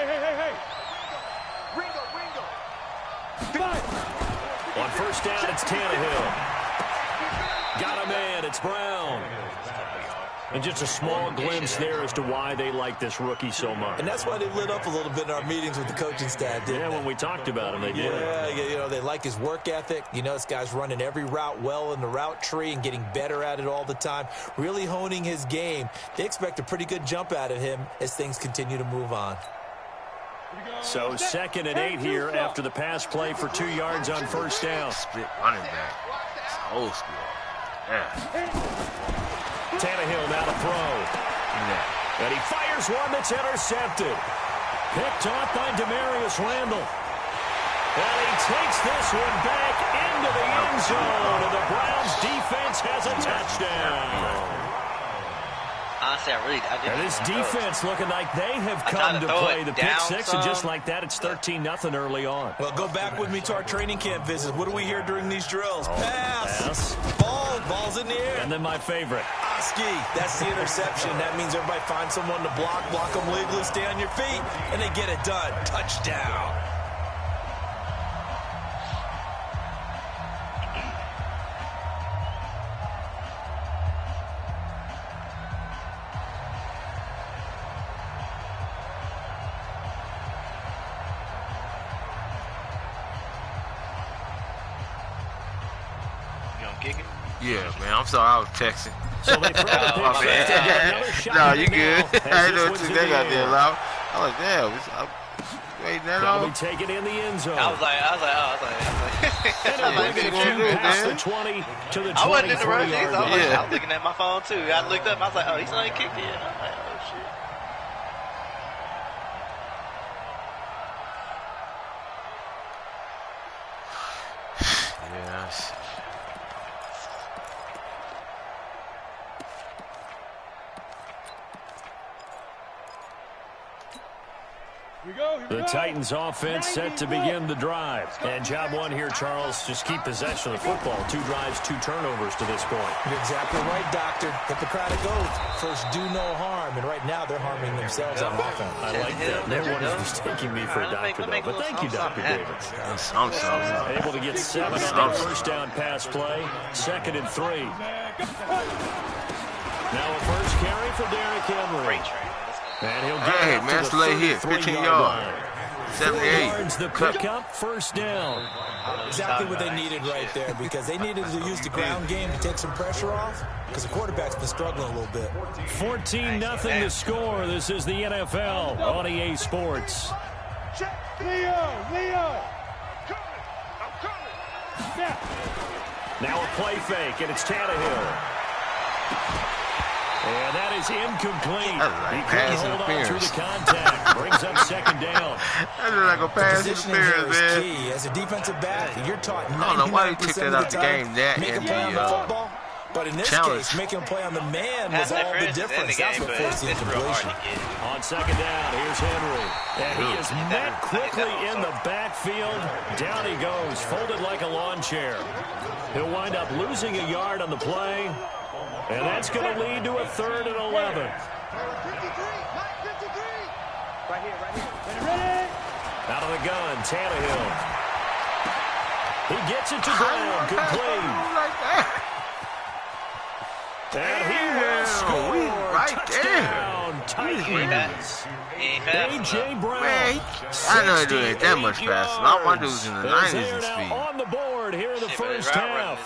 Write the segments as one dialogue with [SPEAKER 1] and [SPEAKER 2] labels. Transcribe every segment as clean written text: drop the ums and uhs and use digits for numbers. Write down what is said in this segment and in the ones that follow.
[SPEAKER 1] Hey.
[SPEAKER 2] On first down, it's Tannehill. Got a man, it's Brown. And just a small glimpse there as to why they like this rookie so much.
[SPEAKER 3] And that's why they lit up a little bit in our meetings with the coaching staff, didn't they?
[SPEAKER 2] Yeah, when we talked about him, they did.
[SPEAKER 3] Yeah, they like his work ethic. This guy's running every route well in the route tree and getting better at it all the time, really honing his game. They expect a pretty good jump out of him as things continue to move on.
[SPEAKER 2] So 2nd and 8 here after the pass play for 2 yards on first down.
[SPEAKER 4] Split running back. It's old school. Yeah.
[SPEAKER 2] Tannehill now to throw.
[SPEAKER 4] Yeah.
[SPEAKER 2] And he fires one that's intercepted. Picked off by Demarius Randall. And he takes this one back into the end zone. And the Browns defense has a touchdown.
[SPEAKER 5] Honestly, I didn't.
[SPEAKER 2] And this defense looking like they have come to play the pick six, and just like that, it's 13-0 early on.
[SPEAKER 3] Well, go back with me to our training camp visits. What do we hear during these drills?
[SPEAKER 2] Pass.
[SPEAKER 3] Ball's in the air.
[SPEAKER 2] And then my favorite.
[SPEAKER 3] Oski, that's the interception. That means everybody finds someone to block them legally, stay on your feet, and they get it done. Touchdown.
[SPEAKER 4] Yeah, man. I'm sorry. I was texting.
[SPEAKER 2] So they throw the pick.
[SPEAKER 4] No, you good. I didn't know what they got there, loud. I was like, damn. I'm waiting that long.
[SPEAKER 2] Be taken in the end zone.
[SPEAKER 5] I was like,
[SPEAKER 2] past the 20 to the 23
[SPEAKER 5] I wasn't in the rush.
[SPEAKER 4] I
[SPEAKER 5] was looking at my phone too. I looked up. I was like, oh, he's not kicked in. I was like, oh shit.
[SPEAKER 4] Yes.
[SPEAKER 2] The Titans offense set to begin the drive. And job one here, Charles, just keep possession of the football. 2 drives, 2 turnovers to this point.
[SPEAKER 3] You're exactly right, Doctor. Hippocratic oath. First, do no harm. And right now, they're harming themselves on offense.
[SPEAKER 2] I like that. No one is mistaking me for a doctor, though. But thank you, Dr. Davis. Able to get 7 on that first down pass play. 2nd and 3. Now a first carry for Derrick Henry. And he'll get
[SPEAKER 4] man, it's late here. 15 yards. 78.
[SPEAKER 2] Yards, the pickup, first down.
[SPEAKER 3] Exactly what they needed right there, because they needed to use the ground game to take some pressure off, because the quarterback's been struggling a little bit.
[SPEAKER 2] 14-0 to score. This is the NFL on EA Sports.
[SPEAKER 1] Leo.
[SPEAKER 2] Now a play fake, and it's Tannehill. And that is incomplete.
[SPEAKER 4] Like
[SPEAKER 2] he couldn't hold on through the contact. Brings up 2nd down.
[SPEAKER 4] That is like a pass interference, man.
[SPEAKER 3] Key. As a defensive back, you're taught 99%
[SPEAKER 4] I don't know why they took that out the game. That
[SPEAKER 3] make
[SPEAKER 4] and
[SPEAKER 3] a play on the football. But in this case, making a play on the man was all the difference. That's what forced the incompletion.
[SPEAKER 2] On 2nd down, here's Henry. And he is met quickly in the backfield. Down he goes, folded like a lawn chair. He'll wind up losing a yard on the play. And that's going to lead to a 3rd and 11.
[SPEAKER 1] Right here. Ready?
[SPEAKER 2] Out of the gun, Tannehill. He gets it to Brown, complete. And he will score.
[SPEAKER 4] Right
[SPEAKER 2] Touchdown, Titans. A.J. Brown.
[SPEAKER 4] Man, I know they ain't that much faster. Not one dude's in the 90s in speed.
[SPEAKER 2] On the board here in the first half.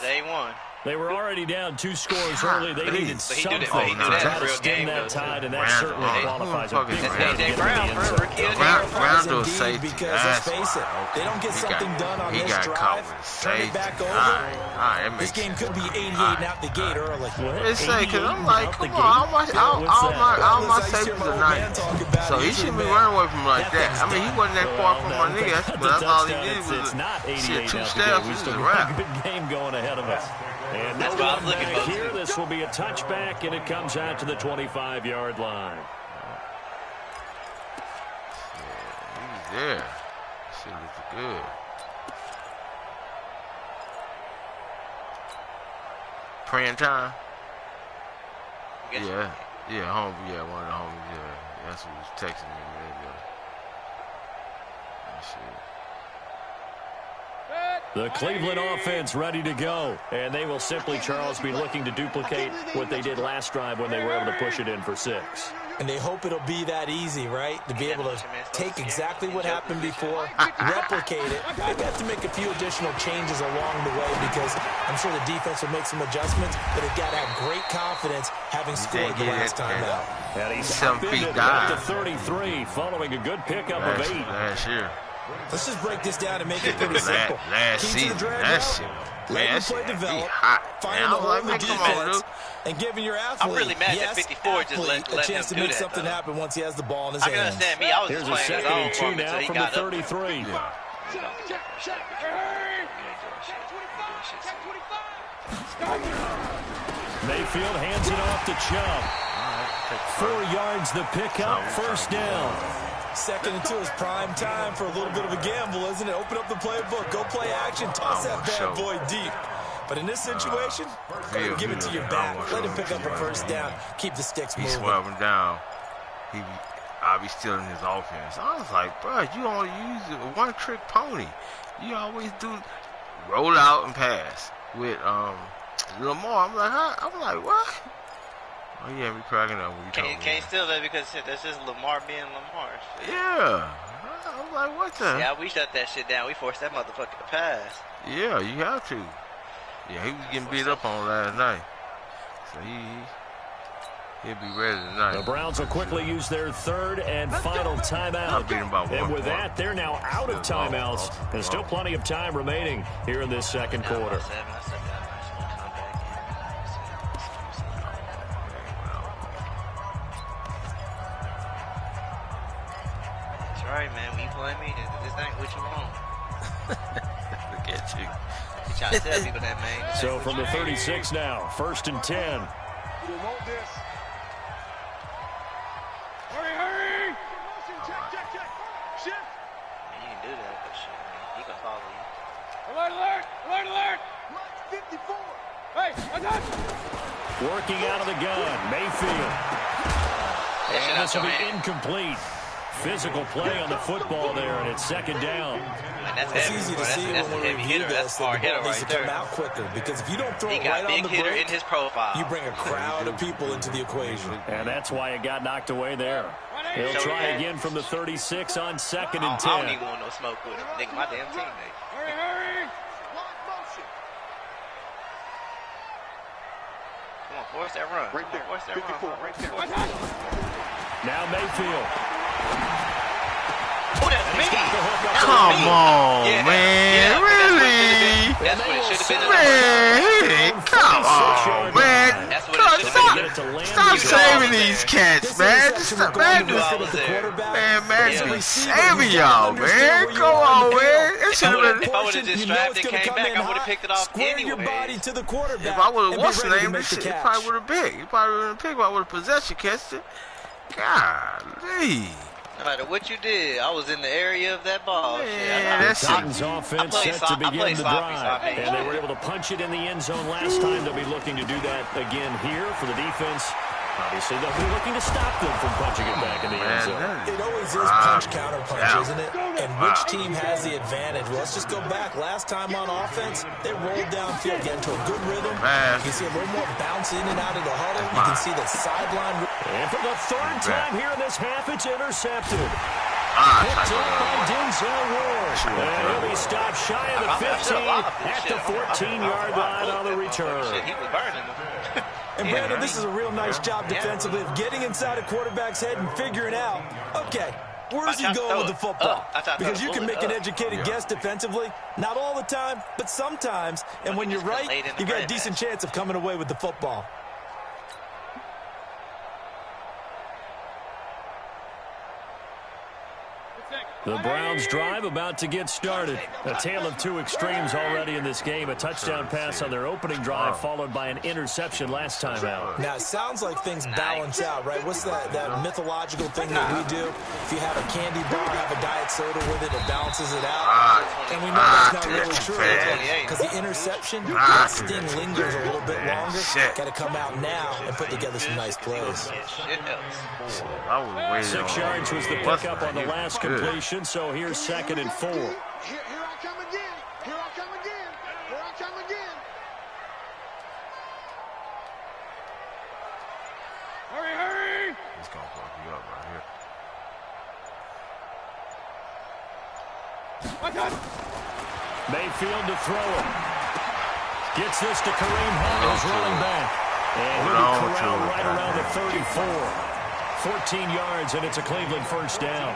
[SPEAKER 2] They were already down 2 scores early. They needed something to try to stem that tide, and that certainly qualifies a big way to get to the end zone.
[SPEAKER 4] Brown does safety.
[SPEAKER 3] Because let's face it, they don't get something done on this drive, turn it back over. This game could be 88 out the gate early.
[SPEAKER 4] It's like, because I'm like, come on, all my safeties are 90. So he shouldn't be running away from like that. I mean, he wasn't that far from my nigga, but that's all he did was shit, 2 steps.
[SPEAKER 2] We still got a good game going ahead of us. And that's what I'm looking for here. This will be a touchback, and it comes out to the 25-yard line.
[SPEAKER 4] Yeah, he's there. Shit looks good. Praying time.
[SPEAKER 5] Yeah,
[SPEAKER 4] one of the homies. Yeah, that's what was texting me.
[SPEAKER 2] The Cleveland offense ready to go. And they will simply, Charles, be looking to duplicate what they did last drive when they were able to push it in for 6.
[SPEAKER 3] And they hope it'll be that easy, right? To be able to take exactly what happened before, replicate it. They've got to make a few additional changes along the way because I'm sure the defense will make some adjustments, but they've got to have great confidence having scored the last time out.
[SPEAKER 2] And he's upended up to 33 following a good pickup of 8.
[SPEAKER 4] Last year.
[SPEAKER 3] Let's just break this down and make it pretty simple.
[SPEAKER 4] Last season.
[SPEAKER 3] Let the play develop, finding the hole in the defense, and giving your athlete,
[SPEAKER 5] I'm really mad that 54 just let
[SPEAKER 3] a chance to make something happen once he has the ball in his hands.
[SPEAKER 5] I can understand me. I was
[SPEAKER 2] Here's
[SPEAKER 5] just
[SPEAKER 2] a
[SPEAKER 5] playing
[SPEAKER 2] second and 2 now from the 33. Mayfield hands it off to Chubb. 4 yards the pickup, first down.
[SPEAKER 3] 2nd and 2 is prime time for a little bit of a gamble, isn't it? Open up the playbook, go play action, toss that bad boy deep. But in this situation, go ahead and give it to your back. Let him pick up a first down. Keep the sticks moving.
[SPEAKER 4] He's swerving down. I'll be stealing his offense. I was like, bro, you only use a one-trick pony. You always do roll out and pass with Lamar. I'm like, what? Oh, yeah, we cracking up.
[SPEAKER 5] Can't steal that because that's just Lamar being Lamar. Shit.
[SPEAKER 4] Yeah. I'm like, what the?
[SPEAKER 5] Yeah, we shut that shit down. We forced that motherfucker to pass.
[SPEAKER 4] Yeah, you have to. Yeah, he was getting beat up on last night. So he'll be ready tonight.
[SPEAKER 2] The Browns will quickly use their 3rd and final timeout. And with that, they're now out of timeouts. There's still plenty of time remaining here in this second quarter.
[SPEAKER 5] Right, man. When you play me, this ain't what you want.
[SPEAKER 4] Look at you.
[SPEAKER 5] You trying to tell people that, man.
[SPEAKER 2] So from the 36 now, 1st and 10.
[SPEAKER 1] You want this? Hurry! Check. Shift.
[SPEAKER 5] Man, you can do that, but shit, man. He gonna follow you.
[SPEAKER 1] Alert! 54. Hey, I got you.
[SPEAKER 2] Working out of the gun, Mayfield. And this will be incomplete. Physical play on the football there, and it's 2nd down.
[SPEAKER 3] It's easy to see when we review this that the ball needs to come out quicker because if you don't throw it right on the break,
[SPEAKER 5] in his profile.
[SPEAKER 3] You bring a crowd of people into the equation.
[SPEAKER 2] And that's why it got knocked away there. He'll try again from the 36 on 2nd and 10.
[SPEAKER 5] I don't even want no smoke with him. Nigga, my damn teammate.
[SPEAKER 1] Hurry!
[SPEAKER 5] Come on, force that run.
[SPEAKER 1] Right there.
[SPEAKER 5] Force that
[SPEAKER 1] 54,
[SPEAKER 5] run.
[SPEAKER 1] right there.
[SPEAKER 2] Now Mayfield.
[SPEAKER 5] Oh, that's me.
[SPEAKER 4] Come on, man. Really?
[SPEAKER 5] That's what it should have been.
[SPEAKER 4] Man, come on, man.
[SPEAKER 5] That's what it should have been.
[SPEAKER 4] Stop saving these cats, man. Man, be saving y'all, man. Come on, man. It should have been.
[SPEAKER 5] If I would have just strapped and came back, I would have picked it off anyway.
[SPEAKER 3] Your body to the quarterback.
[SPEAKER 4] If I would have what's name, this shit probably would have picked. He probably would have picked if I would have possession catched it. Golly.
[SPEAKER 5] No matter what you did, I was in the area of that ball.
[SPEAKER 4] Yeah,
[SPEAKER 2] Titans offense set to begin the drive. And they were able to punch it in the end zone last time. They'll be looking to do that again here for the defense. Obviously, they'll be looking to stop them from punching it back in the end zone.
[SPEAKER 3] It always is punch-counter-punch, isn't it? And which team has the advantage? Well, let's just go back. Last time on offense, they rolled downfield, get into a good rhythm. You can see a little more bounce in and out of the huddle. You can see the sideline.
[SPEAKER 2] And for the 3rd time here in this half, it's intercepted. Picked up by Denzel Ward. And he'll be stopped shy of the 15 at the 14-yard line on the return.
[SPEAKER 5] He was burning them.
[SPEAKER 3] And Brandon, this is a real nice job defensively of getting inside a quarterback's head and figuring out, okay, where's he going with the football? Because you can make an educated guess defensively, not all the time, but sometimes. And when you're right, you've got a decent chance of coming away with the football.
[SPEAKER 2] The Browns drive about to get started. A tale of 2 extremes already in this game. A touchdown pass on their opening drive, followed by an interception last time out.
[SPEAKER 3] Now, it sounds like things balance out, right? What's that mythological thing that we do? If you have a candy bar, have a diet soda with it, it balances it out. And we know that's not really true. Because the interception, that sting lingers a little bit longer. Got to come out now and put together some nice plays.
[SPEAKER 2] 6 yards was the pickup on the last completion. completion, so here's 2nd and 4.
[SPEAKER 1] Here I come again. Here I come again. Here I come again. Hurry, hurry.
[SPEAKER 4] He's going to fuck you up right here.
[SPEAKER 2] Mayfield to throw it. Gets this to Kareem Hunt, who's running back. And he'll be corralled right around the 34. 14 yards, and it's a Cleveland first down.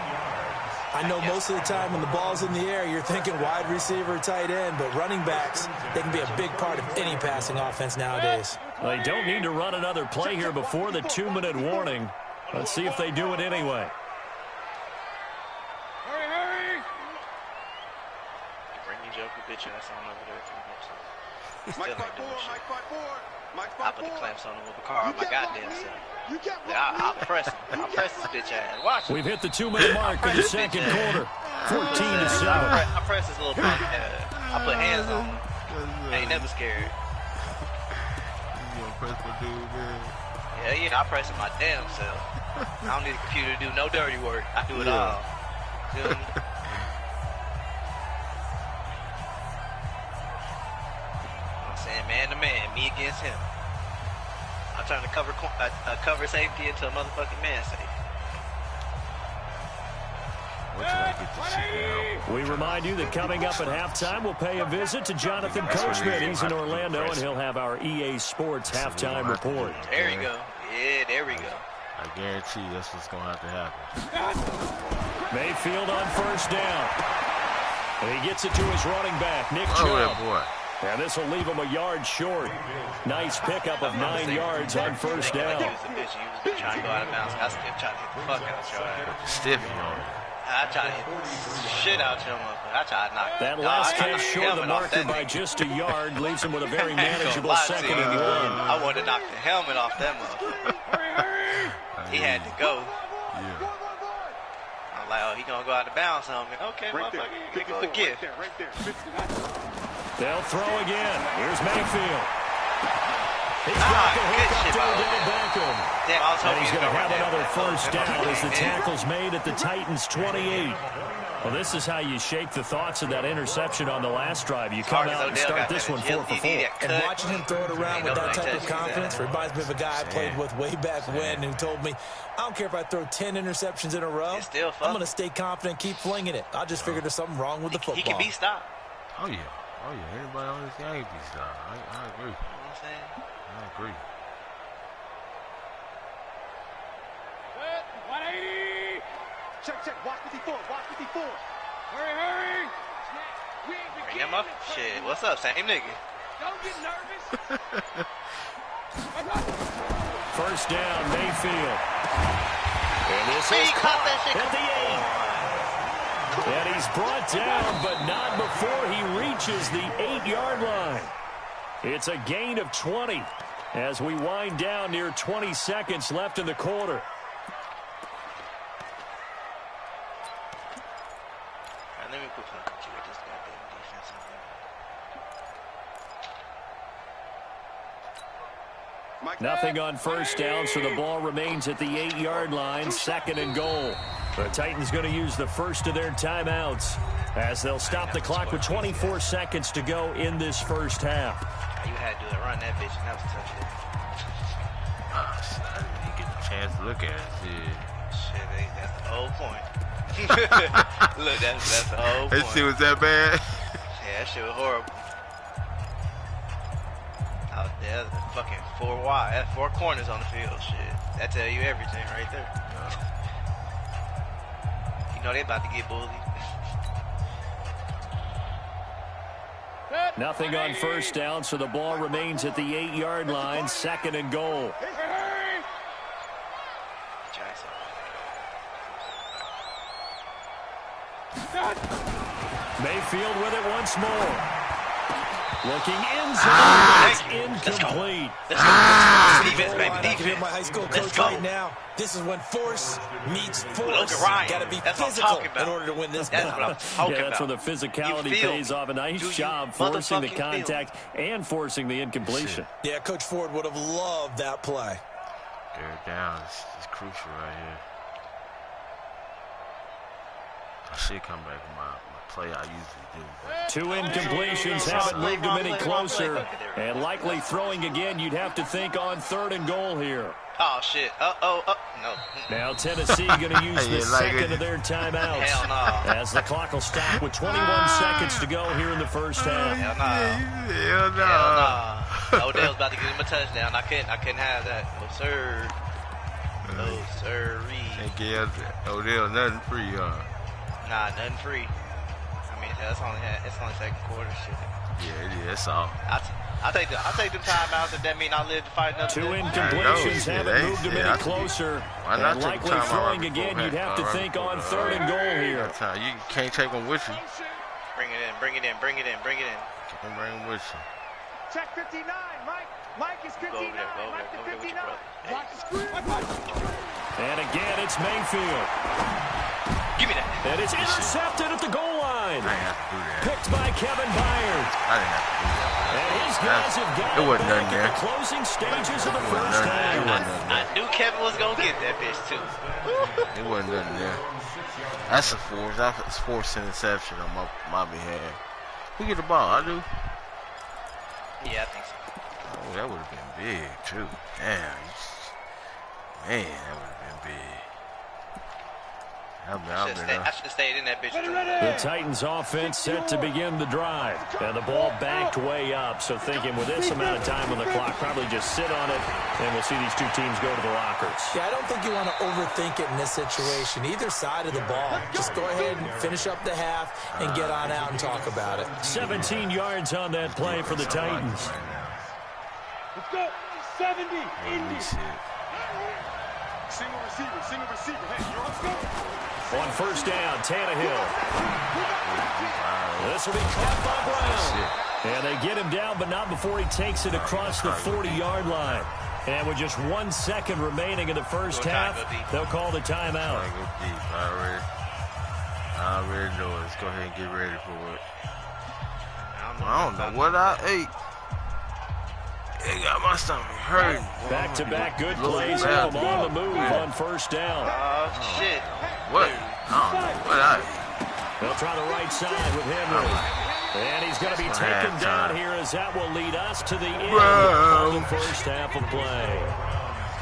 [SPEAKER 3] I know most of the time when the ball's in the air, you're thinking wide receiver, tight end, but running backs, they can be a big part of any passing offense nowadays.
[SPEAKER 2] They don't need to run another play here before the 2-minute warning. Let's see if they do it anyway.
[SPEAKER 1] Hurry, hurry.
[SPEAKER 5] Bring your joker bitch ass on over there.
[SPEAKER 1] Mike 5-4, Mike 5-4. Mike 5-4.
[SPEAKER 5] I put the clamps on him with the car on my goddamn self.
[SPEAKER 1] You kept
[SPEAKER 5] I'll press him. I'll press this bitch ass. Watch it.
[SPEAKER 2] We've hit the 2-minute mark in the second quarter. 14-7.
[SPEAKER 5] I press this little punk. I put hands on him. I ain't never scared.
[SPEAKER 4] You gonna press my dude, man?
[SPEAKER 5] Yeah, I press it my damn self. I don't need a computer to do no dirty work. I do it all. Feel me? I'm saying man to man, me against him. I'm trying to cover safety into a motherfucking man safety.
[SPEAKER 4] Wait till I get this shit down.
[SPEAKER 2] We remind you that coming up at halftime, we'll pay a visit to Jonathan Coachman. He's in Orlando, and he'll have our EA Sports halftime report.
[SPEAKER 5] There you go. Yeah, there we go.
[SPEAKER 4] I guarantee that's what's going to have to happen.
[SPEAKER 2] Mayfield on first down. And he gets it to his running back, Nick Chubb.
[SPEAKER 4] Oh, that boy.
[SPEAKER 2] And this will leave him a yard short. Nice pickup of 9 yards on first down.
[SPEAKER 5] He was a bitch. He was trying to go out of bounds. I still trying to hit the fuck out your ass.
[SPEAKER 4] Stiffy on it.
[SPEAKER 5] I try to hit the shit out your motherfucker. I try to knock
[SPEAKER 2] That last catch short of the marker by just a yard leaves him with a very manageable 2nd and 1.
[SPEAKER 5] I wanted to knock the helmet off that motherfucker. He had to go.
[SPEAKER 4] Yeah.
[SPEAKER 5] I'm like, oh, he gonna go out of bounds on me. Okay, motherfucker. Give him a gift.
[SPEAKER 1] Right there.
[SPEAKER 2] They'll throw again. Here's Mayfield. He's got the hook up to Odell Beckham.
[SPEAKER 5] Damn, I was
[SPEAKER 2] And
[SPEAKER 5] hoping
[SPEAKER 2] he's
[SPEAKER 5] he was
[SPEAKER 2] going to
[SPEAKER 5] gonna
[SPEAKER 2] have
[SPEAKER 5] run
[SPEAKER 2] another
[SPEAKER 5] that.
[SPEAKER 2] first down as the tackle's made at the Titans' 28. Well, this is how you shake the thoughts of that interception on the last drive. You come out and start this one 4 for 4.
[SPEAKER 3] And watching him throw it around with that type of confidence reminds me of a guy I played with way back when who told me, I don't care if I throw 10 interceptions in a row.
[SPEAKER 5] It's still fun.
[SPEAKER 3] I'm going to stay confident, keep flinging it. I just figured there's something wrong with the football.
[SPEAKER 5] He can be stopped.
[SPEAKER 4] Oh, yeah. Oh, yeah. Anybody on this game be stopped. I agree.
[SPEAKER 5] You know what I'm saying?
[SPEAKER 4] I agree.
[SPEAKER 1] 180. Check. Watch 54. Watch 54. Hurry, hurry. We ain't
[SPEAKER 5] Bring
[SPEAKER 1] beginning
[SPEAKER 5] him up.
[SPEAKER 1] this
[SPEAKER 5] Shit,
[SPEAKER 1] fucking
[SPEAKER 5] what's up, same nigga?
[SPEAKER 1] Don't get nervous.
[SPEAKER 2] First down, Mayfield. And this
[SPEAKER 5] He
[SPEAKER 2] is
[SPEAKER 5] caught
[SPEAKER 2] caught
[SPEAKER 5] that shit.
[SPEAKER 2] at the 8. And he's brought down, but not before he reaches the 8-yard line. It's a gain of 20 as we wind down near 20 seconds left in the quarter.
[SPEAKER 5] Let me put fucking you with this goddamn defense on there.
[SPEAKER 2] Nothing on first down, so the ball remains at the 8-yard line, 2nd and goal. The Titans going to use the first of their timeouts as they'll stop the clock with 24 seconds to go in this first half.
[SPEAKER 5] You had to run that bitch, and that was a touchdown.
[SPEAKER 4] I didn't even get a chance to look at it.
[SPEAKER 5] Shit, that's the whole point. Look, that's the whole point.
[SPEAKER 4] That shit was that bad?
[SPEAKER 5] Yeah, that shit was horrible. Out there, the fucking 4 wide. That's 4 corners on the field. Shit, that tell you everything right there. You know they about to get bullied.
[SPEAKER 2] Nothing on first down, so the ball remains at the 8-yard line, 2nd and goal. Mayfield with it once more. Looking in zone. It's incomplete.
[SPEAKER 5] Let's go. Defense, baby.
[SPEAKER 3] I can hear
[SPEAKER 5] Defense.
[SPEAKER 3] my high school
[SPEAKER 5] Let's
[SPEAKER 3] coach
[SPEAKER 5] go.
[SPEAKER 3] right now. This is when force meets force.
[SPEAKER 5] Look at Ryan.
[SPEAKER 3] Got to be
[SPEAKER 5] That's what I'm
[SPEAKER 3] physical
[SPEAKER 5] talking about.
[SPEAKER 3] in order to win this
[SPEAKER 5] That's
[SPEAKER 3] battle.
[SPEAKER 5] what I'm talking
[SPEAKER 2] Yeah, that's
[SPEAKER 5] about.
[SPEAKER 2] where the physicality
[SPEAKER 5] You feel
[SPEAKER 2] pays
[SPEAKER 5] me?
[SPEAKER 2] off. A nice
[SPEAKER 5] Do you
[SPEAKER 2] job forcing the
[SPEAKER 5] motherfucking feel
[SPEAKER 2] contact and forcing the incompletion.
[SPEAKER 3] Yeah, Coach Ford would have loved that play.
[SPEAKER 4] Third down is crucial right here. should come back to my play I usually do. But
[SPEAKER 2] 2 incompletions haven't moved him any closer. And likely throwing again, you'd have to think on 3rd and goal here.
[SPEAKER 5] Oh, shit. No.
[SPEAKER 2] Now Tennessee going to use the second of their timeouts.
[SPEAKER 5] Hell no.
[SPEAKER 2] As the clock will stop with 21 seconds to go here in the first half.
[SPEAKER 5] Hell no.
[SPEAKER 4] Hell no.
[SPEAKER 5] Hell no. Odell's about to get him a touchdown. I couldn't have that. No, sir. No, sirree.
[SPEAKER 4] Can't give Odell nothing free, huh?
[SPEAKER 5] Nah, nothing free. I mean, it's only second quarter shit.
[SPEAKER 4] Yeah, it is. That's all.
[SPEAKER 5] I take the timeouts, and that mean I live to fight another
[SPEAKER 2] 2
[SPEAKER 5] day.
[SPEAKER 2] incompletions haven't moved him any closer. And likely throwing again, you'd have to think on 3rd and goal here.
[SPEAKER 4] You can't take them with you.
[SPEAKER 5] Bring it in.
[SPEAKER 4] Can't bring them with you.
[SPEAKER 1] Check 59, Mike. Mike is 59. Mike is 59. Watch the screen.
[SPEAKER 2] And again, it's Mayfield.
[SPEAKER 5] Give me that.
[SPEAKER 2] And it's intercepted at the goal line.
[SPEAKER 4] I didn't have to do that.
[SPEAKER 2] Picked by Kevin Byard.
[SPEAKER 4] I didn't have to do that.
[SPEAKER 2] And his guys have got
[SPEAKER 4] it wasn't
[SPEAKER 2] back
[SPEAKER 4] nothing
[SPEAKER 2] at
[SPEAKER 4] there.
[SPEAKER 2] the closing stages of the first half.
[SPEAKER 5] I knew Kevin was going to get that bitch, too.
[SPEAKER 4] It wasn't nothing there. That's a force. That's forced interception on my behalf. Who get the ball? I do.
[SPEAKER 5] Yeah, I think so.
[SPEAKER 4] Oh, that would have been big, too. Damn. Man, that would have been big.
[SPEAKER 5] I should have stayed in that bitch.
[SPEAKER 2] The Titans offense set to begin the drive. And the ball backed way up. So thinking with this amount of time on the clock, probably just sit on it. And we'll see these two teams go to the lockers.
[SPEAKER 3] Yeah, I don't think you want to overthink it in this situation. Either side of the ball. Just go ahead and finish up the half and get on out and talk about it.
[SPEAKER 2] 17 yards on that play for the Titans.
[SPEAKER 1] Let's go. 70. Indy. Single receiver. Hey, let's go.
[SPEAKER 2] On first down, Tannehill. This will be caught by Brown. And they get him down, but not before he takes it across the 40-yard line. And with just 1 second remaining in the first half, they'll call the timeout.
[SPEAKER 4] I already know it. Let's go ahead and get ready for it. I don't know what I ate. It got my stomach hurting.
[SPEAKER 2] Back-to-back good plays on the move on first down.
[SPEAKER 5] Oh, shit.
[SPEAKER 4] What? I don't know what I ate.
[SPEAKER 2] They'll try the right side with Henry. And he's going to be taken down here as that will lead us to the end of the first half of play.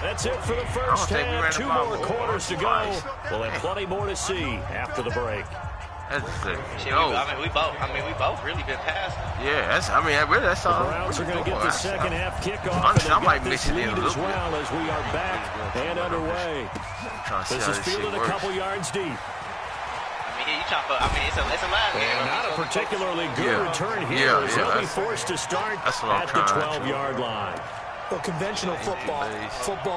[SPEAKER 2] That's it for the first half. 2 more quarters to go. We'll have plenty more to see after the break.
[SPEAKER 4] That's the
[SPEAKER 5] Shit, we both really been passing.
[SPEAKER 4] Yeah, that's all.
[SPEAKER 2] The Browns are going to get the second half kickoff.
[SPEAKER 4] Honestly,
[SPEAKER 2] and
[SPEAKER 4] I might
[SPEAKER 2] this
[SPEAKER 4] mix it in
[SPEAKER 2] lead
[SPEAKER 4] a little
[SPEAKER 2] as well as we are back and underway. This is fielded a couple yards deep.
[SPEAKER 5] It's a live game.
[SPEAKER 2] And not a particularly good return here as they'll be forced to start at the 12-yard line.
[SPEAKER 3] Well, conventional football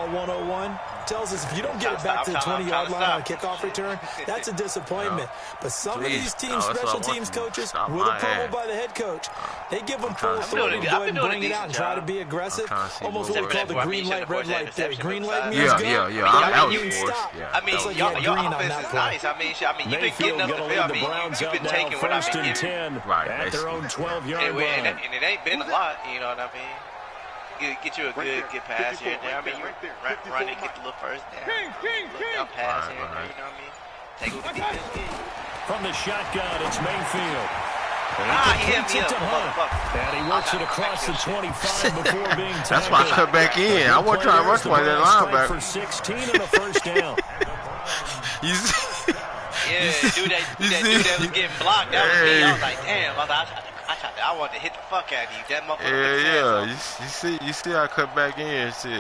[SPEAKER 3] 101, tells us if you don't get it back to the 20-yard line on a kickoff return, that's a disappointment. But some of these teams, special teams coaches, with approval by the head coach, they give them full authority to go ahead and bring it out and try to be aggressive. Almost what we call the green light, red light theory. Green light means go.
[SPEAKER 4] That was forced.
[SPEAKER 5] Your offense is nice. You've been getting up the field. You've been taking what I've been giving.
[SPEAKER 2] At their own 12-yard line.
[SPEAKER 5] And it ain't been a lot, you know what I mean? Get you a good pass here and there. You run it, get the little first down. Little pass here and there, you know what I mean? Take what the defense gets.
[SPEAKER 2] From the shotgun, it's Mayfield.
[SPEAKER 5] He hit me up, motherfucker.
[SPEAKER 2] And he works it across the 25 before being tackled.
[SPEAKER 4] That's why I cut back in. I wasn't trying to rush by that linebacker.
[SPEAKER 2] For 16 in the first down.
[SPEAKER 5] Dude that was getting blocked. That was me. I was like, damn, I wanted to hit the fuck out of you. That motherfucker.
[SPEAKER 4] You see I cut back in and shit.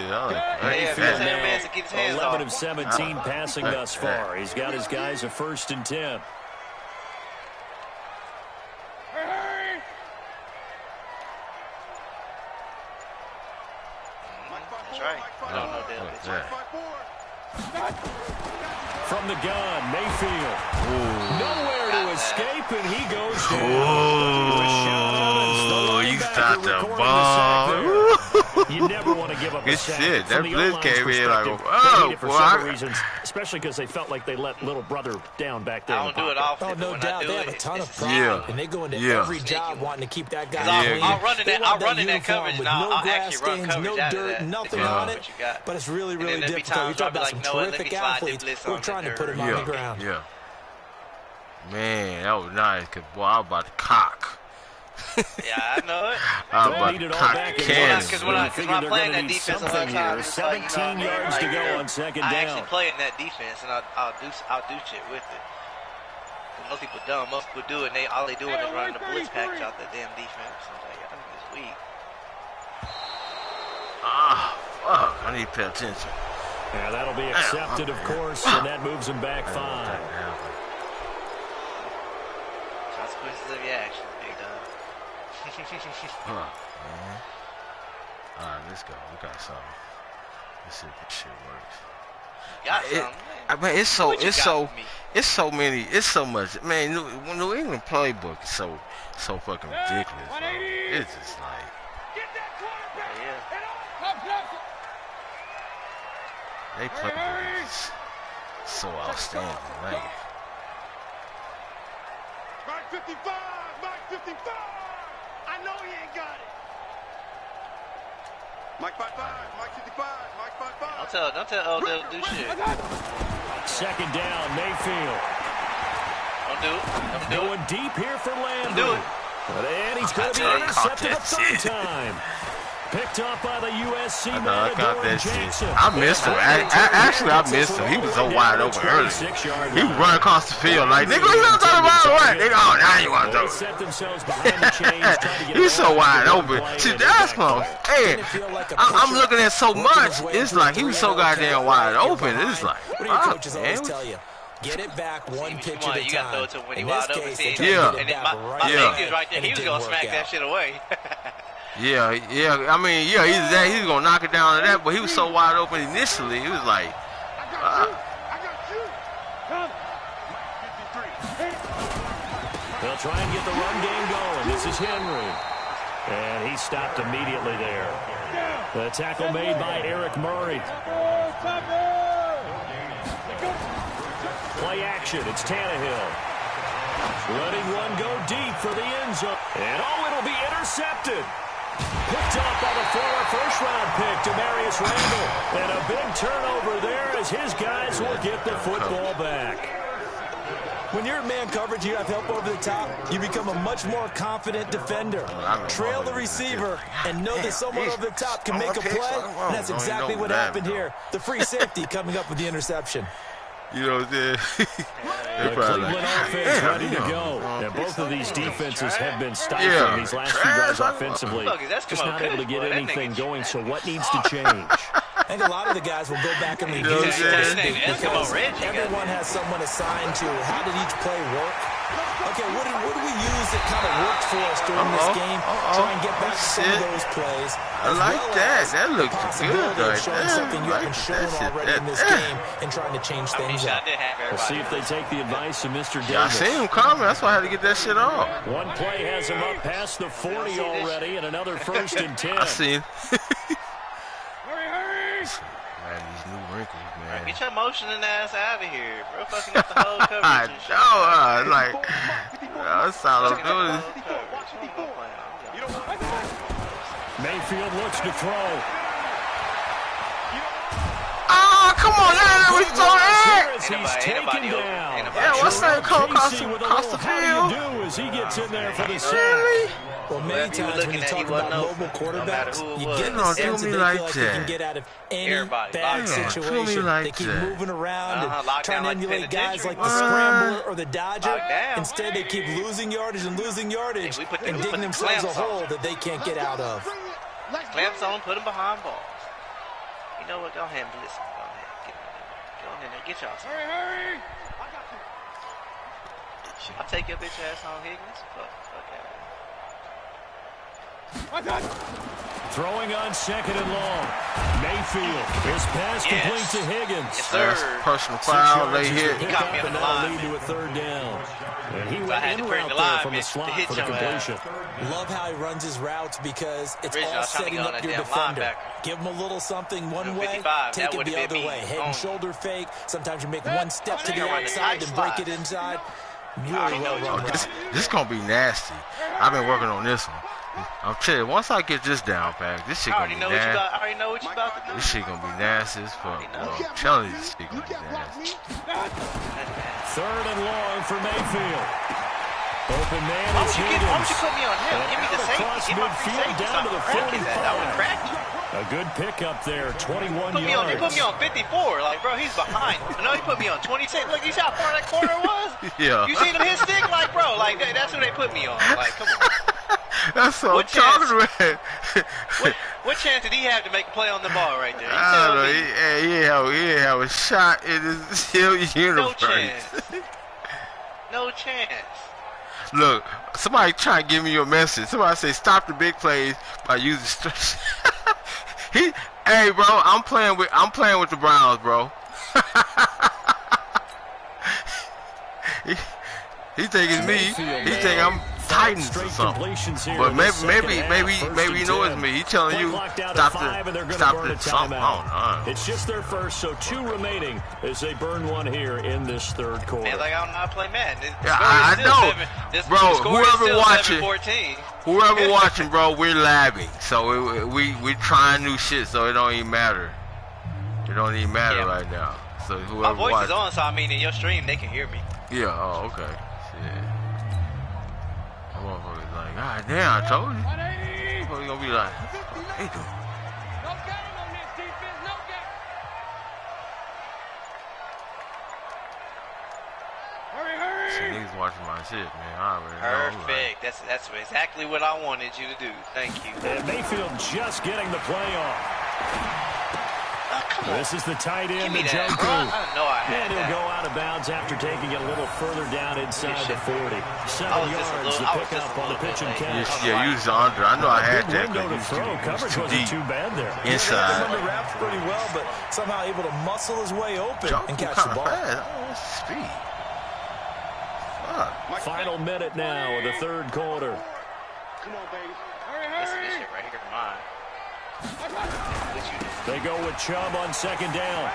[SPEAKER 2] Mayfield now 11 of 17 passing thus far. He's got his guys a 1st and 10.
[SPEAKER 5] That's right. I don't know that.
[SPEAKER 2] From the gun, Mayfield. Nowhere to escape, and he goes down.
[SPEAKER 4] You stopped the ball.
[SPEAKER 2] You never want to give up a sack.
[SPEAKER 4] Good shit. That blitz came in like,
[SPEAKER 2] for several reasons, especially because they felt like they let little brother down back there.
[SPEAKER 5] I don't do it often.
[SPEAKER 3] Oh, no doubt. They have a ton of pride, and they go into every job wanting to keep that guy clean.
[SPEAKER 5] I'll run in that coverage,
[SPEAKER 3] with
[SPEAKER 5] and
[SPEAKER 3] no
[SPEAKER 5] I'll
[SPEAKER 3] grass
[SPEAKER 5] actually run
[SPEAKER 3] stains,
[SPEAKER 5] coverage
[SPEAKER 3] no
[SPEAKER 5] out of
[SPEAKER 3] dirt,
[SPEAKER 5] that.
[SPEAKER 3] nothing on it. But it's really, really difficult. You're talking about some terrific athletes. We're trying to put him on the ground.
[SPEAKER 4] Man, that was nice, because, boy, I was about to cock.
[SPEAKER 5] Yeah, I know it.
[SPEAKER 4] I was about to cock cannons.
[SPEAKER 5] Because when I'm playing that defense a lot of times, it's
[SPEAKER 2] 17 yards to go on second down.
[SPEAKER 5] I actually play in that defense, and I'll do shit with it. Most people don't. Most people do it, and all they do is running the blitz package out that damn defense. I'm like, I think it's weak.
[SPEAKER 4] Ah, fuck. I need to pay attention.
[SPEAKER 2] Yeah, that'll be accepted, of course, and that moves him back 5.
[SPEAKER 5] Consequences of your actions, big dog.
[SPEAKER 4] Huh, man. All right, let's go. We got something. Let's see if this shit works.
[SPEAKER 5] Got something.
[SPEAKER 4] I mean, it's so many, it's so much. Man, New England playbook is so fucking ridiculous. Bro. It's just like. They playbook is so outstanding, right?
[SPEAKER 1] Mark 55, Mark 55. I know he ain't got it. Mike 55, Mike 55, Mike 55.
[SPEAKER 5] Don't tell Odell to do shit.
[SPEAKER 2] Second down, Mayfield.
[SPEAKER 5] Don't do it.
[SPEAKER 2] Going deep here for Landry.
[SPEAKER 5] Do it.
[SPEAKER 2] And he's going to be intercepted a third time. Picked up by the USC man, Jackson.
[SPEAKER 4] I missed him. Actually, I missed him. He was so wide open early. He was running across the field like, nigga, you don't talk about what? Nigga, oh, now you want to do it. He's so wide open. See, that's close. Hey, I'm looking at so much. It's like he was so goddamn wide open. It's like, oh, man.
[SPEAKER 3] Get it back one pitch at a time.
[SPEAKER 5] You got to throw it to when he wide open.
[SPEAKER 4] Yeah.
[SPEAKER 5] And then my safety is right there. He was going to smack that shit away.
[SPEAKER 4] Yeah. I mean, yeah, he's gonna knock it down to that, but he was so wide open initially. He was like,
[SPEAKER 1] I got you.
[SPEAKER 2] They'll try and get the run game going. This is Henry, and he stopped immediately there. The tackle made by Eric Murray. Play action. It's Tannehill. Letting one go deep for the end zone. And it'll be intercepted. Picked up by the former first-round pick, Demarius Randall. And a big turnover there as his guys will get the football back.
[SPEAKER 3] When you're in man coverage, you have help over the top, you become a much more confident defender. Trail the receiver and know that someone over the top can make a play. And that's exactly what happened here. The free safety coming up with the interception.
[SPEAKER 4] You know what I'm saying?
[SPEAKER 2] The Cleveland offense ready to go. And both of these defenses have been stifling these last few drives offensively. Just not able to get anything going, so what needs to change?
[SPEAKER 3] I think a lot of the guys will go back and review because everyone has someone assigned to how did each play work. Okay, what do we use that kind of worked for us during this game? Try and get back to some of those plays.
[SPEAKER 4] I like that. That looks good right
[SPEAKER 3] showing something you haven't shown already in this game and trying to change things up.
[SPEAKER 2] We'll see if they take the advice of Mr. Davis.
[SPEAKER 4] I seen him coming. That's why I had to get that shit off.
[SPEAKER 2] One play has him up past the 40 already, and another 1st and 10.
[SPEAKER 4] I seen.
[SPEAKER 1] Hurry!
[SPEAKER 4] Man, these new wrinkles, man.
[SPEAKER 5] Get your motioning ass out of here, bro. Fucking up the whole coverage.
[SPEAKER 4] I know, like, that's how I'm doing.
[SPEAKER 2] Mayfield looks to throw.
[SPEAKER 4] Oh, come on, we throw it.
[SPEAKER 2] He's taken down.
[SPEAKER 4] Yeah, what's that called? Cost the
[SPEAKER 2] field. Do as he gets in there for the sack.
[SPEAKER 4] Really?
[SPEAKER 3] Well, many times when you talk about mobile quarterbacks, you get the sense that they feel like they can get out of any bad situation. They keep moving around and trying to emulate guys like the Scrambler or the Dodger. Instead, they keep losing yardage and digging themselves a hole that they can't get out of.
[SPEAKER 5] Clamps on, put them behind balls. You know what? Go ahead and blitz him. Go ahead. Go in there. Get y'all some.
[SPEAKER 1] Hurry!
[SPEAKER 5] I'll take your bitch ass home, Higgins. Fuck
[SPEAKER 2] Throwing on 2nd and long. Mayfield. His pass complete to Higgins.
[SPEAKER 5] Yes, sir.
[SPEAKER 4] Personal foul. They hit.
[SPEAKER 5] He got me on the line.
[SPEAKER 2] Lead to a 3rd down. And he went in route there from the slot for the completion.
[SPEAKER 3] Love how he runs his routes because it's all setting up your defender. Give him a little something one way, take it the other way. Head and shoulder fake. Sometimes you make one step to the outside and break it inside. Really well run.
[SPEAKER 4] This gonna be nasty. I've been working on this one. I'm telling you, once I get this down pack, this shit gonna be nasty.
[SPEAKER 5] I already know what you about to do.
[SPEAKER 4] This shit gonna be nasty as fuck, bro. I'm telling you, this shit gonna be nasty.
[SPEAKER 2] 3rd and long for Mayfield. Open man
[SPEAKER 5] Why
[SPEAKER 2] is
[SPEAKER 5] would you
[SPEAKER 2] Higgins.
[SPEAKER 5] put me on him? Give me the safety.
[SPEAKER 2] Across
[SPEAKER 5] Get my free
[SPEAKER 2] midfield
[SPEAKER 5] safety.
[SPEAKER 2] down to the
[SPEAKER 5] That would
[SPEAKER 2] 45.
[SPEAKER 5] crack you.
[SPEAKER 2] A good pickup there, 21
[SPEAKER 5] He
[SPEAKER 2] yards.
[SPEAKER 5] put me on 54. Like, bro, he's behind. No, he put me on 26. Look, you see how far that corner was?
[SPEAKER 4] Yeah.
[SPEAKER 5] You seen him hit stick? Like, bro, like, that's who they put me on. Like, come on.
[SPEAKER 4] That's so
[SPEAKER 5] What chance?
[SPEAKER 4] talking about.
[SPEAKER 5] What chance did he have to make a play on the ball right there? You
[SPEAKER 4] I
[SPEAKER 5] tell
[SPEAKER 4] don't know.
[SPEAKER 5] me.
[SPEAKER 4] He didn't have a shot in his universe.
[SPEAKER 5] No chance. No chance.
[SPEAKER 4] Look, somebody try to give me your message. Somebody say stop the big plays by using stretch. Hey, bro, I'm playing with the Browns, bro. he think it's me. He think I'm Titans or something. But maybe you know it's me. He telling you stop the something. Oh, no.
[SPEAKER 2] It's just their first, so 2 remaining as they burn one here in this 3rd quarter.
[SPEAKER 5] Man, like, I don't know how to play Madden.
[SPEAKER 4] Yeah, I know. Bro, whoever watching, bro, we're labbing. So we trying new shit, so it don't even matter. It don't even matter right now. So whoever
[SPEAKER 5] my voice
[SPEAKER 4] watching,
[SPEAKER 5] is on, so I mean, in your stream, they can hear me.
[SPEAKER 4] Yeah, oh, okay. Shit. My motherfucker's like, God damn, I told you. Motherfucker's gonna be like, hey, dude. See, niggas watching my shit, man. I already know.
[SPEAKER 5] Perfect. That's exactly what I wanted you to do. Thank you.
[SPEAKER 2] And Mayfield just getting the play off. This is the tight end to Joku. And he'll go out of bounds after taking it a little further down inside the 40. 7 yards to pick up on the pitch and catch.
[SPEAKER 4] Yeah, use the under. I know I had that.
[SPEAKER 2] Window to throw. Coverage wasn't too bad there.
[SPEAKER 4] Inside.
[SPEAKER 3] He wrapped pretty well, but somehow able to muscle his way open and catch the ball.
[SPEAKER 4] Speed.
[SPEAKER 2] Final minute now of the 3rd quarter.
[SPEAKER 1] Come on, baby.
[SPEAKER 5] This shit right here, mine.
[SPEAKER 2] They go with Chubb on 2nd down.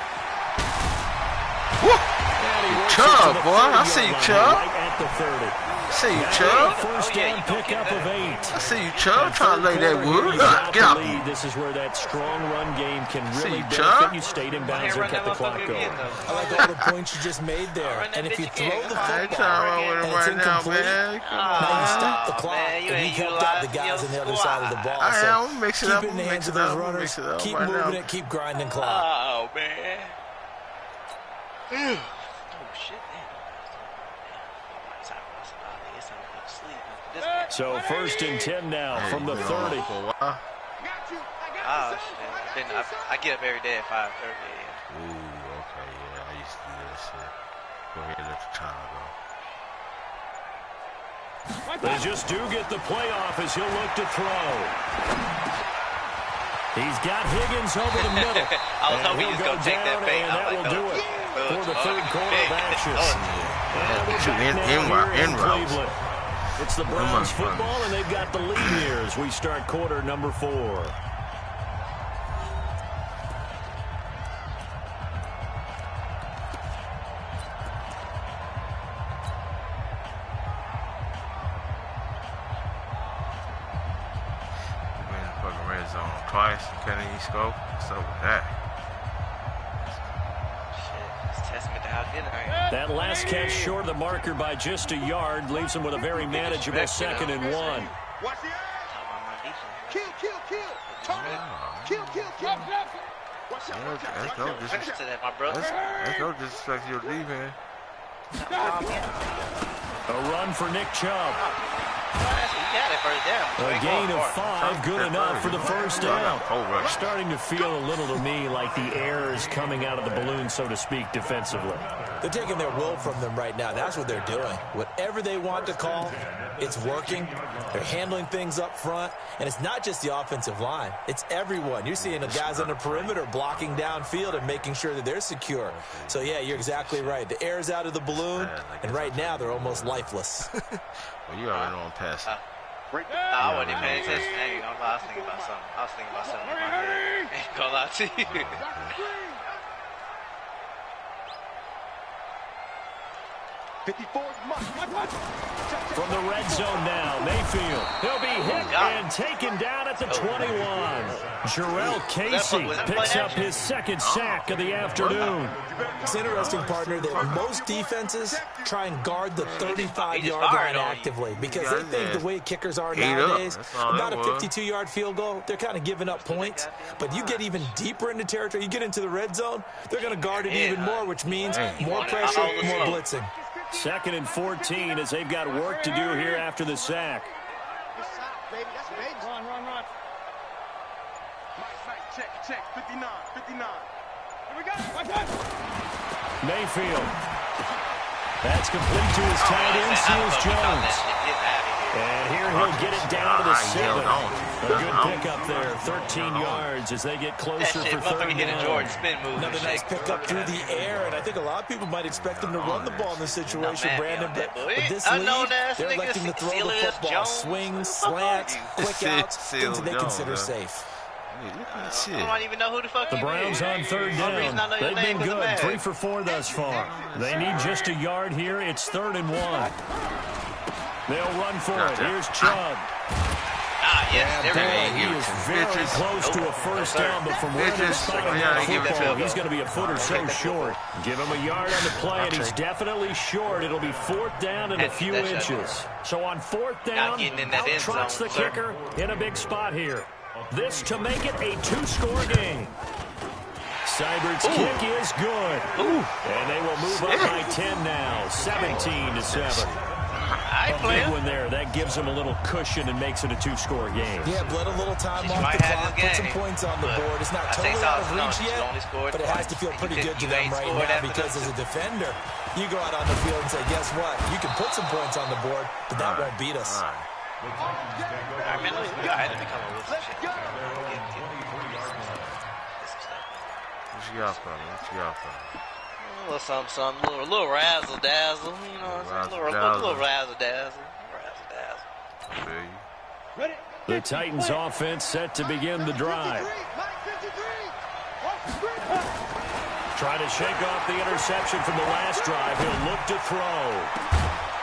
[SPEAKER 4] Chubb, boy. I see you, Chubb.
[SPEAKER 2] Right at the 30.
[SPEAKER 4] I see you, Chubb.
[SPEAKER 2] First down pickup of 8.
[SPEAKER 4] I see you, Chubb. Trying to lay that wood. Get out.
[SPEAKER 2] This is where that strong run game can really
[SPEAKER 4] you,
[SPEAKER 2] benefit you. Stayed in bounds and kept the clock going.
[SPEAKER 3] I like all the points you just made there. And if you throw the football and it's incomplete, now you stop the clock and you've helped out the guys on the other side of the ball. So keep it in the hands of those runners. Keep moving it. Keep grinding clock.
[SPEAKER 5] Oh, man. Oh, shit, man.
[SPEAKER 2] So 1st and 10 now from the 30.
[SPEAKER 5] Oh, shit. I get up every day at 5:30 a.m.
[SPEAKER 4] Ooh, okay, yeah. I used to do that shit. Go ahead and let the time go.
[SPEAKER 2] They just do get the playoff as he'll look to throw. He's got Higgins over the middle.
[SPEAKER 5] I was hoping he was going to take that bait.
[SPEAKER 2] And that will do it for the 3rd quarter of action. In Cleveland. It's the Browns football, and they've got the lead here as we start quarter number 4.
[SPEAKER 4] Red zone twice. Can he score? What's up with that?
[SPEAKER 5] Shit, it's testament to how good I am.
[SPEAKER 2] That last catch short of the marker by just a yard leaves him with a very manageable 2nd and 1.
[SPEAKER 1] Watch the eyes. Kill. Watch out.
[SPEAKER 4] Let's go disrespect your defense.
[SPEAKER 2] A run for Nick Chubb. A gain of 5, good enough for the first down. Starting to feel a little to me like the air is coming out of the balloon, so to speak, defensively.
[SPEAKER 3] They're taking their will from them right now. That's what they're doing. Whatever they want to call, it's working. They're handling things up front. And it's not just the offensive line. It's everyone. You're seeing the guys on the perimeter blocking downfield and making sure that they're secure. So, yeah, you're exactly right. The air's out of the balloon, and right now they're almost lifeless.
[SPEAKER 4] Well, you already know I'm passing.
[SPEAKER 5] I wasn't even paying attention. I ain't gonna lie. I was thinking about something in my head. Ain't gonna lie to you.
[SPEAKER 1] 54 is my
[SPEAKER 2] From the red zone now, Mayfield. He'll be hit and taken down at the 21. Jarrell Casey picks up his second sack of the afternoon.
[SPEAKER 3] It's interesting, partner, that most defenses try and guard the 35-yard line actively because they think the way kickers are nowadays, about a 52-yard field goal, they're kind of giving up points. But you get even deeper into territory, you get into the red zone, they're going to guard it even more, which means more pressure, more blitzing.
[SPEAKER 2] 2nd and 14 as they've got work to do here after the sack.
[SPEAKER 1] Run. Check. 59. Here we go.
[SPEAKER 2] Mayfield. That's complete to his tight end, Seals Jones. And here he'll get it down to the 7. A good pickup there, 13 yards as they get closer for 3rd down.
[SPEAKER 3] Another nice pickup through the air, and I think a lot of people might expect them to run the ball in this situation, Brandon. But with this lead, they're electing to throw the football. Swings, slants, quick outs, things that they consider safe.
[SPEAKER 5] I don't even know who the fuck
[SPEAKER 2] The Browns on 3rd down. They've been good, 3 for 4 thus far. They need just a yard here. It's 3rd and 1. They'll run for it. Here's Chubb. He is very close to a first down, but from where they're spiking that football, he's going to be a foot or so short. Give him a yard on the play, and he's definitely short. It'll be 4th down and a few inches. So on 4th down, out trots the kicker in a big spot here. This to make it a 2-score game. Seibert's kick is good. And they will move up by 10 now, 17-7. A big one there. That gives them a little cushion and makes it a 2-score game.
[SPEAKER 3] Yeah, bled a little time off the clock, put some points on the board. It's not totally out of reach yet, but it has to feel pretty good to them right now because as a defender, you go out on the field and say, guess what? You can put some points on the board, but that won't beat us.
[SPEAKER 5] I mean, you had to become a wolf.
[SPEAKER 4] What you got for me?
[SPEAKER 5] A little something, a little razzle-dazzle, you know what I'm saying? A little razzle-dazzle.
[SPEAKER 2] The Titans offense set to begin the drive. Trying to shake off the interception from the last drive. He'll look to throw.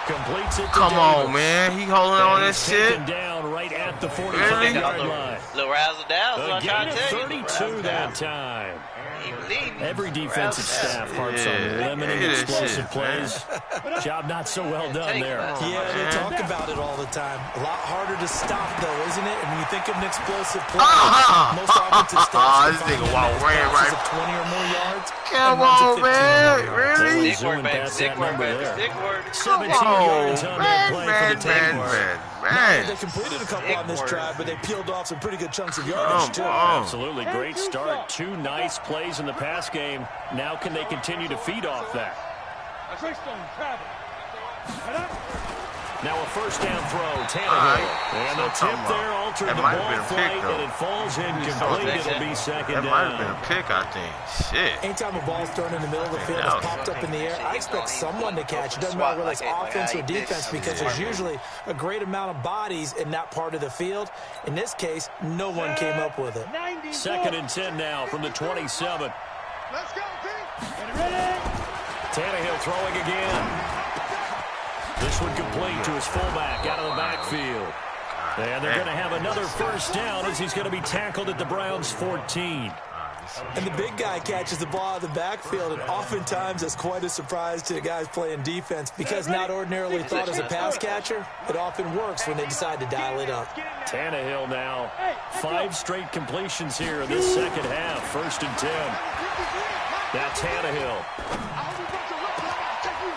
[SPEAKER 2] Completes it to
[SPEAKER 4] Come
[SPEAKER 2] Davis.
[SPEAKER 4] on, man. He holding on that shit.
[SPEAKER 2] Down right at the 45-yard line.
[SPEAKER 5] Little razzle-dazzle,
[SPEAKER 2] A gain of 32 that time. Every defensive staff harps on limiting explosive plays. Job not so well done there.
[SPEAKER 3] Yeah, they talk about it all the time. A lot harder to stop, though, isn't it? And when you think of an explosive play, most offensive staffs
[SPEAKER 4] this nigga ran right.
[SPEAKER 3] Of 20 or more yards.
[SPEAKER 4] Come on, man. Really?
[SPEAKER 5] Stick work, baby. Stick work, baby. Stick work.
[SPEAKER 2] 17 yards on that play for the Titans.
[SPEAKER 3] They completed a couple on this drive, but they peeled off some pretty good chunks of yardage, too.
[SPEAKER 2] Absolutely. Great start. 2 nice plays in the pass game. Now can they continue to feed off that? Now a first down throw, Tannehill. And the tip there altered the ball flight, and it falls incomplete. It'll be 2nd down.
[SPEAKER 4] That might have been a pick, I think. Shit.
[SPEAKER 3] Anytime a ball's thrown in the middle of the field, it's popped up in the air, I expect someone to catch it. Doesn't matter whether it's offense or defense because there's usually a great amount of bodies in that part of the field. In this case, no one came up with it.
[SPEAKER 2] 2nd and 10 now from the 27.
[SPEAKER 1] Let's go, Pete. Ready?
[SPEAKER 2] Tannehill throwing again. This one complete to his fullback out of the backfield. And they're going to have another first down as he's going to be tackled at the Browns' 14.
[SPEAKER 3] And the big guy catches the ball out of the backfield, and oftentimes that's quite a surprise to the guys playing defense because not ordinarily thought as a pass catcher, it often works when they decide to dial it up.
[SPEAKER 2] Tannehill now, 5 straight completions here in this second half, 1st and 10. Now Tannehill.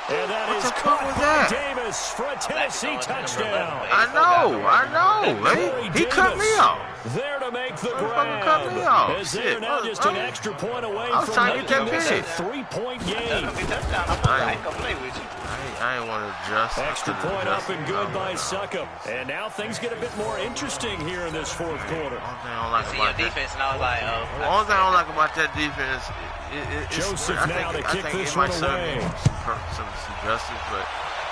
[SPEAKER 2] And that is caught by Davis for a Tennessee touchdown.
[SPEAKER 4] I know. He cut me off.
[SPEAKER 2] There to make the grab.
[SPEAKER 4] Cut me off.
[SPEAKER 2] As they're now just an extra point away from making this a 3-point game.
[SPEAKER 4] I ain't want to adjust.
[SPEAKER 2] Extra point up and good by Suckup. And now things get a bit more interesting here in this 4th quarter.
[SPEAKER 5] Only thing I
[SPEAKER 4] don't like about that defense
[SPEAKER 2] Joseph now to kick this one away.
[SPEAKER 4] Some justice, but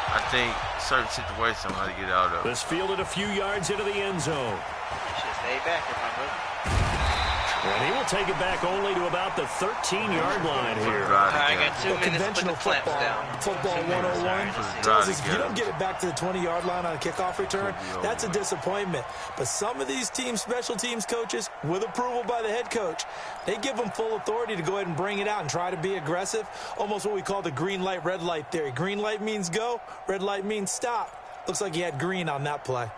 [SPEAKER 4] I think certain situations how to get out of.
[SPEAKER 2] This fielded a few yards into the end zone.
[SPEAKER 5] Should stay back if I'm
[SPEAKER 2] And he will take it back only to about the 13-yard line here.
[SPEAKER 5] I got 2 minutes to put the clamps down.
[SPEAKER 3] Football 101 tells us if you don't get it back to the 20-yard line on a kickoff return, that's a disappointment. But some of these team special teams coaches, with approval by the head coach, they give them full authority to go ahead and bring it out and try to be aggressive. Almost what we call the green light, red light theory. Green light means go, red light means stop. Looks like he had green on that play.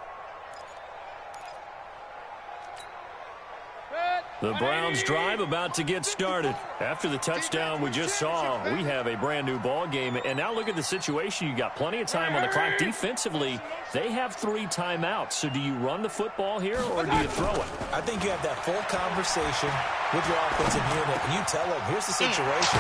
[SPEAKER 2] The Browns drive about to get started. After the touchdown we just saw, we have a brand new ball game. And now look at the situation. You got plenty of time on the clock. Defensively, they have 3 timeouts. So do you run the football here or do you throw it?
[SPEAKER 3] I think you have that full conversation with your offensive unit, and you tell them, here's the situation.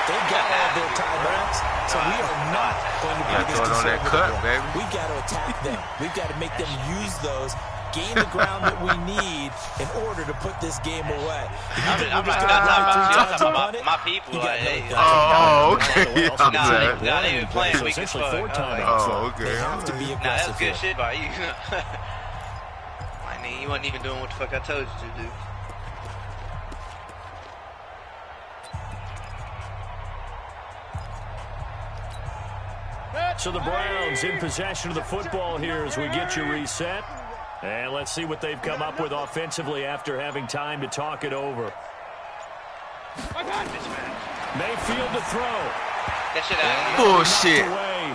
[SPEAKER 3] They've got all of their timeouts, so we are not going to be this conservative. We've got to attack them. We've got to make them use those, gain the ground that we need in order to put this game away.
[SPEAKER 5] I'm not talking about my people.
[SPEAKER 4] Oh, okay.
[SPEAKER 5] Not even playing.
[SPEAKER 2] So essentially 4 timeouts.
[SPEAKER 4] Oh, okay.
[SPEAKER 3] They have to be
[SPEAKER 5] Nah,
[SPEAKER 3] aggressive.
[SPEAKER 5] that's good shit by you. I mean, you wasn't even doing what the fuck I told you to do.
[SPEAKER 2] So the Browns in possession of the football here as we get you reset. And let's see what they've come up with offensively after having time to talk it over. Mayfield to throw.
[SPEAKER 5] That shit out.
[SPEAKER 4] Bullshit.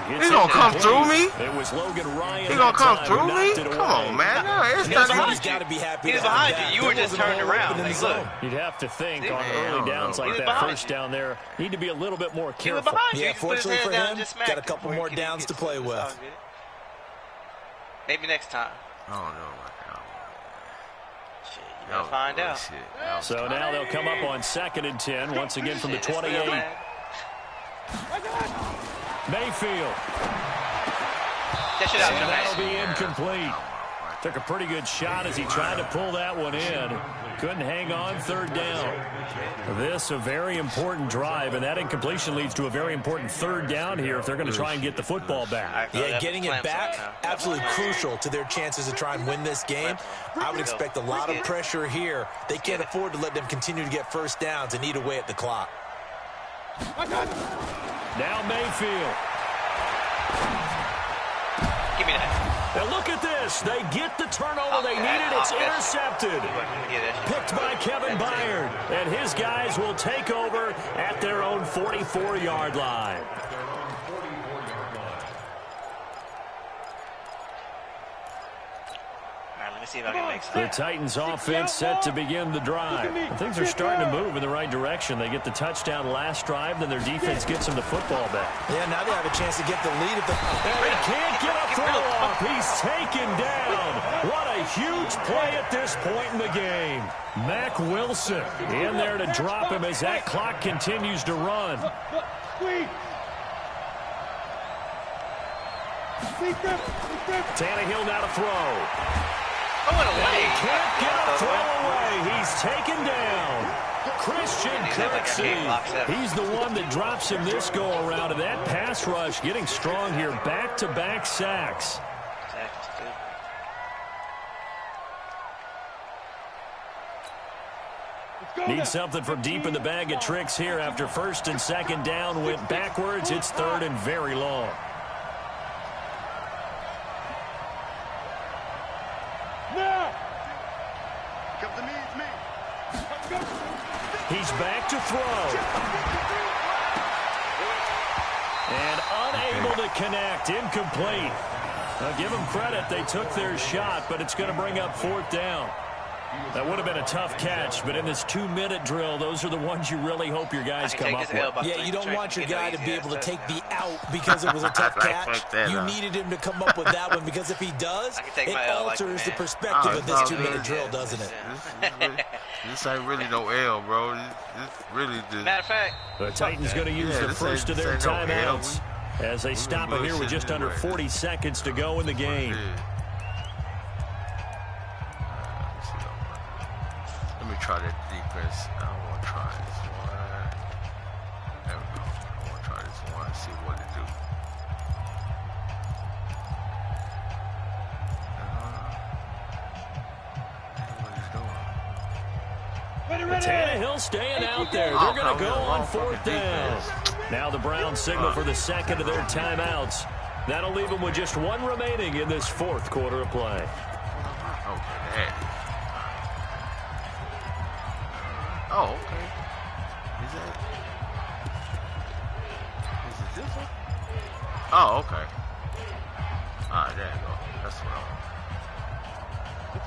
[SPEAKER 4] He's gonna come through me?
[SPEAKER 2] It was Logan Ryan.
[SPEAKER 4] He gonna come through me? Come on, man. No, it's not
[SPEAKER 3] He's got to be happy.
[SPEAKER 5] He was behind you. You were just turned around. Like, look.
[SPEAKER 2] You'd have to think on early downs like that, first down there, need to be a little bit more
[SPEAKER 5] He was
[SPEAKER 2] careful.
[SPEAKER 5] behind you.
[SPEAKER 3] Yeah,
[SPEAKER 5] He put his
[SPEAKER 3] fortunately
[SPEAKER 5] hands
[SPEAKER 3] for
[SPEAKER 5] down
[SPEAKER 3] him,
[SPEAKER 5] and just smacked
[SPEAKER 3] got a
[SPEAKER 5] him
[SPEAKER 3] couple
[SPEAKER 5] before
[SPEAKER 3] more
[SPEAKER 5] he could
[SPEAKER 3] downs
[SPEAKER 5] get
[SPEAKER 3] to play
[SPEAKER 5] it.
[SPEAKER 3] with.
[SPEAKER 5] It's all good. Maybe next time.
[SPEAKER 4] I don't know about that.
[SPEAKER 5] Shit, you gotta find out.
[SPEAKER 2] So now they'll come up on 2nd and 10, once again from the 28. Mayfield.
[SPEAKER 5] That shit out.
[SPEAKER 2] And that'll be incomplete. Took a pretty good shot as he tried to pull that one in. Couldn't hang on 3rd down. This a very important drive, and that incompletion leads to a very important 3rd down here if they're going to try and get the football back.
[SPEAKER 3] Yeah, getting it back, absolutely crucial to their chances to try and win this game. I would expect a lot of pressure here. They can't afford to let them continue to get first downs and eat away at the clock.
[SPEAKER 2] Now Mayfield.
[SPEAKER 5] Give me that.
[SPEAKER 2] And look at this. They get the turnover they needed. It's intercepted. Picked by Kevin Byard. And his guys will take over at their own 44-yard line.
[SPEAKER 5] Let me see if I can make
[SPEAKER 2] The
[SPEAKER 5] something.
[SPEAKER 2] Titans offense set to begin the drive. Things are starting to move in the right direction. They get the touchdown last drive, then their defense gets them the football back.
[SPEAKER 3] Yeah, now they have a chance to get the lead.
[SPEAKER 2] And he can't get a throw off. He's taken down. What a huge play at this point in the game. Mack Wilson in there to drop him as that clock continues to run. Tannehill now to throw. Can't get a throw away. He's taken down. Christian Kirksey. He's the one that drops him this go-around. And that pass rush getting strong here. Back-to-back sacks. Need something from deep in the bag of tricks here after 1st and 2nd down went backwards. It's 3rd and very long. He's back to throw. And unable to connect. Incomplete. Now give them credit. They took their shot, but it's going to bring up 4th down. That would have been a tough catch, but in this 2-minute drill, those are the ones you really hope your guys come up with.
[SPEAKER 3] Yeah, you don't want your guy to be able to take the out because it was a tough catch. You needed him to come up with that one because if he does, it alters the perspective of this 2-minute drill, doesn't it?
[SPEAKER 4] This ain't really no L, bro. This really just...
[SPEAKER 5] Matter of fact,
[SPEAKER 2] the Titans going to use the first of their timeouts as they stop it here with just under 40 seconds to go in the game.
[SPEAKER 4] Let me try that defense. I don't want to try this one. There we go. I want to try this one and see what it do. What he's doing.
[SPEAKER 2] Tannehill staying out there. They're going to go on 4th down. Now the Browns signal for the second of their timeouts. That'll leave them with just one remaining in this 4th quarter of play.
[SPEAKER 4] Okay. Oh, okay. Is it this one? Oh, okay. There you go. That's what I want.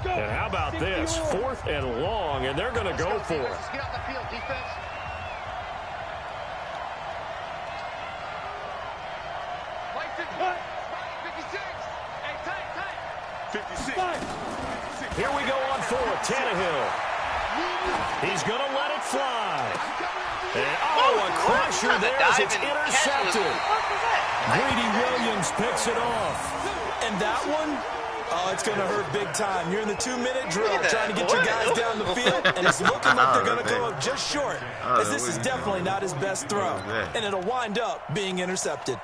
[SPEAKER 2] And how about this? 4th and long, and they're going to go for it.
[SPEAKER 1] Get off the field, defense. What? 56. Hey, tight. 56.
[SPEAKER 2] Here we go on 4th. Tannehill. He's going to let it fly. And, a crusher there as it's intercepted. Greedy Williams picks it off.
[SPEAKER 3] And that one, it's going to hurt big time. You're in the 2-minute drill trying to get your guys down the field, and it's looking like they're going to go up just short, as this is definitely not his best throw. And it'll wind up being intercepted.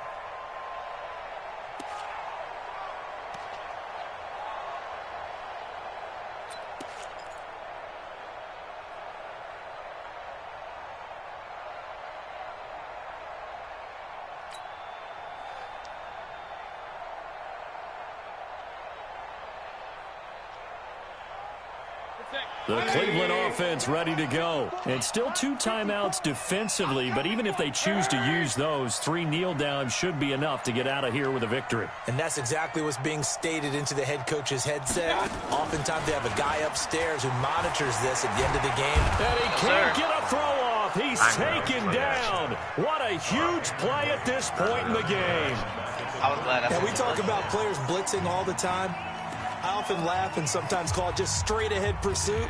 [SPEAKER 2] The Cleveland offense ready to go. And still 2 timeouts defensively, but even if they choose to use those, 3 kneel downs should be enough to get out of here with a victory.
[SPEAKER 3] And that's exactly what's being stated into the head coach's headset. Oftentimes they have a guy upstairs who monitors this at the end of the game.
[SPEAKER 2] And he can't get a throw off. He's taken down. What a huge play at this point in the game.
[SPEAKER 5] I was glad.
[SPEAKER 3] And we talk about players blitzing all the time. I often laugh and sometimes call it just straight-ahead pursuit.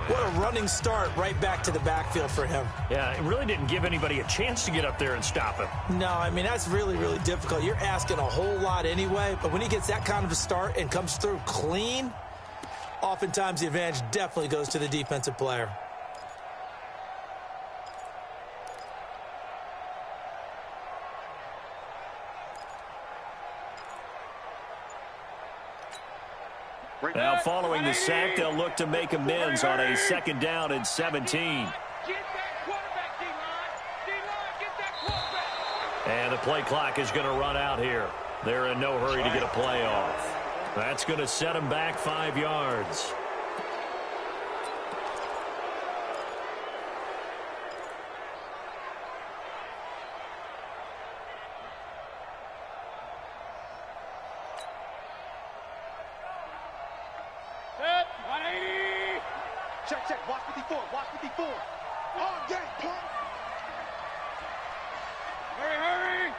[SPEAKER 3] What a running start right back to the backfield for him.
[SPEAKER 2] Yeah, it really didn't give anybody a chance to get up there and stop him.
[SPEAKER 3] No, I mean, that's really, really difficult. You're asking a whole lot anyway, but when he gets that kind of a start and comes through clean, oftentimes the advantage definitely goes to the defensive player.
[SPEAKER 2] Now, following the sack, they'll look to make amends on a 2nd down and 17. And the play clock is going to run out here. They're in no hurry to get a play off. That's going to set them back 5 yards.
[SPEAKER 1] Check. Watch 54. On game, punk. Hurry.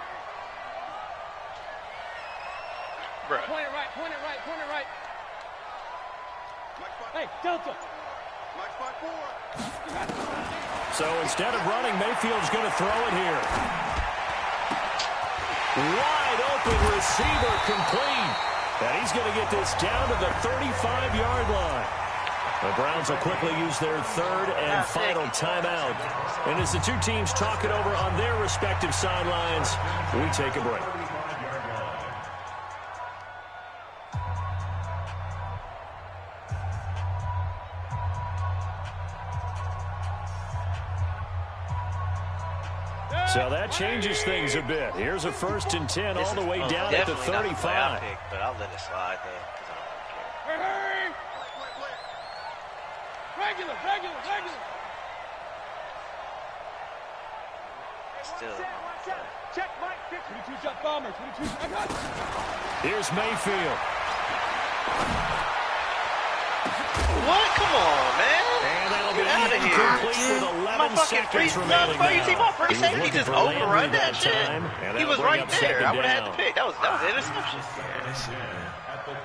[SPEAKER 5] Bruh.
[SPEAKER 1] Point it right. Hey, Delta.
[SPEAKER 2] So instead of running, Mayfield's going to throw it here. Wide open receiver complete. And he's going to get this down to the 35-yard line. The Browns will quickly use their 3rd and final timeout. And as the 2 teams talk it over on their respective sidelines, we take a break. So that changes things a bit. Here's a 1st and 10 all the way down at the 35.
[SPEAKER 5] But I'll let it slide, though, because I don't care.
[SPEAKER 1] Hurry. Regular.
[SPEAKER 5] Still.
[SPEAKER 1] Check Mike. 22-shot bomber. 22. I got it.
[SPEAKER 2] Here's Mayfield.
[SPEAKER 5] What? Come on, man.
[SPEAKER 2] And that'll be
[SPEAKER 5] Get out of here.
[SPEAKER 2] incomplete with 11 seconds remaining
[SPEAKER 5] You see my free
[SPEAKER 2] He was
[SPEAKER 5] safety
[SPEAKER 2] looking
[SPEAKER 5] just
[SPEAKER 2] for
[SPEAKER 5] overrun
[SPEAKER 2] Landry
[SPEAKER 5] that shit.
[SPEAKER 2] time, and
[SPEAKER 5] He
[SPEAKER 2] that'll
[SPEAKER 5] was
[SPEAKER 2] bring
[SPEAKER 5] right
[SPEAKER 2] up
[SPEAKER 5] there.
[SPEAKER 2] 2nd
[SPEAKER 5] I would have had
[SPEAKER 2] down.
[SPEAKER 5] to pick. That was an interception.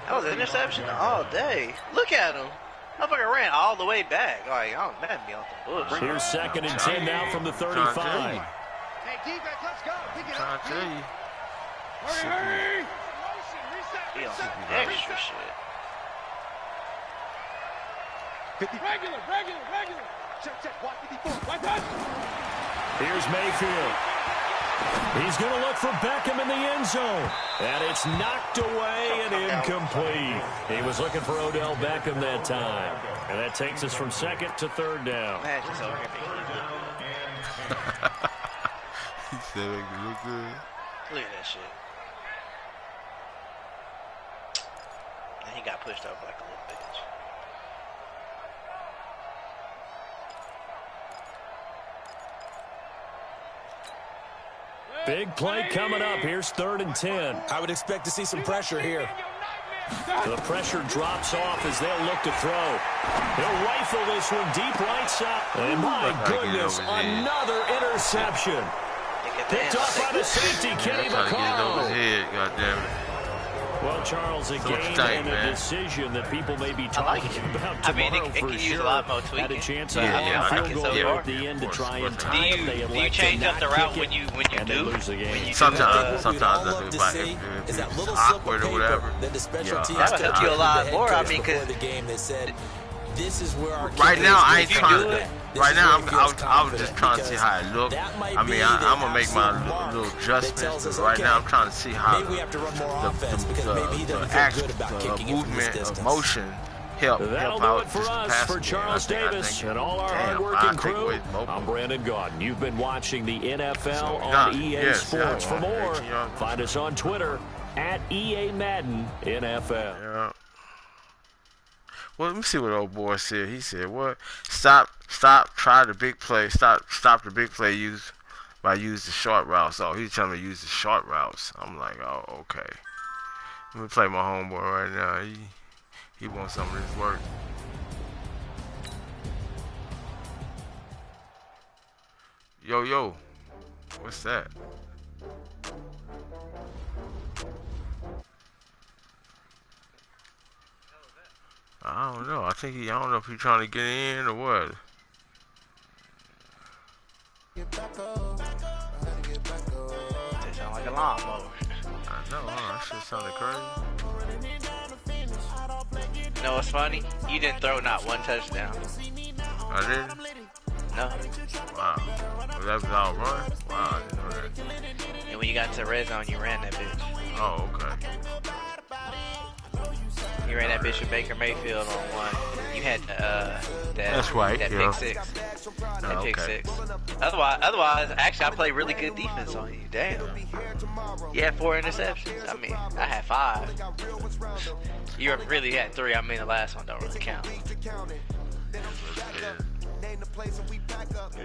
[SPEAKER 5] That was an interception all day. Look at him. Motherfucker ran all the way back. Like, I don't be on the bush.
[SPEAKER 2] Here's 2nd and 10 now from the 35.
[SPEAKER 1] Hey, defense, let's go. Pick it up.
[SPEAKER 4] tell you.
[SPEAKER 1] Hurry.
[SPEAKER 5] He on some extra shit.
[SPEAKER 1] Regular. Check. Watch 54. Watch that.
[SPEAKER 2] Here's Mayfield. He's going to look for Beckham in the end zone. And it's knocked away and incomplete. He was looking for Odell Beckham that time. And that takes us from second to third down.
[SPEAKER 5] Man, just over here
[SPEAKER 4] He said it look good.
[SPEAKER 5] Look at that shit. And he got pushed up like a little bitch.
[SPEAKER 2] Big play coming up. Here's 3rd and 10.
[SPEAKER 3] I would expect to see some pressure here.
[SPEAKER 2] The pressure drops off as they'll look to throw. He'll rifle this one deep right side. And my goodness, another interception. Picked up by the safety, Kenny McCall.
[SPEAKER 4] God damn it.
[SPEAKER 2] Well, Charles, a game and a decision that people may be talking about tomorrow
[SPEAKER 5] it could use a lot more tweaking.
[SPEAKER 2] Had a chance to get a field goal at the end to try and tie it.
[SPEAKER 5] Do you change up the route when you do?
[SPEAKER 2] Lose the game.
[SPEAKER 4] Sometimes I do, but if it's awkward or whatever.
[SPEAKER 5] That would help you a lot more. I mean, because
[SPEAKER 3] this is where our
[SPEAKER 4] right now I ain't trying to. Right now I was just trying to see how it looked. I mean I'm gonna make my little adjustments. But right now I'm trying to see how the movement of motion help out
[SPEAKER 2] for us, for Charles Davis and all our hard-working crew. I'm Brandon Gaudin. You've been watching the NFL on EA Sports. For more, find us on Twitter at EA Madden NFL.
[SPEAKER 4] Yeah. Well, let me see what old boy said. He said, "What? Stop! Try the big play. Stop the big play. Use the short routes." Oh, he's telling me to use the short routes. I'm like, oh, okay. Let me play my homeboy right now. He wants some of this work. Yo, what's that? I don't know. I don't know if he's trying to get in or what.
[SPEAKER 5] They sound like a lawnmower.
[SPEAKER 4] I know, that shit sounded crazy.
[SPEAKER 5] You know what's funny? You didn't throw not one touchdown.
[SPEAKER 4] I didn't?
[SPEAKER 5] No.
[SPEAKER 4] Wow. Well, that was all run? Wow, I didn't know that.
[SPEAKER 5] And when you got to the red zone, you ran that bitch.
[SPEAKER 4] Oh, okay.
[SPEAKER 5] You ran that bitch with Baker Mayfield on one. You had
[SPEAKER 4] That's right,
[SPEAKER 5] that pick six. That pick six. Otherwise, actually, I played really good defense on you. Damn. You had 4 interceptions. I mean, I had 5. You really had 3. I mean, the last one don't really count.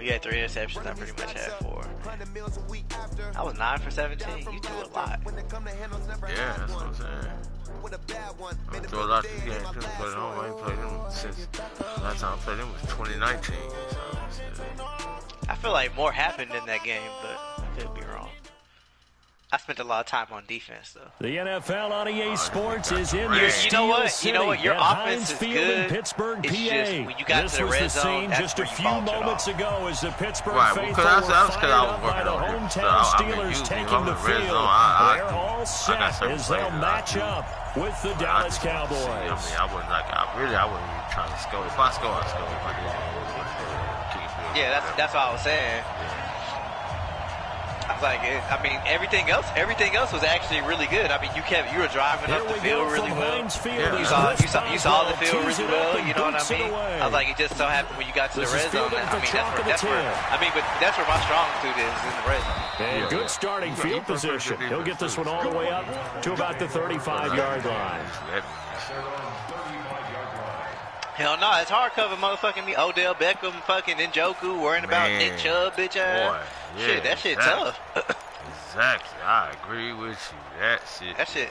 [SPEAKER 5] You had 3 interceptions. I pretty much had 4. I was 9 for 17. You threw a lot.
[SPEAKER 4] Yeah, that's what I'm saying. I threw a lot this game too, but I ain't played them since last time I played them was 2019. So
[SPEAKER 5] I feel like more happened in that game, but I could be wrong. I spent a lot of time on defense, though.
[SPEAKER 2] The NFL on EA Sports is in the
[SPEAKER 5] You know what? Your offense is good.
[SPEAKER 2] In Pittsburgh, PA.
[SPEAKER 5] Just when you got to the red zone,
[SPEAKER 2] just a few moments ago as the Pittsburgh faithful
[SPEAKER 4] that's
[SPEAKER 2] were
[SPEAKER 4] because I was
[SPEAKER 2] by the hometown Steelers taking the field. They're all set as they'll match up with the Dallas Cowboys.
[SPEAKER 4] I wouldn't even trying to score. If I score, I score. If I didn't,
[SPEAKER 5] yeah, that's what I was saying. I was like, I mean, everything else was actually really good. I mean, you were driving up the field really well. You saw the field really well. You know what I mean? I was like, it just so happened when you got to the red zone. I mean, that's where my strong suit is in the red zone.
[SPEAKER 2] And good starting field position. He'll get this one all the way up to about the 35-yard line.
[SPEAKER 5] Hell no, it's hard cover motherfucking me. Odell Beckham, fucking Njoku, worrying about Nick Chubb, bitch ass.
[SPEAKER 4] Boy, yeah,
[SPEAKER 5] shit, that shit tough.
[SPEAKER 4] Exactly, I agree with you. That shit.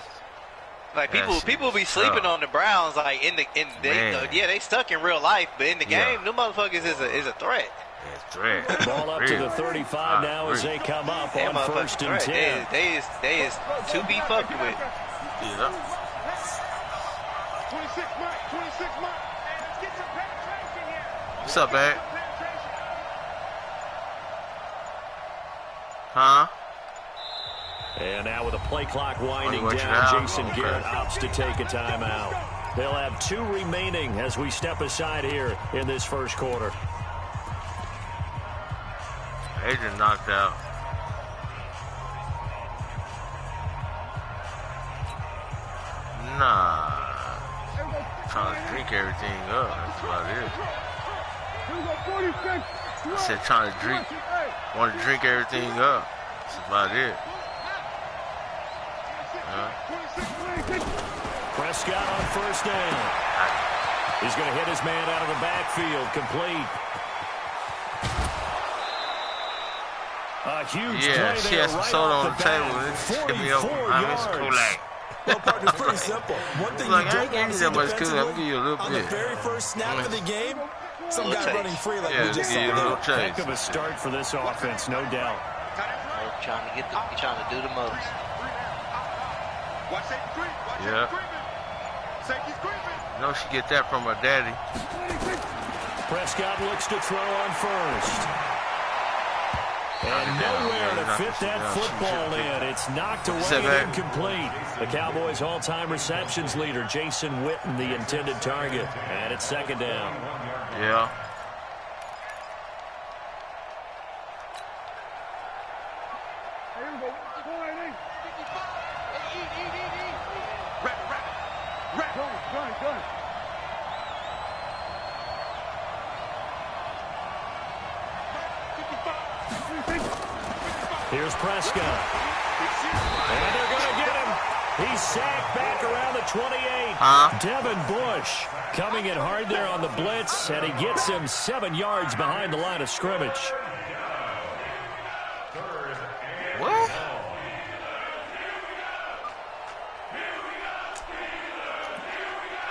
[SPEAKER 5] Like people be sleeping on the Browns, like they stuck in real life, but in the game, them motherfuckers is a threat.
[SPEAKER 2] Ball up to the 35 now as they come up on 1st and 10.
[SPEAKER 5] They is to be fucked with.
[SPEAKER 4] Yeah.
[SPEAKER 1] 26 Mike.
[SPEAKER 4] What's up, man? Huh?
[SPEAKER 2] And now with the play clock winding down, Jason Garrett opts to take a timeout. They'll have 2 remaining as we step aside here in this first quarter.
[SPEAKER 4] Adrian knocked out. drink everything up. That's about it. I said trying to drink, want to drink everything up. That's about it.
[SPEAKER 2] Prescott on first down. He's going to hit his man out of the backfield, complete. A huge play
[SPEAKER 4] she
[SPEAKER 2] there
[SPEAKER 4] has some
[SPEAKER 2] right
[SPEAKER 4] soda
[SPEAKER 2] off
[SPEAKER 4] on the table. Hit me up.
[SPEAKER 2] 44 yards.
[SPEAKER 3] Well, partner, it's pretty simple. One thing
[SPEAKER 4] Like,
[SPEAKER 3] you don't want to see
[SPEAKER 4] that much because I'm
[SPEAKER 3] defensively,
[SPEAKER 4] giving you a little
[SPEAKER 3] on
[SPEAKER 4] bit.
[SPEAKER 3] the very first snap of the game, some guy running free like we just saw
[SPEAKER 4] a little
[SPEAKER 3] there.
[SPEAKER 2] Heck of a start for this offense, no doubt.
[SPEAKER 5] You're trying to do the most.
[SPEAKER 4] Yeah. No, she get that from her daddy.
[SPEAKER 2] Prescott looks to throw on first. And nowhere to fit that football in. It's knocked away and incomplete. The Cowboys' all-time receptions leader, Jason Witten, the intended target. And it's second down.
[SPEAKER 4] Yeah.
[SPEAKER 2] Here's Prescott. And they're going to get him. He's sacked back around the 28. Devin Bush coming in hard there on the blitz, and he gets him 7 yards behind the line of scrimmage.
[SPEAKER 4] What?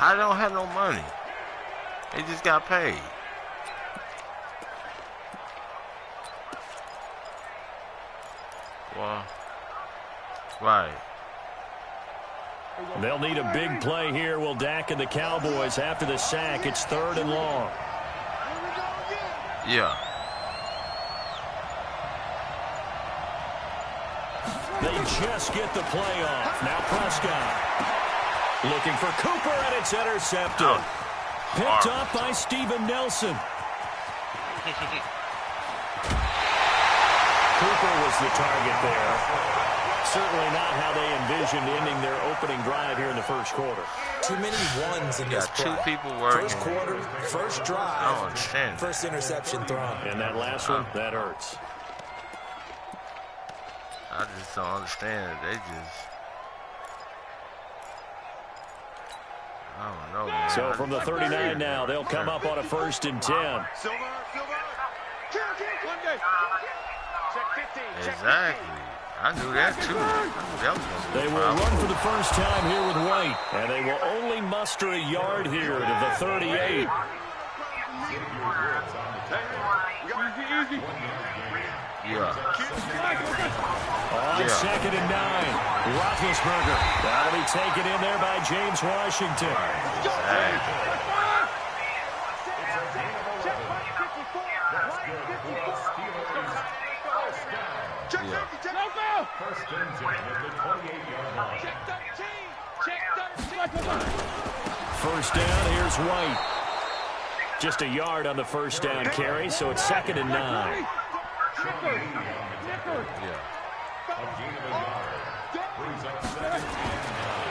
[SPEAKER 4] I don't have no money. They just got paid. Well, right.
[SPEAKER 2] They'll need a big play here. Will Dak and the Cowboys after the sack. It's 3rd and long.
[SPEAKER 4] Yeah.
[SPEAKER 2] They just get the play off. Now Prescott looking for Cooper, and it's intercepted. Picked up by Steven Nelson. Cooper was the target there. Certainly not how they envisioned ending their opening drive here in the first quarter.
[SPEAKER 3] Too many ones in this
[SPEAKER 4] two people working.
[SPEAKER 3] First quarter, first drive.
[SPEAKER 4] I don't understand.
[SPEAKER 3] First interception thrown.
[SPEAKER 2] And that last one, that hurts.
[SPEAKER 4] I just don't understand it. They just... I don't know, man.
[SPEAKER 2] So from the 39 now, they'll come up on a 1st and 10.
[SPEAKER 4] Exactly. I knew that too. That was
[SPEAKER 2] They will run for the first time here with White, and they will only muster a yard here to the 38.
[SPEAKER 4] Yeah.
[SPEAKER 2] On 2nd and 9, Roethlisberger. That'll be taken in there by James Washington.
[SPEAKER 6] First and 10 at the 28-yard line. Check 13.
[SPEAKER 2] First down, here's White. Just a yard on the first down carry, so it's 2nd and 9.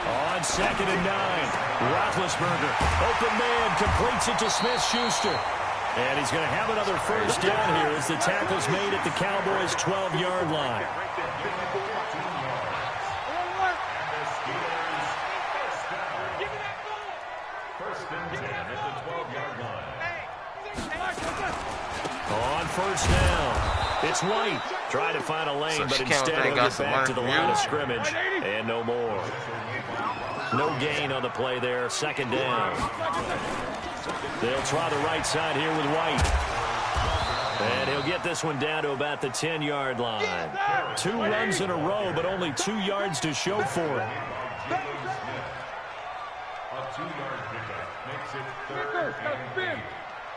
[SPEAKER 2] On 2nd and 9, Roethlisberger. Open man, completes it to Smith-Schuster. And he's going to have another first down here as the tackle's made at the Cowboys' 12-yard line.
[SPEAKER 6] First and 10 at the 12-yard line.
[SPEAKER 2] On first down, it's White. Trying to find a lane, but instead he'll get back to the line of scrimmage. And no more. No gain on the play there. 2nd down. They'll try the right side here with White. And he'll get this one down to about the 10-yard line. 2 runs in a row, but only 2 yards to show for it.
[SPEAKER 6] A 2-yard pickup makes it 3rd and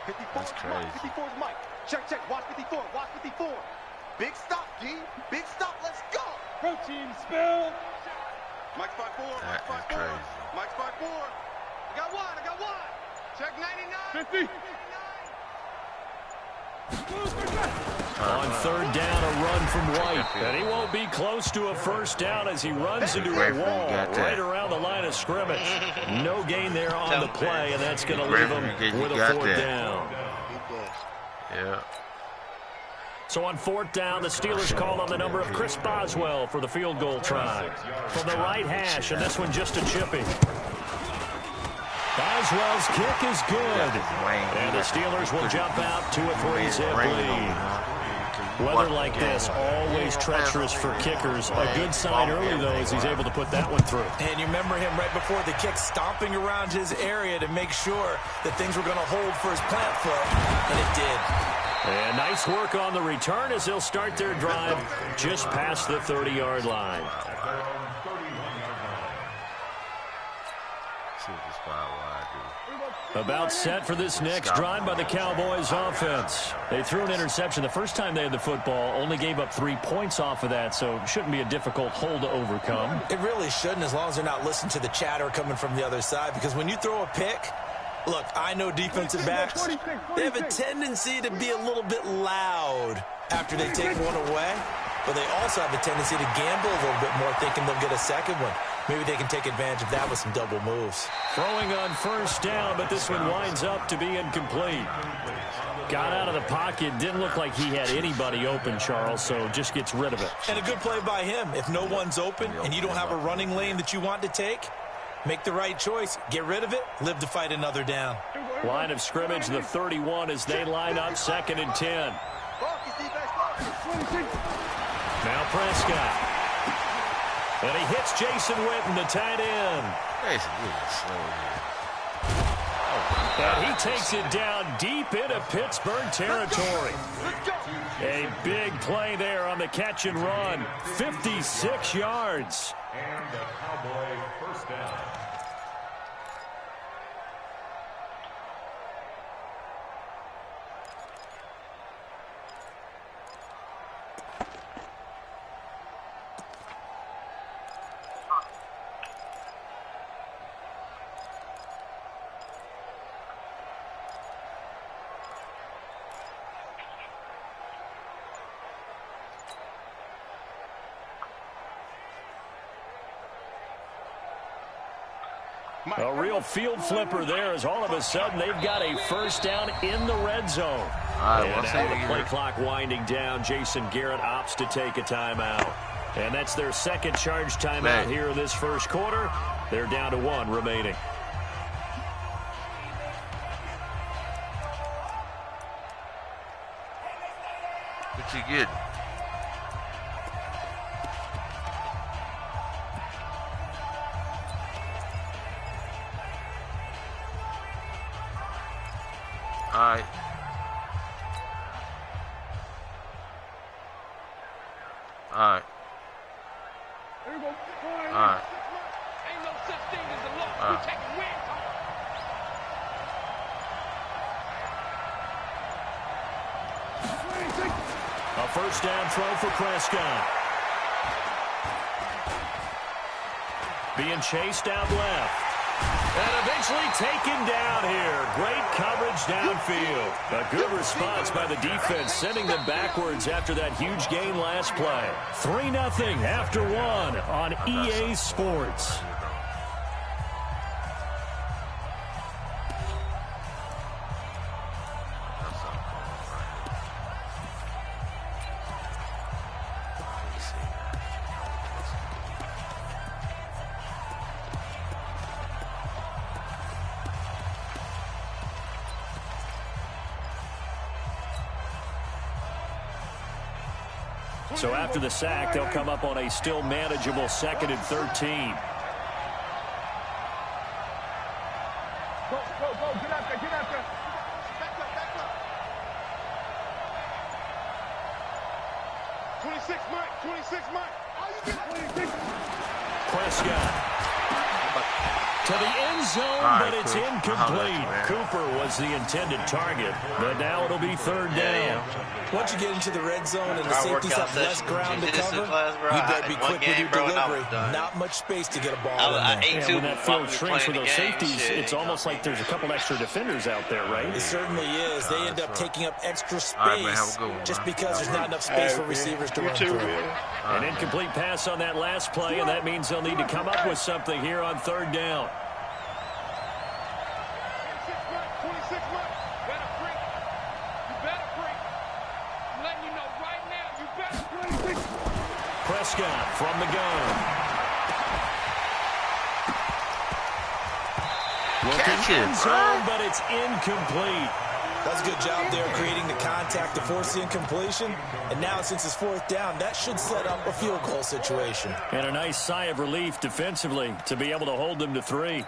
[SPEAKER 1] 54,
[SPEAKER 4] That's crazy.
[SPEAKER 1] 54 is Mike. Check, check. Watch 54. Watch 54. Big stop, G. Big stop. Let's go. Protein spill. Mike's 5-4.
[SPEAKER 4] That
[SPEAKER 1] Mike's
[SPEAKER 4] is
[SPEAKER 1] 5-4.
[SPEAKER 4] crazy.
[SPEAKER 1] Mike's 5-4. I got one. I got one. Check 99. 50.
[SPEAKER 2] On third down, a run from White. And he won't be close to a first down as he runs into a wall right around the line of scrimmage. No gain there on the play, and that's going to leave him with a fourth down.
[SPEAKER 4] Yeah.
[SPEAKER 2] So on fourth down, the Steelers call on the number of Chris Boswell for the field goal try. From the right hash, and this one just a chipping. Boswell's kick is good. And the Steelers will jump out to a 3-zip lead. Weather like this, always treacherous for kickers. A good sign early, though, as he's able to put that one through.
[SPEAKER 3] And you remember him right before the kick stomping around his area to make sure that things were going to hold for his plant foot, and it did.
[SPEAKER 2] And nice work on the return as they'll start their drive just past the 30-yard line. About set for this next drive by the Cowboys offense. They threw an interception the first time they had the football, only gave up 3 points off of that, so it shouldn't be a difficult hole to overcome.
[SPEAKER 3] It really shouldn't, as long as they're not listening to the chatter coming from the other side, because when you throw a pick, look, I know defensive backs, they have a tendency to be a little bit loud after they take one away, but they also have a tendency to gamble a little bit more, thinking they'll get a second one. Maybe they can take advantage of that with some double moves.
[SPEAKER 2] Throwing on first down, but this one winds up to be incomplete. Got out of the pocket. Didn't look like he had anybody open, Charles, so just gets rid of it.
[SPEAKER 3] And a good play by him. If no one's open and you don't have a running lane that you want to take, make the right choice. Get rid of it. Live to fight another down.
[SPEAKER 2] Line of scrimmage, the 31 as they line up 2nd and 10. Now Prescott. And he hits Jason Witten, the tight end. And he takes it down deep into Pittsburgh territory. A big play there on the catch and run. 56 yards.
[SPEAKER 6] And the Cowboy first down.
[SPEAKER 2] A real field flipper there as all of a sudden they've got a first down in the red zone. And now the play clock winding down, Jason Garrett opts to take a timeout. And that's their second charge timeout here in this first quarter. They're down to 1 remaining.
[SPEAKER 4] What you get? All right. All right. All right.
[SPEAKER 1] Ain't no such thing as a loss. We taking wins.
[SPEAKER 2] A first down throw for Prescott. Being chased out left. And eventually taken down here. Great coverage downfield. A good response by the defense, sending them backwards after that huge gain last play. 3-0 after 1 on EA Sports. So after the sack, they'll come up on a still manageable 2nd and 13.
[SPEAKER 1] Go, get out there, get out there. Back up. 26, Mike, 26, Mike. Prescott
[SPEAKER 2] To the end zone, but it's incomplete. Cooper was the intended target, but now it'll be third down.
[SPEAKER 3] Once you get into the red zone and the safeties have less ground to cover, you better be quick with your delivery. Not much space to get a ball in there.
[SPEAKER 2] When that field shrinks with those safeties, it's almost like there's a couple extra defenders out there, right?
[SPEAKER 3] It certainly is. They end up taking up extra space just because there's not enough space for receivers to run through.
[SPEAKER 2] An incomplete pass on that last play, and that means they'll need to come up with something here on third down. Prescott from the gun. Looking in zone, but it's incomplete.
[SPEAKER 3] That's a good job there creating the contact to force the incompletion. And now since it's fourth down, that should set up a field goal situation.
[SPEAKER 2] And a nice sigh of relief defensively to be able to hold them to 3.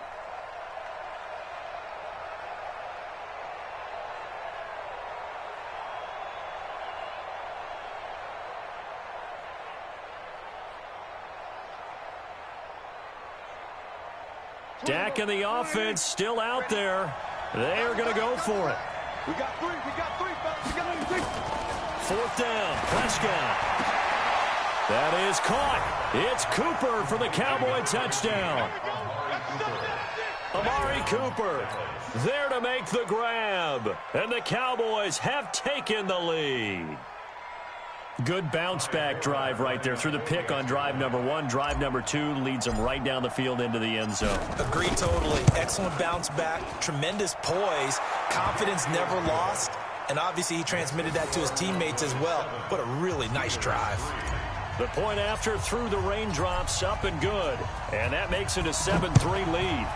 [SPEAKER 2] Dak and the offense still out there. They are going to go for it.
[SPEAKER 1] We got 3, fellas. We got 3.
[SPEAKER 2] Fourth down, Prescott. That is caught. It's Cooper for the Cowboy touchdown. Amari Cooper there to make the grab. And the Cowboys have taken the lead. Good bounce-back drive right there through the pick on drive number 1. Drive number 2 leads them right down the field into the end zone.
[SPEAKER 3] Agreed totally. Excellent bounce-back, tremendous poise, confidence never lost, and obviously he transmitted that to his teammates as well. What a really nice drive.
[SPEAKER 2] The point after through the raindrops, up and good. And that makes it a 7-3 lead.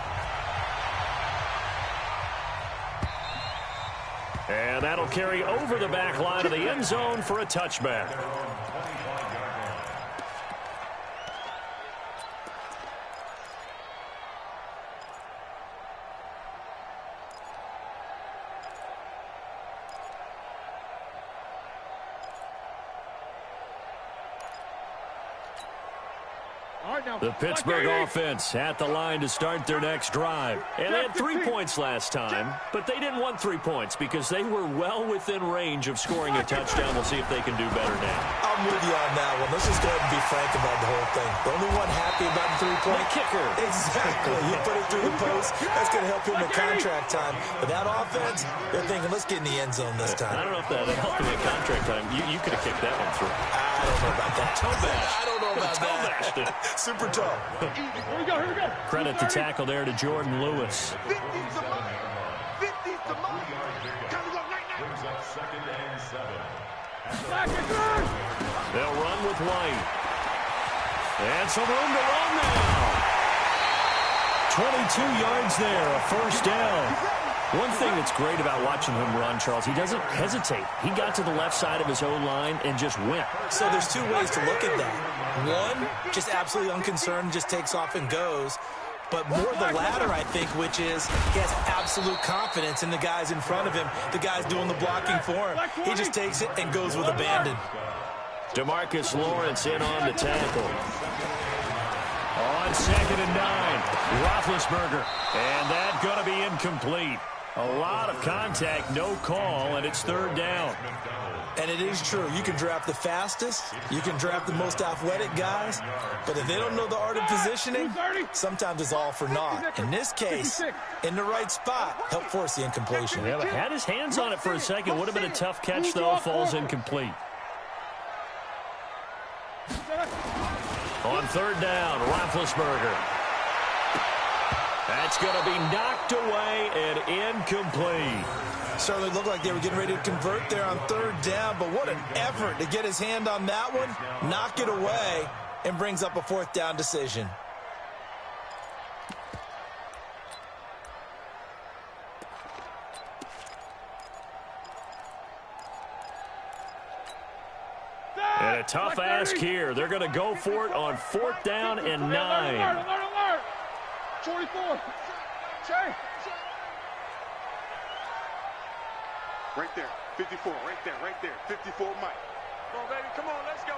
[SPEAKER 2] And that'll carry over the back line of the end zone for a touchback. The Pittsburgh offense at the line to start their next drive. And they had 3 points last time, but they didn't want 3 points because they were well within range of scoring a touchdown. We'll see if they can do better now.
[SPEAKER 3] I'm with you on that one. Let's just go ahead and be frank about the whole thing. The only one happy about the 3-point
[SPEAKER 2] kicker.
[SPEAKER 3] Exactly. You put it through the post. That's going to help him in contract time. But that offense, they're thinking, let's get in the end zone this time.
[SPEAKER 2] I don't know if that helped him in contract time. You could have kicked that one through.
[SPEAKER 3] I don't know about that.
[SPEAKER 2] Toe bash.
[SPEAKER 3] I don't know about that. Super tough.
[SPEAKER 1] Here we go.
[SPEAKER 2] Credit to tackle there to Jordan Lewis.
[SPEAKER 1] 50's to mine. 50's to mine. Time to go night.
[SPEAKER 6] Brings up 2nd and 7.
[SPEAKER 2] They'll run with White. And some room to run now. 22 yards there, a first down. One thing that's great about watching him run, Charles, he doesn't hesitate. He got to the left side of his own line and just went.
[SPEAKER 3] So there's 2 ways to look at that. One, just absolutely unconcerned, just takes off and goes. But more the latter, I think, which is he has absolute confidence in the guys in front of him, the guys doing the blocking for him. He just takes it and goes with abandon.
[SPEAKER 2] DeMarcus Lawrence in on the tackle. On 2nd and 9, Roethlisberger. And that's going to be incomplete. A lot of contact, no call, and it's third down.
[SPEAKER 3] And it is true. You can draft the fastest. You can draft the most athletic guys. But if they don't know the art of positioning, sometimes it's all for naught. In this case, in the right spot, help force the incompletion.
[SPEAKER 2] Yeah, but had his hands on it for a second. Would have been a tough catch, though. Falls incomplete. On third down, Roethlisberger. That's going to be knocked away and incomplete.
[SPEAKER 3] Certainly looked like they were getting ready to convert there on third down, but what an effort to get his hand on that one, knock it away, and brings up a fourth down decision.
[SPEAKER 2] And a tough ask here. They're going to go for it on 4th down and 9.
[SPEAKER 1] 44. Check. Right there. 54. Right there. 54 Mike. Come on, baby. Come on. Let's go.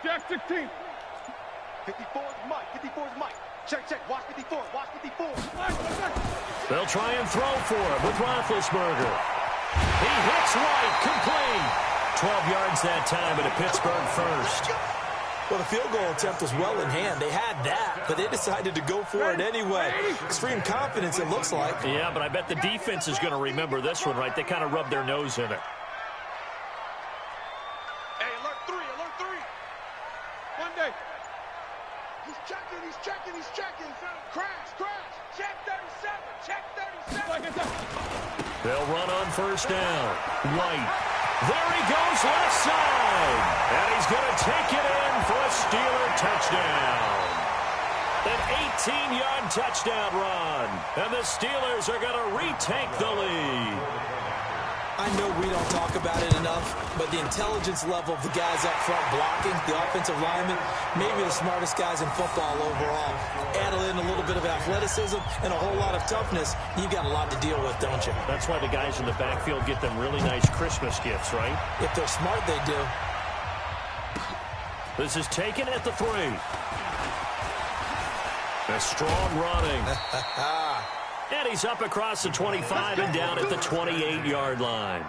[SPEAKER 1] Jack 16. 54 is Mike. 54 is Mike. Check, check. Watch 54. Watch 54.
[SPEAKER 2] They'll try and throw for him with Roethlisberger. He hits right, complete. 12 yards that time, but a Pittsburgh first.
[SPEAKER 3] Well, the field goal attempt was well in hand. They had that, but they decided to go for it anyway. Extreme confidence, it looks like.
[SPEAKER 2] Yeah, but I bet the defense is going to remember this one, right? They kind of rubbed their nose in it.
[SPEAKER 1] Hey, alert 3, alert 3. Monday. He's checking, he's checking, he's checking. Crash, crash. Check 37, check 37.
[SPEAKER 2] They'll run on first down. White. There he goes, left side. And he's going to take it in for a Steeler touchdown. An 18-yard touchdown run. And the Steelers are going to retake the lead.
[SPEAKER 3] I know we don't talk about it enough, but the intelligence level of the guys up front blocking, the offensive linemen, maybe the smartest guys in football overall. Add in a little bit of athleticism and a whole lot of toughness, you got a lot to deal with, don't you?
[SPEAKER 2] That's why the guys in the backfield get them really nice Christmas gifts, right?
[SPEAKER 3] If they're smart, they do.
[SPEAKER 2] This is taken at the 3. A strong running. And he's up across the 25 and down at the 28-yard line.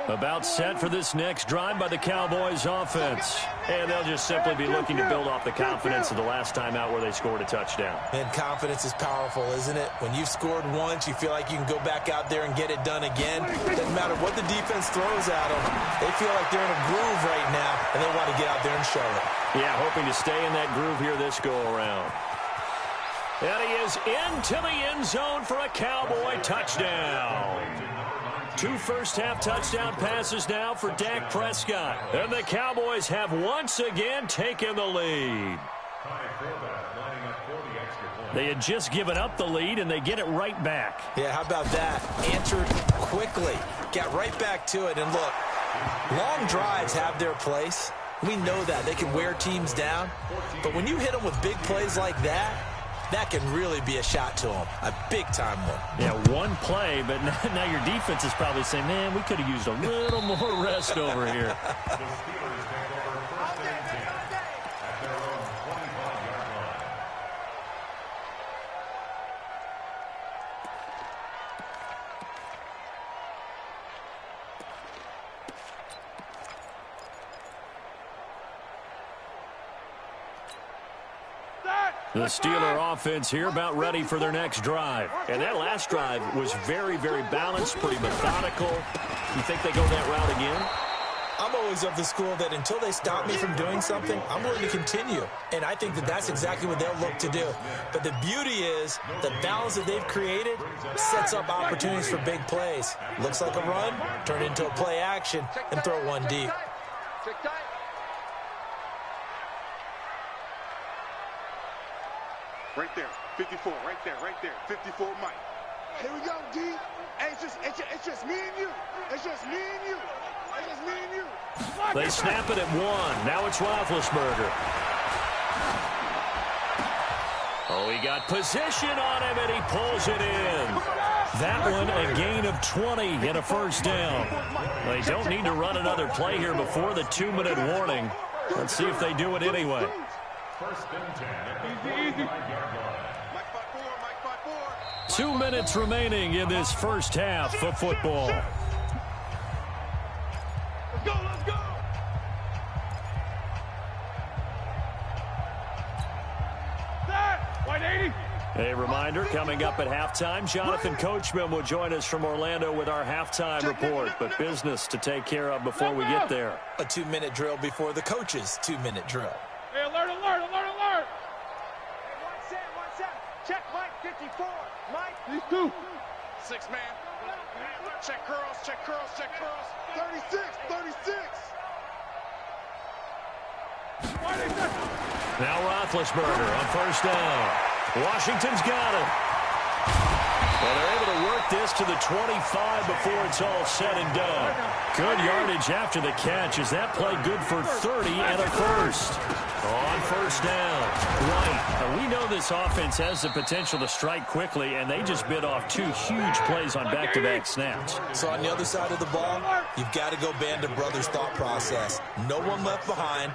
[SPEAKER 2] About set for this next drive by the Cowboys offense. And they'll just simply be looking to build off the confidence of the last time out where they scored a touchdown.
[SPEAKER 3] And confidence is powerful, isn't it? When you've scored once, you feel like you can go back out there and get it done again. Doesn't matter what the defense throws at them. They feel like they're in a groove right now, and they want to get out there and show it.
[SPEAKER 2] Yeah, hoping to stay in that groove here this go-around. And he is into the end zone for a Cowboy touchdown. 2 first-half touchdown passes now for Dak Prescott. And the Cowboys have once again taken the lead. They had just given up the lead, and they get it right back.
[SPEAKER 3] Yeah, how about that? Answered quickly. Got right back to it. And look, long drives have their place. We know that. They can wear teams down. But when you hit them with big plays like that, that can really be a shot to them. A big-time one.
[SPEAKER 2] Yeah, one play, but now your defense is probably saying, man, we could have used a little more rest over here. The Steeler offense here about ready for their next drive. And that last drive was very, very balanced, pretty methodical. You think they go that route again?
[SPEAKER 3] I'm always of the school that until they stop me from doing something, I'm willing to continue. And I think that that's exactly what they'll look to do. But the beauty is the balance that they've created sets up opportunities for big plays. Looks like a run, turn into a play action, and throw one deep.
[SPEAKER 1] Right there, 54, right there, 54, Mike. Here we go, D. Hey, it's just me and you. It's just me and you. It's just me and you.
[SPEAKER 2] They snap it at 1. Now it's Roethlisberger. Oh, he got position on him, and he pulls it in. That one, a gain of 20 and a first down. They don't need to run another play here before the 2-minute warning. Let's see if they do it anyway.
[SPEAKER 6] First and 10. Easy.
[SPEAKER 2] 2 minutes remaining in this first half of football.
[SPEAKER 1] Let's go, let's go. White 80.
[SPEAKER 2] A reminder, coming up at halftime, Jonathan Coachman will join us from Orlando with our halftime report, but business to take care of before we get there.
[SPEAKER 3] A 2-minute drill before the coach's 2-minute drill.
[SPEAKER 1] Hey, alert, alert, alert, alert. Hey, 1 set. Check Mike, 54. Mike. These 2. 6 man. Check curls, check curls, check curls. 36, 36. Why they
[SPEAKER 2] Now Roethlisberger on first down. Washington's got it. Well, they're able to work this to the 25 before it's all said and done. Good yardage after the catch as that play good for 30 and a first. On first down, right. Now, we know this offense has the potential to strike quickly, and they just bit off 2 huge plays on back-to-back snaps.
[SPEAKER 3] So on the other side of the ball, you've got to go Band of Brothers thought process. No one left behind,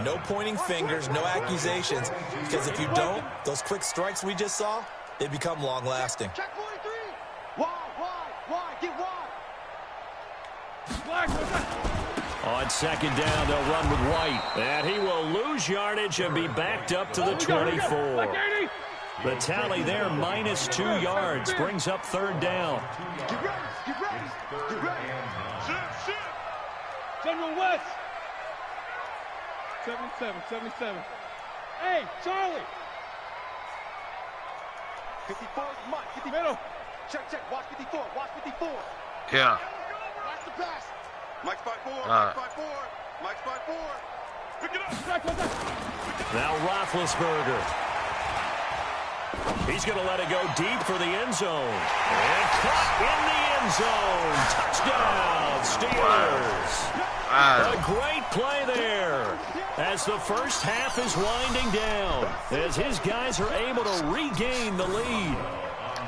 [SPEAKER 3] no pointing fingers, no accusations, because if you don't, those quick strikes we just saw, they become long-lasting.
[SPEAKER 1] Check 43. Wide. Get wide.
[SPEAKER 2] On second down, they'll run with White. And he will lose yardage and be backed up to the 24. The tally there, -2 yards, brings up third down.
[SPEAKER 1] Get ready. Sit. General West. 77. Hey, Charlie. 54 is Mike. 50 middle. Check. Watch 54.
[SPEAKER 4] Yeah.
[SPEAKER 1] Watch the pass. Mike's by 4. Mike's by 4. Pick it up.
[SPEAKER 2] Now Roethlisberger. He's going to let it go deep for the end zone. And caught in the end zone. Touchdown, Steelers. A great play there as the first half is winding down, as his guys are able to regain the lead.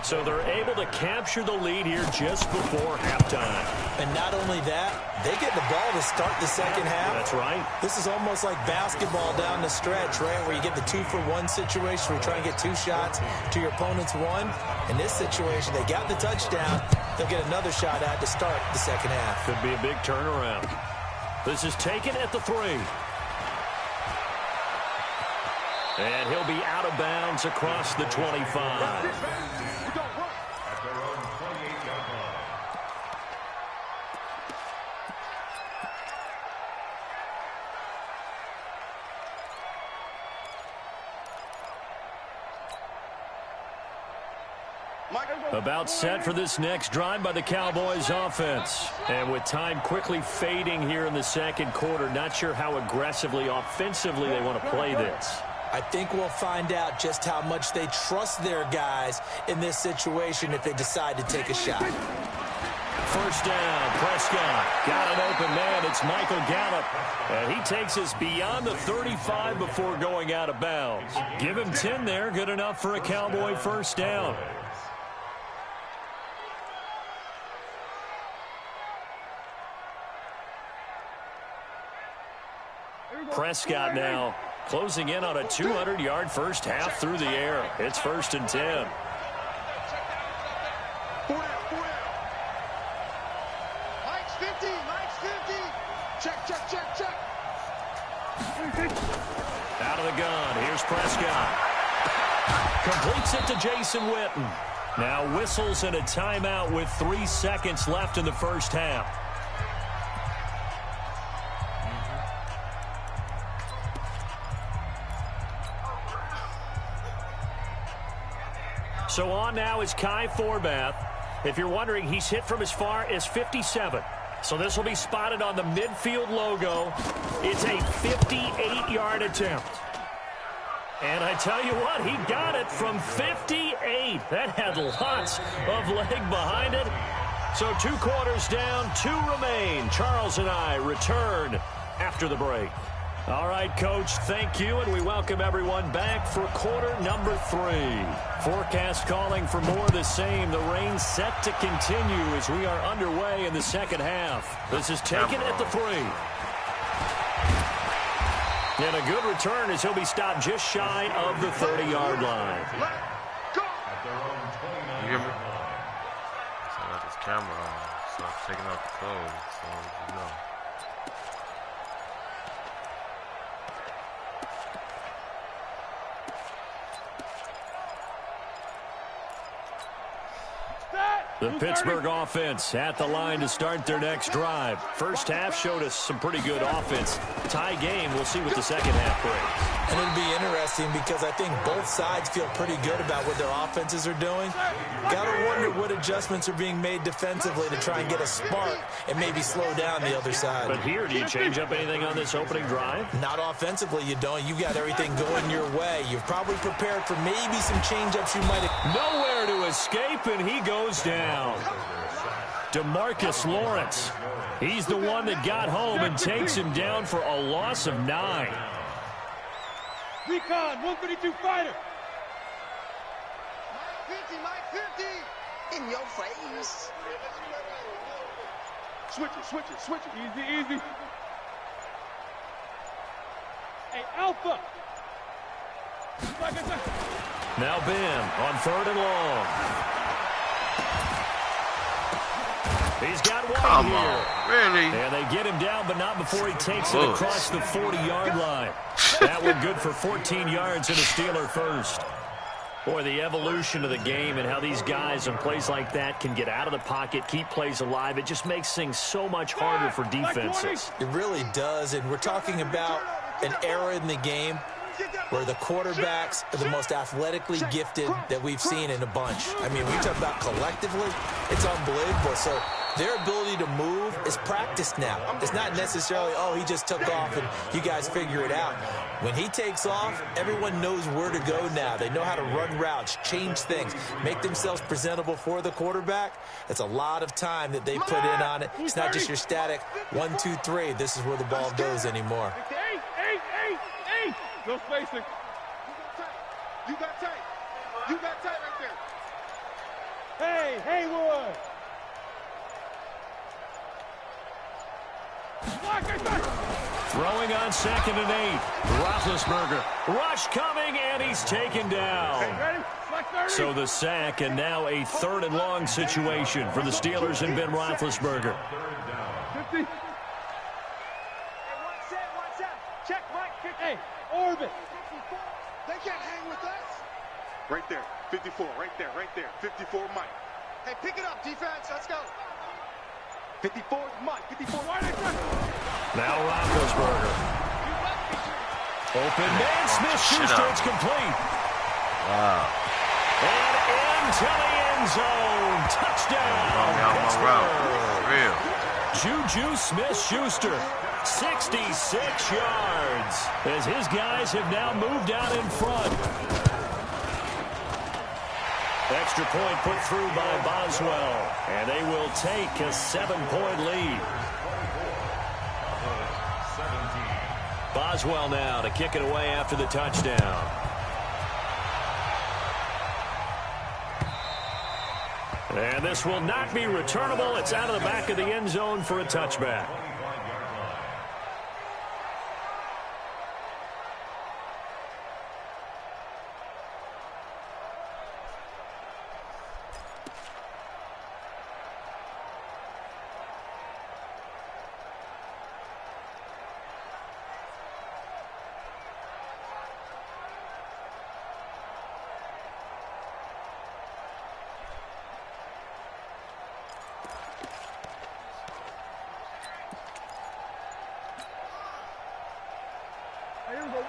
[SPEAKER 2] So they're able to capture the lead here just before halftime.
[SPEAKER 3] And not only that, they get the ball to start the second half.
[SPEAKER 2] That's right.
[SPEAKER 3] This is almost like basketball down the stretch, right, where you get the 2-for-1 situation where you try and get 2 shots to your opponent's 1. In this situation, they got the touchdown. They'll get another shot at to start the second half.
[SPEAKER 2] Could be a big turnaround. This is taken at the 3. And he'll be out of bounds across the 25. About set for this next drive by the Cowboys offense. And with time quickly fading here in the second quarter, not sure how aggressively, offensively they want to play this.
[SPEAKER 3] I think we'll find out just how much they trust their guys in this situation if they decide to take a shot.
[SPEAKER 2] First down, Prescott. Got an open man. It's Michael Gallup. And he takes us beyond the 35 before going out of bounds. Give him 10 there. Good enough for a Cowboy first down. Prescott now closing in on a 200-yard first half through the air. It's 1st and 10.
[SPEAKER 1] Mike's 50. Check.
[SPEAKER 2] Out of the gun. Here's Prescott. Completes it to Jason Witten. Now whistles and a timeout with 3 seconds left in the first half. So on now is Kai Forbath. If you're wondering, he's hit from as far as 57. So this will be spotted on the midfield logo. It's a 58-yard attempt. And I tell you what, he got it from 58. That had lots of leg behind it. So 2 quarters down, 2 remain. Charles and I return after the break. All right, Coach, thank you, and we welcome everyone back for quarter number 3. Forecast calling for more of the same. The rain set to continue as we are underway in the second half. This is taken at the 3. And a good return as he'll be stopped just shy of the 30-yard line.
[SPEAKER 4] You hear me? So I got this camera on, so I'm taking off the clothes, so you know.
[SPEAKER 2] The Pittsburgh offense at the line to start their next drive. First half showed us some pretty good offense. Tie game. We'll see what the second half brings.
[SPEAKER 3] And it'll be interesting because I think both sides feel pretty good about what their offenses are doing. Gotta wonder what adjustments are being made defensively to try and get a spark and maybe slow down the other side.
[SPEAKER 2] But here, do you change up anything on this opening drive?
[SPEAKER 3] Not offensively, you don't. You got everything going your way. You've probably prepared for maybe some change-ups you might have.
[SPEAKER 2] Nowhere to escape, and he goes down. DeMarcus Lawrence. He's the one that got home and takes him down for a loss of 9.
[SPEAKER 1] Recon, 152 fighter.
[SPEAKER 7] Mike 50. In your face.
[SPEAKER 1] Switch it. Easy. Hey, Alpha.
[SPEAKER 2] Now Ben on 3rd and long. He's got one
[SPEAKER 4] Come
[SPEAKER 2] here.
[SPEAKER 4] on, really?
[SPEAKER 2] And they get him down, but not before he takes it across the 40-yard line. That one good for 14 yards and a Steeler first. Boy, the evolution of the game and how these guys in plays like that can get out of the pocket, keep plays alive, it just makes things so much harder for defenses.
[SPEAKER 3] It really does, and we're talking about an era in the game where the quarterbacks are the most athletically gifted that we've seen in a bunch. I mean, we talk about collectively, it's unbelievable. So their ability to move is practiced now. It's not necessarily, oh, he just took off and you guys figure it out. When he takes off, everyone knows where to go now. They know how to run routes, change things, make themselves presentable for the quarterback. That's a lot of time that they put in on it. It's not just your static 1, 2, 3. This is where the ball goes anymore.
[SPEAKER 1] Hey. No spacing. You got tight right there. Hey, Haywood.
[SPEAKER 2] Throwing on 2nd and 8. Roethlisberger. Rush coming, and he's taken down. So the sack, and now a 3rd and long situation for the Steelers and Ben Roethlisberger.
[SPEAKER 1] 50. Hey, 1 set. Check Mike 50. Hey, orbit. 54. They can't hang with us. Right there. 54. Right there. 54 Mike. Hey, pick it up, defense. Let's go. 54 Mike. 54.
[SPEAKER 2] Now Roethlisberger. Open man. Smith-Schuster. It's complete.
[SPEAKER 4] Wow.
[SPEAKER 2] And into the end zone. Touchdown.
[SPEAKER 4] Real.
[SPEAKER 2] Juju Smith-Schuster. 66 yards as his guys have now moved out in front. Extra point put through by Boswell, and they will take a 7-point lead. Boswell now to kick it away after the touchdown. And this will not be returnable. It's out of the back of the end zone for a touchback.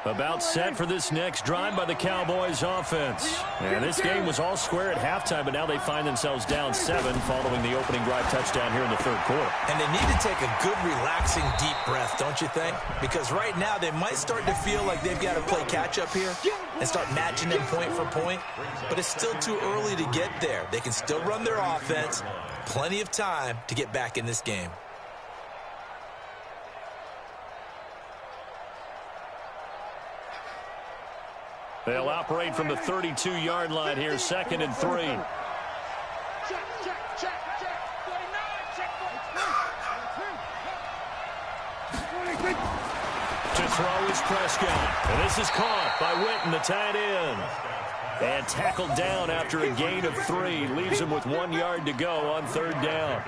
[SPEAKER 2] About set for this next drive by the Cowboys offense. And this game was all square at halftime, but now they find themselves down 7 following the opening drive touchdown here in the 3rd quarter.
[SPEAKER 3] And they need to take a good, relaxing, deep breath, don't you think? Because right now they might start to feel like they've got to play catch-up here and start matching them point for point. But it's still too early to get there. They can still run their offense. Plenty of time to get back in this game.
[SPEAKER 2] They'll operate from the 32-yard line here, 2nd and 3.
[SPEAKER 1] Check. 49, check.
[SPEAKER 2] To throw is Prescott. And this is caught by Witten, the tight end. And tackled down after a gain of 3. Leaves him with 1 yard to go on 3rd down.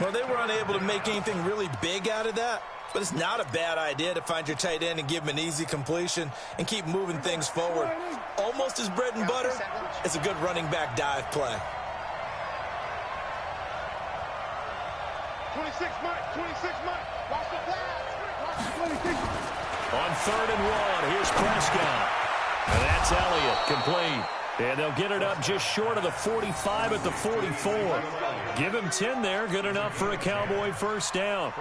[SPEAKER 3] Well, they were unable to make anything really big out of that. But it's not a bad idea to find your tight end and give him an easy completion and keep moving things forward. Almost his bread and butter. It's a good running back dive play.
[SPEAKER 1] 26 Mike, 26 Mike. Watch the pass. Watch the 26.
[SPEAKER 2] On 3rd and 1, here's Prescott. And that's Elliott, complete. And they'll get it up just short of the 45 at the 44. Give him 10 there, good enough for a Cowboy first down.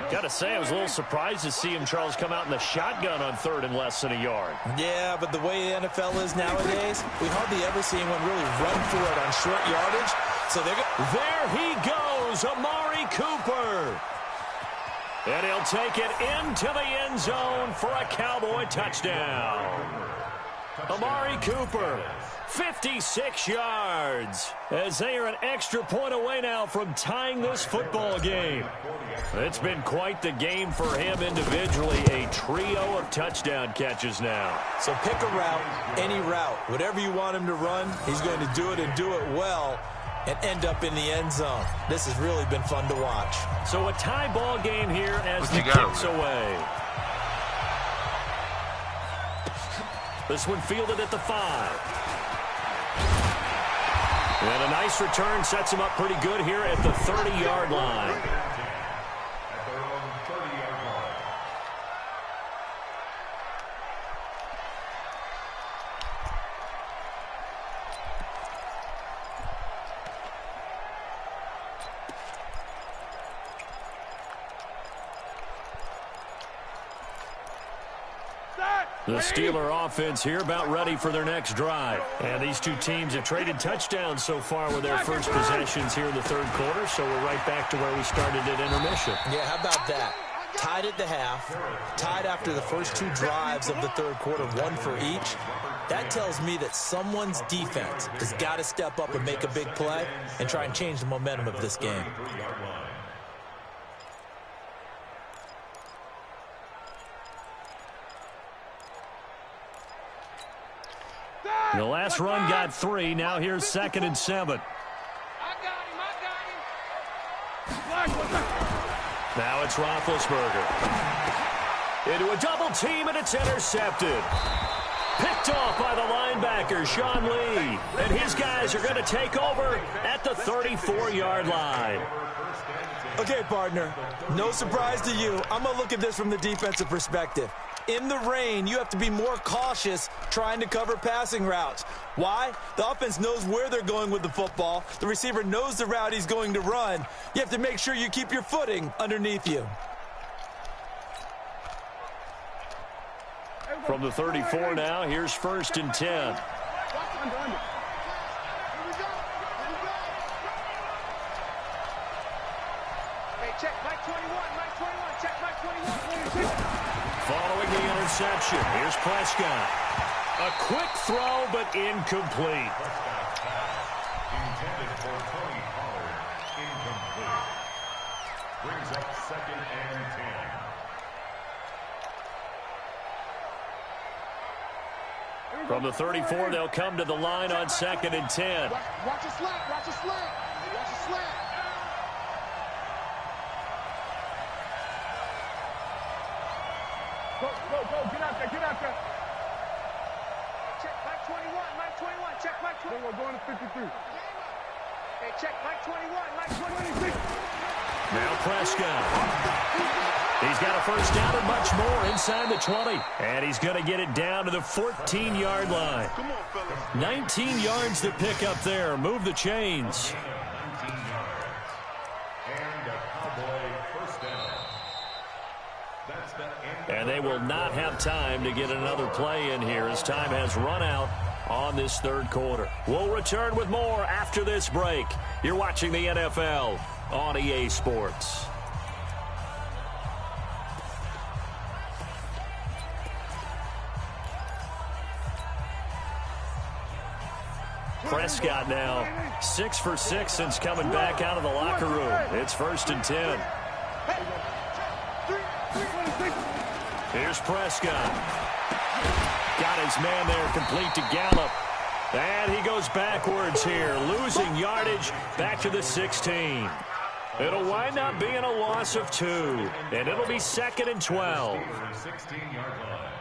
[SPEAKER 2] Got to say, I was a little surprised to see him, Charles, come out in the shotgun on 3rd and less than a yard.
[SPEAKER 3] Yeah, but the way the NFL is nowadays, we hardly ever see anyone really run for it on short yardage. So
[SPEAKER 2] there he goes, Amari Cooper. And he'll take it into the end zone for a Cowboy touchdown. Amari Cooper, 56 yards, as they are an extra point away now from tying this football game. It's been quite the game for him individually, a trio of touchdown catches now.
[SPEAKER 3] So pick a route, any route, whatever you want him to run, he's going to do it and do it well and end up in the end zone. This has really been fun to watch.
[SPEAKER 2] So a tie ball game here as the kick's away. This one fielded at the 5. And a nice return sets him up pretty good here at the 30-yard line. The Steeler offense here about ready for their next drive. And these two teams have traded touchdowns so far with their first possessions here in the 3rd quarter, so we're right back to where we started at intermission.
[SPEAKER 3] Yeah, how about that? Tied at the half, tied after the first 2 drives of the 3rd quarter, 1 for each. That tells me that someone's defense has got to step up and make a big play and try and change the momentum of this game.
[SPEAKER 2] The last run got 3. Now here's 2nd and 7. Now it's Roethlisberger. Into a double team, and it's intercepted. Picked off by the linebacker, Sean Lee. And his guys are going to take over at the 34-yard line.
[SPEAKER 3] Okay, partner, no surprise to you. I'm going to look at this from the defensive perspective. In the rain, you have to be more cautious trying to cover passing routes. Why? The offense knows where they're going with the football. The receiver knows the route he's going to run. You have to make sure you keep your footing underneath you.
[SPEAKER 2] From the 34 now, here's 1st and 10.
[SPEAKER 1] Check Mike 21, Mike 21, check Mike 21.
[SPEAKER 2] Following the interception, here's Prescott. A quick throw, but incomplete.
[SPEAKER 6] Intended for Tony Pollard. Incomplete. Brings up 2nd and 10.
[SPEAKER 2] From the 34, they'll come to the line on 2nd and 10.
[SPEAKER 1] Watch a slant, watch a slant, watch a slant. Go, get out there, get out there. Check Mike 21, check Mike 21. We're going to 53. Hey, check Mike 21, Mike 26.
[SPEAKER 2] Now Prescott. He's got a first down and much more inside the 20. And he's going to get it down to the 14-yard line.
[SPEAKER 1] Come on, fellas.
[SPEAKER 2] 19 yards to pick up there. Move the chains.
[SPEAKER 6] 19 yards. And a Cowboy first down. That's the end.
[SPEAKER 2] And they will not have time to get another play in here as time has run out on this 3rd quarter. We'll return with more after this break. You're watching the NFL on EA Sports. Prescott now 6 for 6 since coming back out of the locker room. It's 1st and 10. Here's Prescott. Got his man there complete to Gallup. And he goes backwards here, losing yardage back to the 16. It'll wind up being a loss of 2, and it'll be 2nd and 12.
[SPEAKER 6] 16-yard line.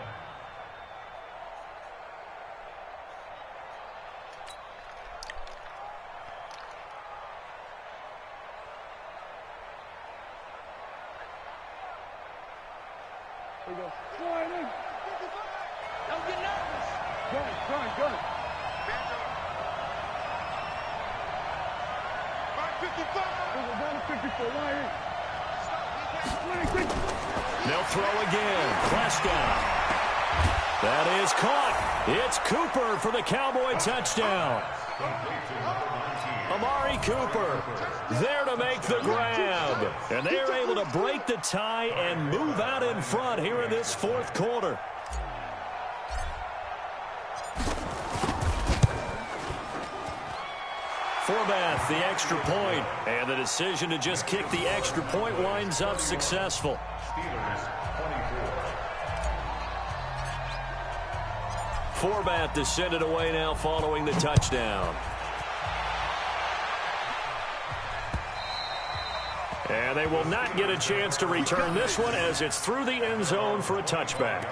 [SPEAKER 7] Don't get nervous.
[SPEAKER 1] Gun. Banjo. 555.
[SPEAKER 2] They'll throw again. Prescott. That is caught. It's Cooper for the Cowboy touchdown. Amari Cooper there to make the grab. And they're able to break the tie and move out in front here in this fourth quarter. Forbath, the extra point, and the decision to just kick the extra point winds up successful. Forbath to send it away now following the touchdown. And they will not get a chance to return this one as it's through the end zone for a touchback.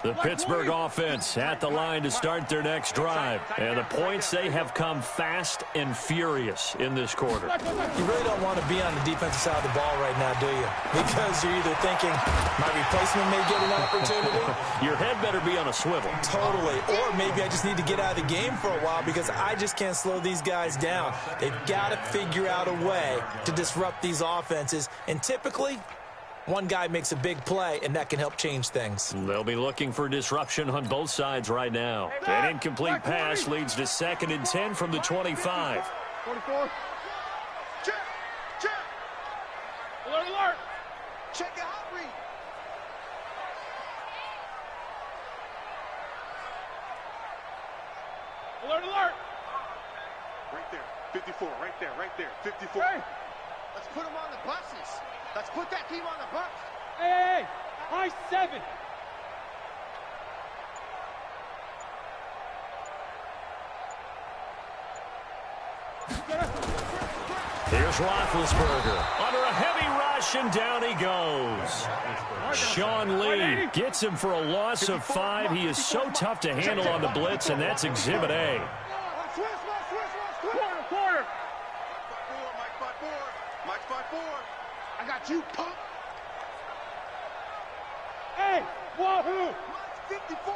[SPEAKER 2] The Pittsburgh offense at the line to start their next drive. And the points, they have come fast and furious in this quarter.
[SPEAKER 3] You really don't want to be on the defensive side of the ball right now, do you? Because you're either thinking, my replacement may get an opportunity.
[SPEAKER 2] Your head better be on a swivel.
[SPEAKER 3] Totally. Or maybe I just need to get out of the game for a while because I just can't slow these guys down. They've got to figure out a way to disrupt these offenses. And typically, one guy makes a big play, and that can help change things.
[SPEAKER 2] They'll be looking for disruption on both sides right now. An incomplete pass leads to 2nd and 10 from the 25.
[SPEAKER 1] 44. Check. Alert.
[SPEAKER 7] Check it out, read.
[SPEAKER 1] Alert. Right there. 54. Right there. 54.
[SPEAKER 7] Hey. Let's put them on the buses. Let's put that team on the bus.
[SPEAKER 1] Hey. High 7.
[SPEAKER 2] Here's Roethlisberger under a heavy rush, and down he goes. Sean Lee gets him for a loss of 5. He is so tough to handle on the blitz, and that's Exhibit A.
[SPEAKER 1] Quarter. Mike 5-4. I got you, punk. Hey, wahoo!
[SPEAKER 7] Mike 54.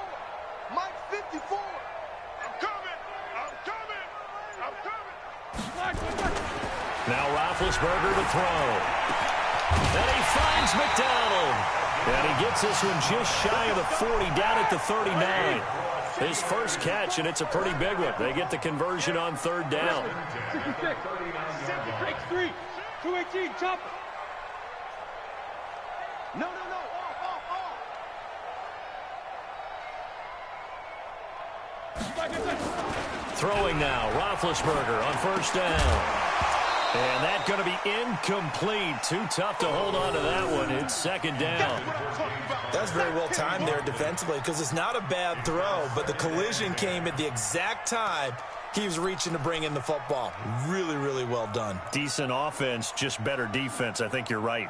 [SPEAKER 7] Mike 54.
[SPEAKER 1] I'm coming.
[SPEAKER 2] Now Roethlisberger to throw. And he finds McDonald. And he gets this one just shy of the 40, down at the 39. His first catch, and it's a pretty big one. They get the conversion on 3rd down.
[SPEAKER 1] 66. Break 3. 218, chop.
[SPEAKER 7] No. Off.
[SPEAKER 2] Throwing now, Roethlisberger on 1st down. And that's going to be incomplete. Too tough to hold on to that one. It's 2nd down.
[SPEAKER 3] That's very well timed there defensively because it's not a bad throw, but the collision came at the exact time he was reaching to bring in the football. Really, really well done.
[SPEAKER 2] Decent offense, just better defense. I think you're right.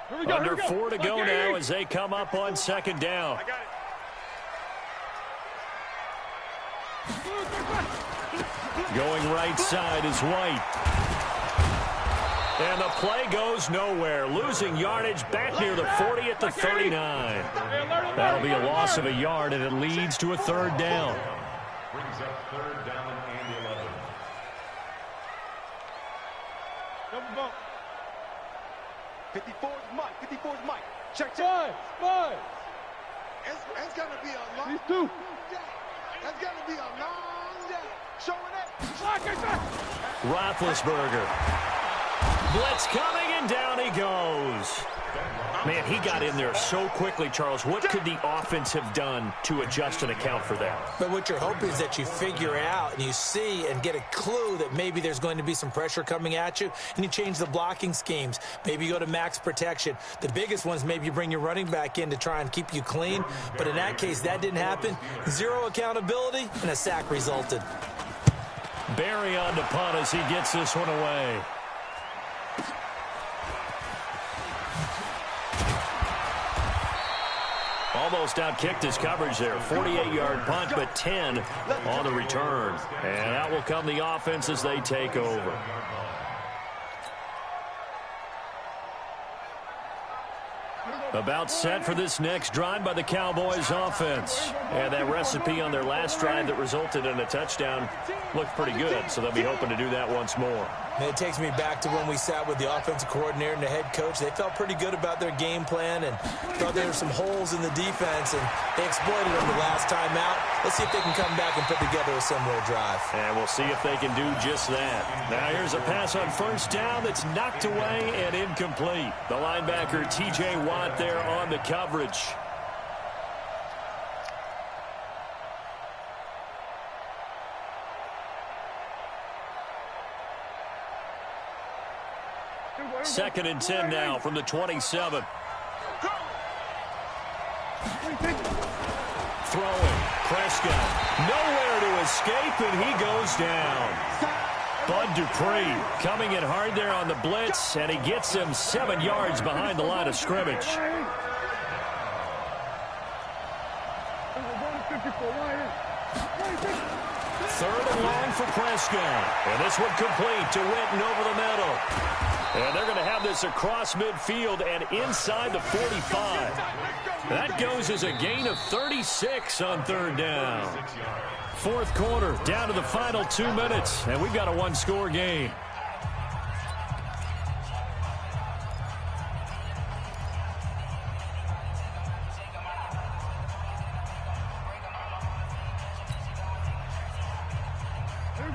[SPEAKER 2] Under 4 to go now as they come up on 2nd down. Going right side is White. And the play goes nowhere. Losing yardage back near the 40 at the 39. That'll be a loss of a yard, and it leads to a 3rd down.
[SPEAKER 6] Brings up 3rd down and 11.
[SPEAKER 1] Double bump.
[SPEAKER 7] 54's Mike. Check.
[SPEAKER 1] Five.
[SPEAKER 7] It's going to be a long
[SPEAKER 1] These 2.
[SPEAKER 7] day. It's going to be a long day. Showing it.
[SPEAKER 2] Roethlisberger. Blitz coming, and down he goes. Man, he got in there so quickly, Charles. What could the offense have done to adjust and account for that?
[SPEAKER 3] But what you're hoping is that you figure out and you see and get a clue that maybe there's going to be some pressure coming at you, and you change the blocking schemes. Maybe you go to max protection. The biggest ones, maybe you bring your running back in to try and keep you clean. But in that case, that didn't happen. 0 accountability, and a sack resulted.
[SPEAKER 2] Barry on to punt as he gets this one away. Almost outkicked his coverage there. 48-yard punt, but 10 on the return. And out will come the offense as they take over. About set for this next drive by the Cowboys offense. And that recipe on their last drive that resulted in a touchdown looked pretty good, so they'll be hoping to do that once more.
[SPEAKER 3] And it takes me back to when we sat with the offensive coordinator and the head coach. They felt pretty good about their game plan and thought there were some holes in the defense, and they exploited them the last time out. Let's see if they can come back and put together a similar drive.
[SPEAKER 2] And we'll see if they can do just that. Now here's a pass on first down that's knocked away and incomplete. The linebacker T.J. Watt there on the coverage. Second and 10 now from the 27. Throwing. Prescott. Nowhere to escape, and he goes down. Bud Dupree coming in hard there on the blitz, and he gets him 7 yards behind the line of scrimmage. Third and long for Prescott. And this one complete to Witten over the middle. And they're going to have this across midfield and inside the 45. That goes as a gain of 36 on third down. Fourth quarter, down to the final 2 minutes, and we've got a one-score game.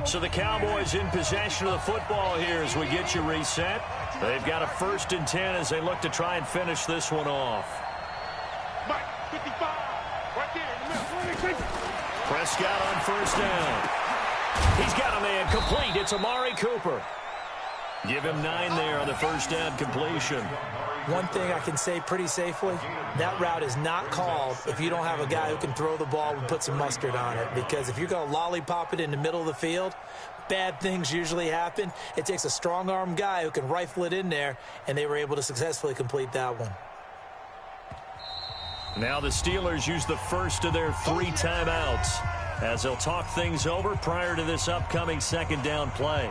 [SPEAKER 2] So the Cowboys in possession of the football here as we get you reset. They've got a 1st and 10 as they look to try and finish this one off.
[SPEAKER 1] Mike, 55, right there in the middle.
[SPEAKER 2] Prescott on first down. He's got a man complete. It's Amari Cooper. Give him 9 there on the first down completion.
[SPEAKER 3] One thing I can say pretty safely, that route is not called if you don't have a guy who can throw the ball and put some mustard on it. Because if you're going to lollipop it in the middle of the field, bad things usually happen. It takes a strong-arm guy who can rifle it in there, and they were able to successfully complete that one.
[SPEAKER 2] Now the Steelers use the first of their 3 timeouts as they'll talk things over prior to this upcoming second down play.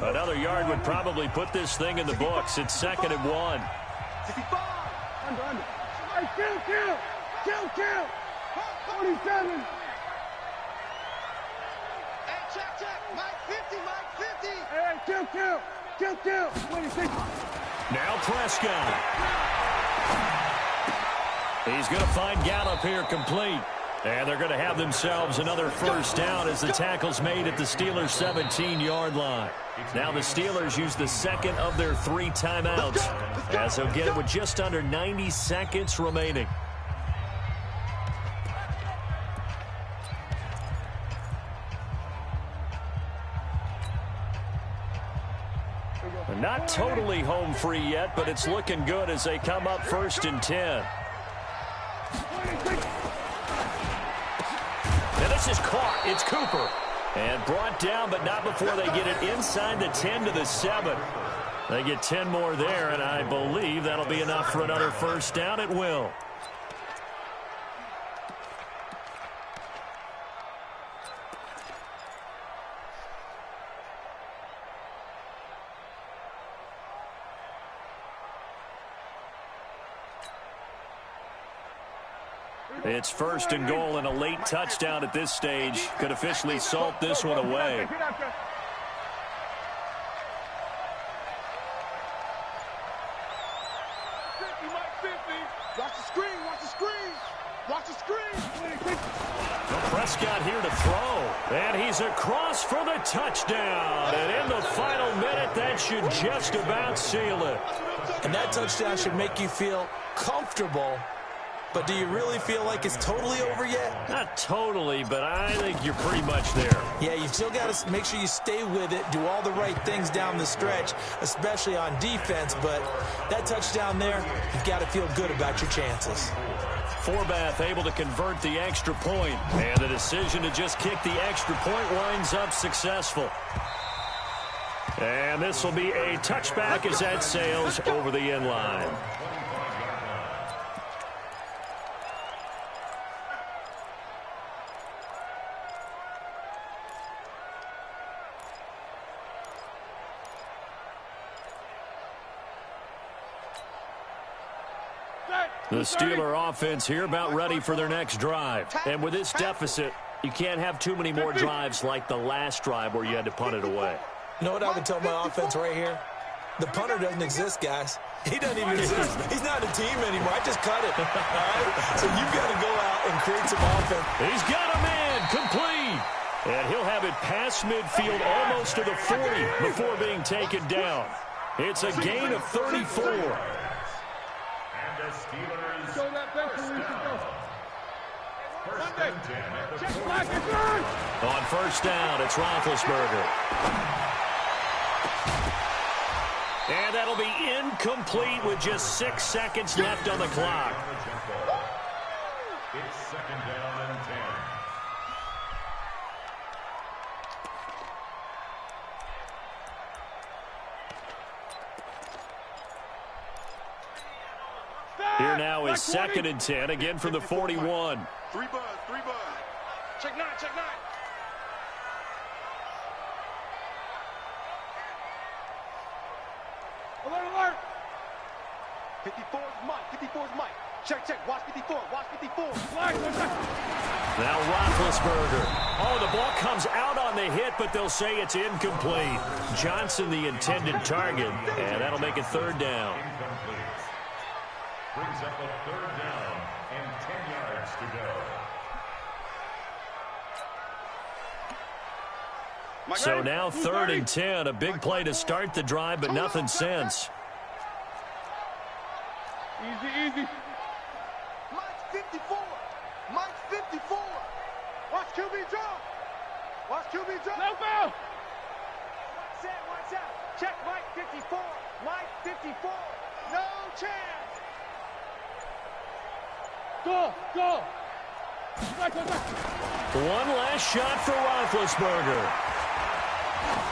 [SPEAKER 2] Another yard would probably put this thing in the books. It's 2nd and 1.
[SPEAKER 1] 65. Under. Hey, kill. 47.
[SPEAKER 7] Hey, check. Mike 50.
[SPEAKER 1] Hey, kill. 26.
[SPEAKER 2] Now Prescott. He's going to find Gallup here complete. And they're going to have themselves another first down as the tackle's made at the Steelers' 17-yard line. Now the Steelers use the second of their 3 timeouts as they'll get it with just under 90 seconds remaining. Not totally home free yet, but it's looking good as they come up 1st and 10. And this is caught. It's Cooper. And brought down, but not before they get it inside the 10 to the 7. They get 10 more there, and I believe that'll be enough for another first down. It will. It's 1st and goal, and a late touchdown at this stage could officially salt this one away.
[SPEAKER 1] Watch the screen.
[SPEAKER 2] Well, Prescott here to throw, and he's across for the touchdown. And in the final minute, that should just about seal it.
[SPEAKER 3] And that touchdown should make you feel comfortable. But do you really feel like it's totally over yet?
[SPEAKER 2] Not totally, but I think you're pretty much there.
[SPEAKER 3] Yeah, you've still got to make sure you stay with it, do all the right things down the stretch, especially on defense. But that touchdown there, you've got to feel good about your chances.
[SPEAKER 2] Forbath able to convert the extra point. And the decision to just kick the extra point winds up successful. And this will be a touchback as that sails over the end line. The Steeler offense here about ready for their next drive. And with this deficit, you can't have too many more drives like the last drive where you had to punt it away.
[SPEAKER 3] You know what I would tell my offense right here? The punter doesn't exist, guys. He doesn't even exist. He's not a team anymore. I just cut it. All right? So you've got to go out and create some offense.
[SPEAKER 2] He's got a man complete. And he'll have it past midfield almost to the 40 before being taken down. It's a gain of 34.
[SPEAKER 6] Show that back to
[SPEAKER 2] On first down, it's Roethlisberger. And that'll be incomplete with just 6 seconds left on the clock.
[SPEAKER 6] It's second down and 10.
[SPEAKER 2] Here now is second and 10, again from the 41.
[SPEAKER 1] Three buzz. Check 9. Alert. 54's Mike. Check. Watch 54.
[SPEAKER 2] Now Roethlisberger. Oh, the ball comes out on the hit, but they'll say it's incomplete. Johnson the intended target, and that'll make it third down.
[SPEAKER 6] Brings up a third down and 10 yards to go.
[SPEAKER 2] So now third and 10, a big play to start the drive, but nothing since.
[SPEAKER 1] Easy. Mike's 54. Watch QB draw. No foul. Watch out. Check Mike 54. No chance. Go.
[SPEAKER 2] One last shot for Roethlisberger.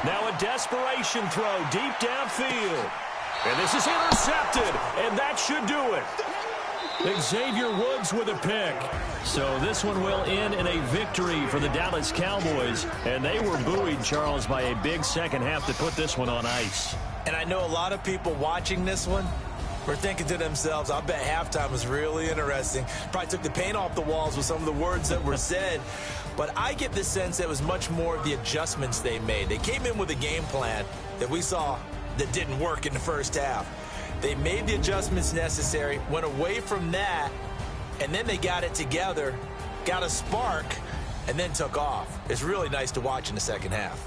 [SPEAKER 2] Now a desperation throw deep downfield. And this is intercepted, and that should do it. Xavier Woods with a pick. So this one will end in a victory for the Dallas Cowboys. And they were buoyed, Charles, by a big second half to put this one on ice.
[SPEAKER 3] And I know a lot of people watching this one were thinking to themselves, I bet halftime was really interesting. Probably took the paint off the walls with some of the words that were said. But I get the sense that it was much more of the adjustments they made. They came in with a game plan that we saw that didn't work in the first half. They made the adjustments necessary, went away from that, and then they got it together, got a spark, and then took off. It's really nice to watch in the second half.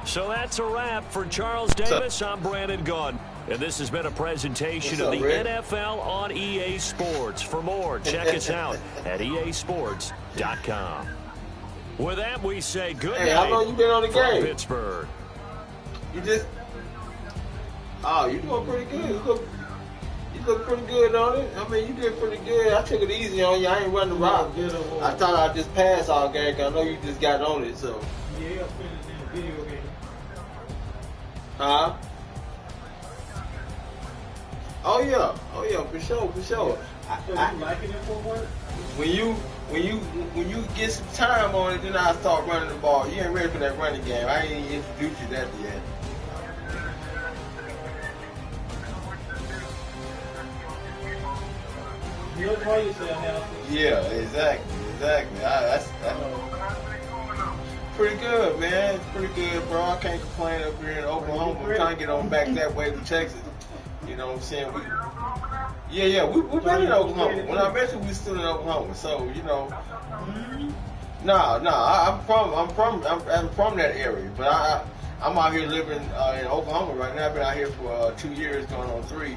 [SPEAKER 2] So that's a wrap for Charles Davis. I'm Brandon Gaudin. And this has been a presentation of the NFL on EA Sports. For more, check us out at easports.com. With that, we say good night.
[SPEAKER 8] Hey, how long you been on the game?
[SPEAKER 2] Pittsburgh.
[SPEAKER 8] You just... Oh, you doing pretty good. You look pretty good on it. I mean, you did pretty good. I took it easy on you. I ain't running the route. I thought I'd just pass all game, because I know you just got on it, so...
[SPEAKER 9] Yeah, I'm finished in the video game.
[SPEAKER 8] Huh? Oh yeah, for sure.
[SPEAKER 9] So you liking it for work?
[SPEAKER 8] When you get some time on it, then I start running the ball. You ain't ready for that running game. I ain't even introduced you to that yet.
[SPEAKER 9] You'll call yourself now.
[SPEAKER 8] Yeah, exactly. That's pretty good, man. It's pretty good, bro. I can't complain up here in Oklahoma. We're trying to get on back that way to Texas. You know what I'm saying? We've been in Oklahoma. When I met you, we still in Oklahoma. So, you know, I'm from that area, but I'm out here living in Oklahoma right now. I've been out here for 2 years, going on 3.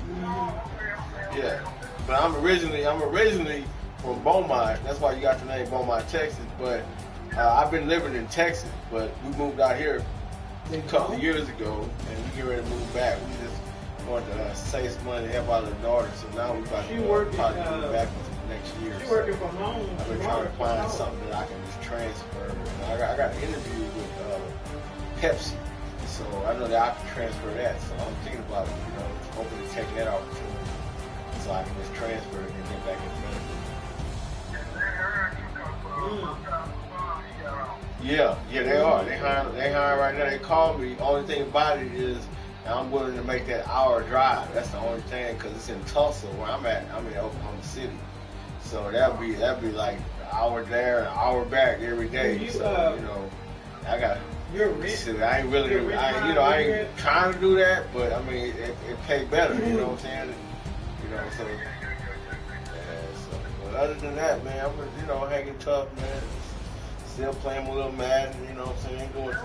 [SPEAKER 8] Yeah, but I'm originally from Beaumont. That's why you got the name Beaumont, Texas. But I've been living in Texas, but we moved out here a couple of years ago, and we get ready to move back. We just wanted to save some money, help out the daughter, so now we're about to move back into the next year.
[SPEAKER 9] You're working from home.
[SPEAKER 8] I've been trying to find something that I can just transfer. I got an interview with Pepsi, so I know that I can transfer that. So I'm thinking about, hopefully taking that opportunity so I can just transfer it and get back in the Yeah, they are. They hire right now. They call me. Only thing about it is I'm willing to make that hour drive. That's the only thing, because it's in Tulsa where I'm at. I'm in Oklahoma City, so that'd be like an hour there, an hour back every day. So I got.
[SPEAKER 9] You're rich.
[SPEAKER 8] I ain't really, I ain't trying to do that, but I mean, it pay better. You know what I'm saying? So. But other than that, man, I'm hanging tough, man. Still playing a little Madden, you know what I'm saying? Going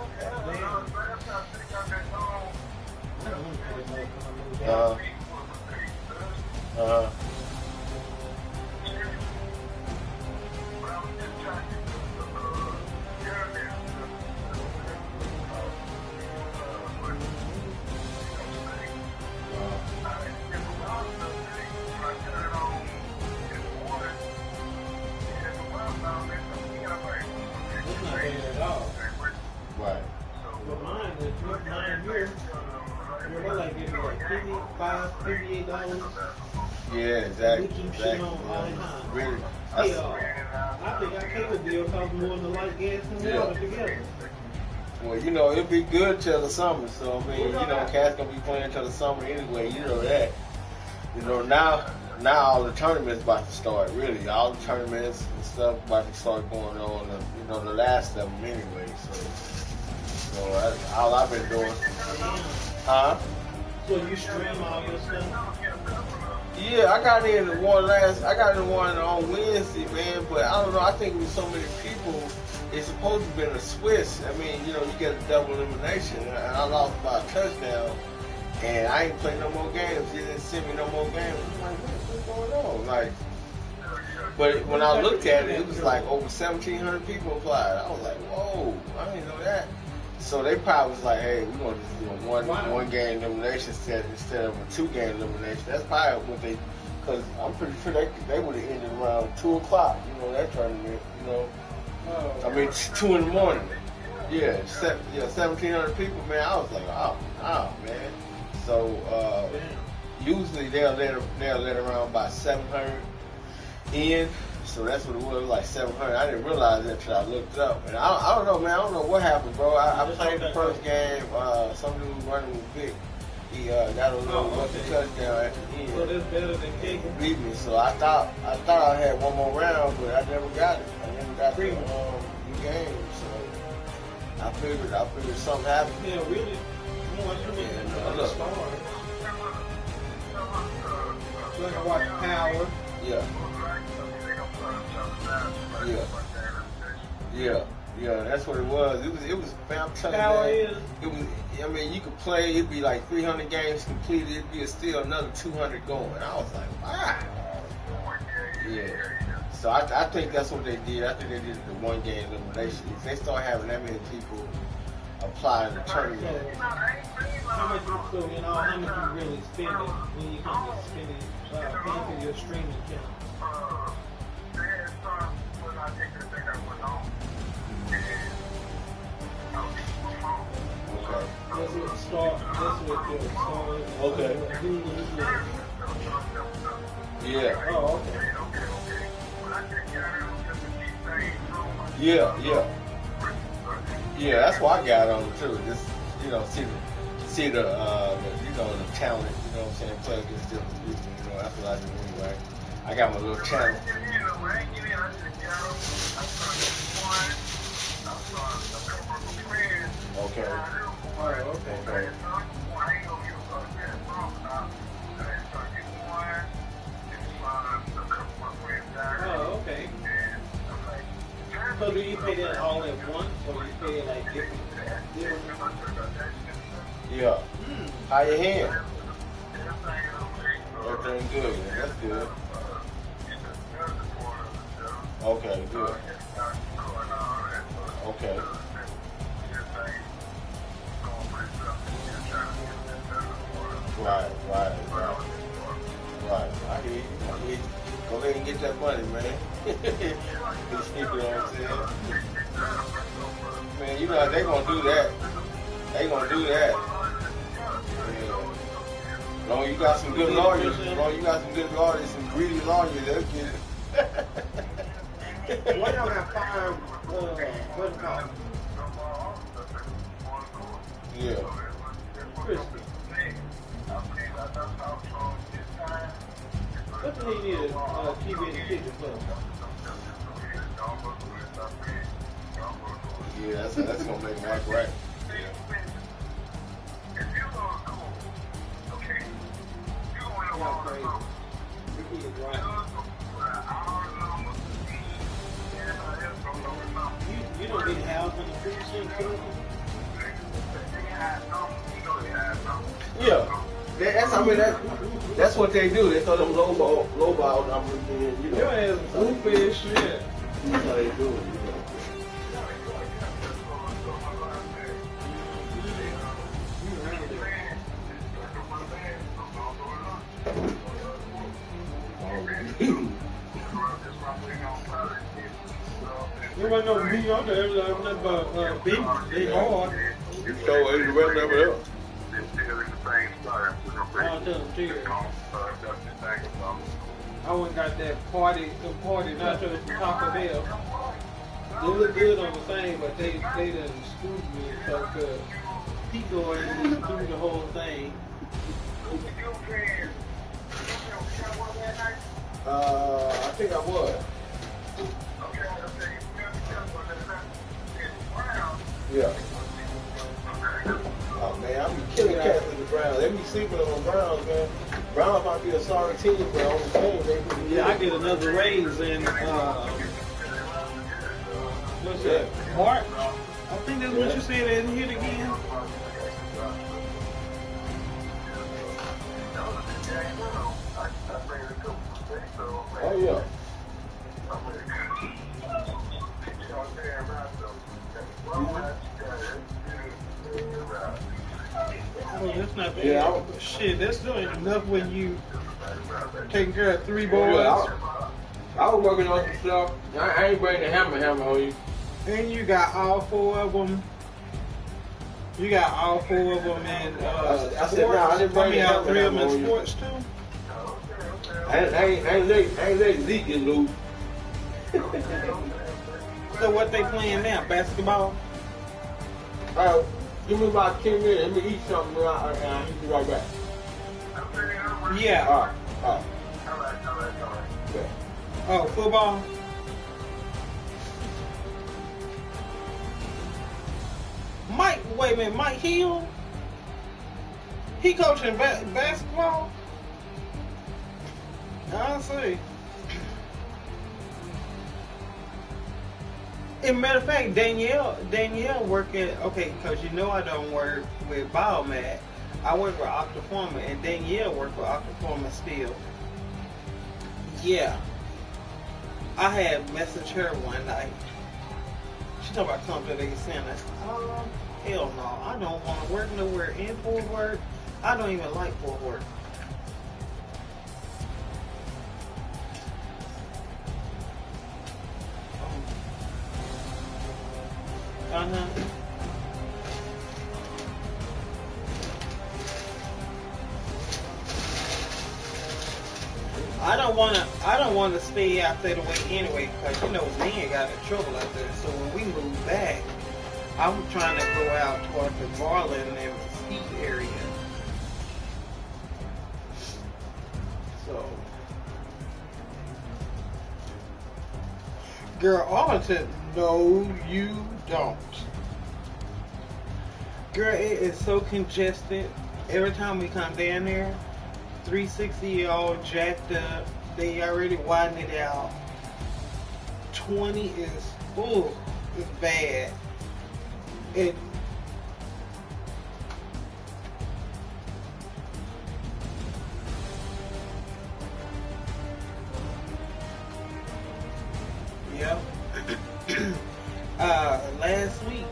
[SPEAKER 8] Right.
[SPEAKER 9] But mine here, they're like maybe like $55, $58.
[SPEAKER 8] Yeah, exactly.
[SPEAKER 9] We keep shit on all the time.
[SPEAKER 8] Really?
[SPEAKER 9] I think our cable bill costs more than the light, gas, and water together.
[SPEAKER 8] Well, it'll be good till the summer. So I mean, Cat's gonna be playing till the summer anyway. You know that. Now all the tournaments about to start. Really, all the tournaments and stuff about to start going on. And, the last of them anyway. So all I've been doing. Huh?
[SPEAKER 9] So you stream all your stuff?
[SPEAKER 8] Yeah, I got in one on Wednesday, man, but I don't know, I think with so many people, it's supposed to have been a Swiss. I mean, you get a double elimination, and I lost by a touchdown, and I ain't played no more games. They didn't send me no more games. I'm like, what's going on? But when I looked at it, it was like over 1,700 people applied. I was like, whoa, I didn't know that. So they probably was like, hey, we're going to just do a one game elimination instead of a 2-game elimination. That's probably what because I'm pretty sure they would have ended around 2 o'clock, that tournament, I mean, 2 in the morning. Yeah, 1,700 people, man. I was like, oh, man. So usually they'll let around about 700 in. So that's what it was, like 700. I didn't realize that until I looked up. And I don't know, man. I don't know what happened, bro. I played the first game. Some dude running with Vic. He got a little touchdown at the end.
[SPEAKER 9] So that's better than kicking.
[SPEAKER 8] Beat me. So I thought I had one more round, but I never got it. I never got the game. So I figured something happened.
[SPEAKER 9] Yeah, really.
[SPEAKER 8] Look.
[SPEAKER 9] So I can watch Power.
[SPEAKER 8] Yeah. Yeah, that's what it was. It was, man, I'm telling you, it was, I mean, you could play, it'd be like 300 games completed, it'd be still another 200 going. I was like, wow. Yeah. So I think that's what they did. I think they did the 1-game elimination. If they start having that many people apply in the tournament.
[SPEAKER 9] How much you really spend it when you come to spending, paying for your streaming account?
[SPEAKER 8] Okay. Yeah.
[SPEAKER 9] Oh, okay.
[SPEAKER 8] Yeah, that's why I got on too. Just see the the talent. You know what I'm saying? Play against different people. That's what I do anyway. I got my little channel. Okay. Okay.
[SPEAKER 9] Oh, okay. So do you pay that all at once, or you pay it like different?
[SPEAKER 8] Yeah. How your hand? Everything good, man. That's good. Okay, good. Okay. Right. I hear you. Go ahead and get get that money, man. You know what I'm saying? Man, you know they gonna do that. They gonna do that. Yeah. As long as you got some good lawyers, some greedy lawyers, they'll get it.
[SPEAKER 9] Why y'all got five? What it called?
[SPEAKER 8] Yeah.
[SPEAKER 9] Crispy. What do they need a TV in the kitchen for?
[SPEAKER 8] Yeah, that's gonna make them act right.
[SPEAKER 9] Y'all crazy. We need it right. You don't get house on the food sink,
[SPEAKER 8] Yeah. That's what they do. They throw them low ball numbers in, you know.
[SPEAKER 9] Your ass goofy as shit.
[SPEAKER 8] That's how they do it, you know.
[SPEAKER 9] Everybody know me on there, nothing but big, they hard.
[SPEAKER 8] So is the rest of it up.
[SPEAKER 9] I'll tell them to you. I went and got that party nachos from Taco Bell. They look good on the thing, but they done screwed me so good. Pico and screwed the whole thing.
[SPEAKER 8] I think I was. Yeah. Oh man, I be killing cats in the Browns. They be sleeping on the Browns, man. Browns might be a sorry team, but on the team they be.
[SPEAKER 9] Yeah, I get another raise in what's that? March? I think that's what you said in here again.
[SPEAKER 8] Oh yeah.
[SPEAKER 9] Oh, that's not bad. Yeah, shit, that's still ain't enough when you taking care of 3 boys.
[SPEAKER 8] Yeah, I was working on some stuff. I ain't bringing the hammer on you.
[SPEAKER 9] And you got all 4 of them. You got all 4 of them in
[SPEAKER 8] I
[SPEAKER 9] sports.
[SPEAKER 8] said, nah, I didn't bring the hammer
[SPEAKER 9] 3 of them in
[SPEAKER 8] on
[SPEAKER 9] sports too.
[SPEAKER 8] I ain't let Zeke get loose.
[SPEAKER 9] So what they playing now? Basketball?
[SPEAKER 8] Give me about 10 minutes. Let me eat something and I'll be right back.
[SPEAKER 9] Yeah.
[SPEAKER 8] All right. Okay.
[SPEAKER 9] Oh, football? Wait a minute, Mike Hill? He coaching basketball? I see. As a matter of fact, Danielle work at, okay, because you know I don't work with Biomat. I work with Octaforma, and Danielle work with Octaforma still. Yeah. I had messaged her one night. She talking about something they sent us. Hell no. I don't want to work nowhere in Fort Worth. I don't even like Fort Worth. Uh-huh. I don't want to stay out there the way anyway, because you know men got in trouble out there. So when we move back, I'm trying to go out toward the Garland and Mesquite area. So, girl, Arlington, no, you don't. Girl, it is so congested. Every time we come down there, 360 all jacked up. They already widened it out. 20 is, ooh, it's bad. It. Yep. Last week,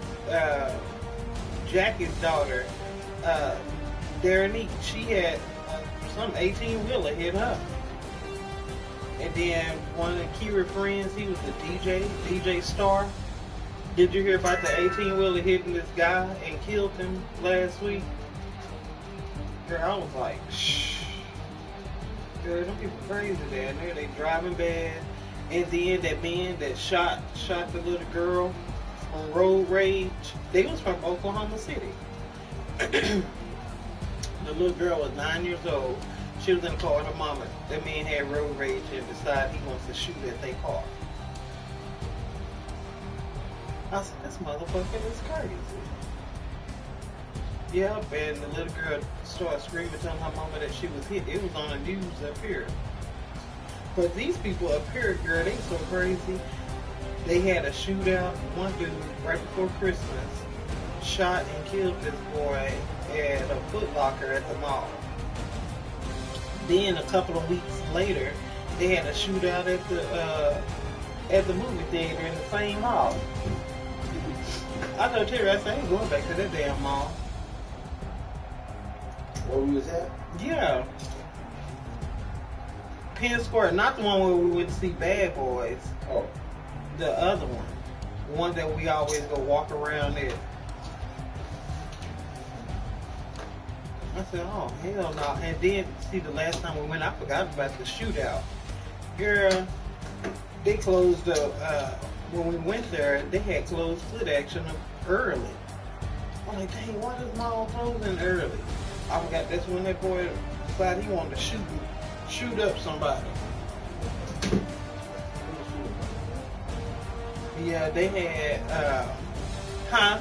[SPEAKER 9] Jackie's daughter, Darrenique, she had some 18-wheeler hit her. And then one of Kira's friends, he was the DJ Star. Did you hear about the 18-wheeler hitting this guy and killed him last week? Girl, I was like, shh. Girl, them people crazy down there. They driving bad. And then that man that shot the little girl on road rage, they was from Oklahoma City. The little girl was 9 years old. She was in the car with her mama. That man had road rage and decided he wants to shoot at their car. I said, this motherfucker is crazy. Yep, and the little girl started screaming, telling her mama that she was hit. It was on the news up here. But these people up here, girl, they so crazy. They had a shootout. One dude, right before Christmas, shot and killed this boy at a Foot Locker at the mall. Then a couple of weeks later, they had a shootout at the movie theater in the same mall. I told Terry, I said, I ain't going back to that damn mall.
[SPEAKER 8] Where we was at?
[SPEAKER 9] Yeah. PS4, not the one where we went to see Bad Boys.
[SPEAKER 8] Oh.
[SPEAKER 9] The other one. The one that we always go walk around in. I said, oh, hell no. And then, see, the last time we went, I forgot about the shootout. Girl, they closed when we went there, they had closed foot action early. I'm like, dang, why is mall closing early? I forgot that's when that boy decided he wanted to shoot up somebody. Yeah, they had, huh?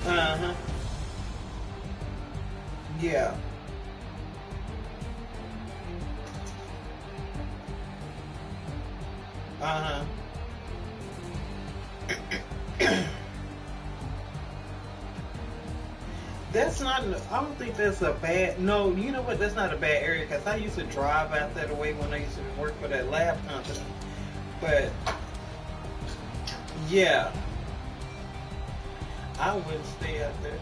[SPEAKER 9] Uh-huh. Yeah. Uh-huh. That's not, I don't think that's a bad, no, you know what, that's not a bad area, because I used to drive out that way when I used to work for that lab company. But, yeah, I wouldn't stay out there.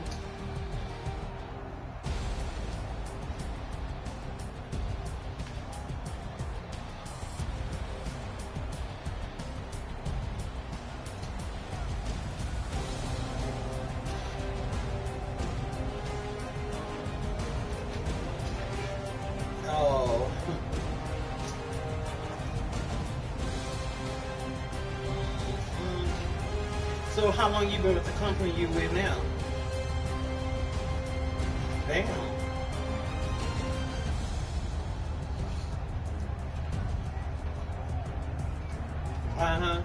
[SPEAKER 9] Oh. So how long you been with the company you with now? Damn. Uh-huh.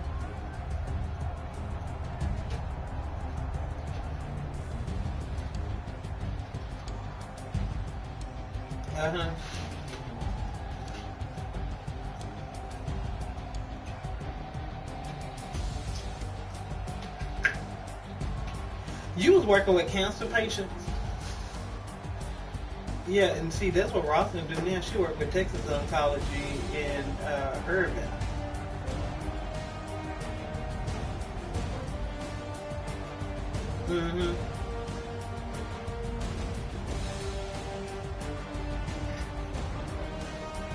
[SPEAKER 9] Uh-huh. You was working with cancer patients? Yeah, and see, that's what Rosalind do now. She worked with Texas Oncology in Irving. Mm-hmm.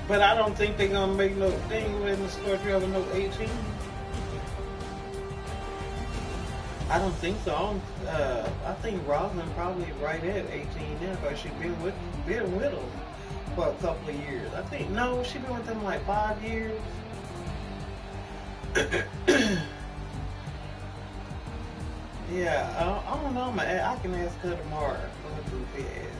[SPEAKER 9] But I don't think they're gonna make no thing in the store if you have a no 18. I don't think so. I think Rosalind probably right at 18 now because she's been with them for a couple of years. I think no, she's been with them like 5 years. Yeah, I don't know. I can ask her tomorrow. Going through PS.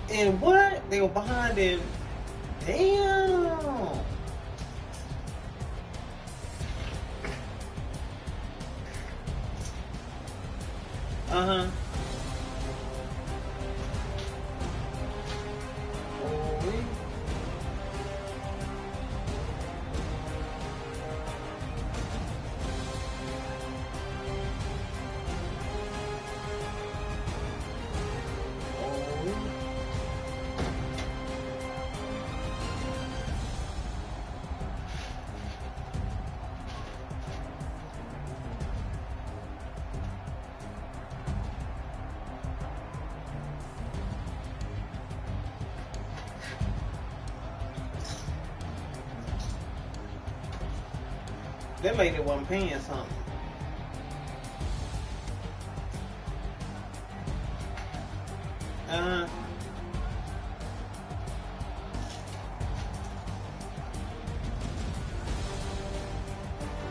[SPEAKER 9] And what? They were behind in. Damn. Uh-huh. That lady wasn't paying something.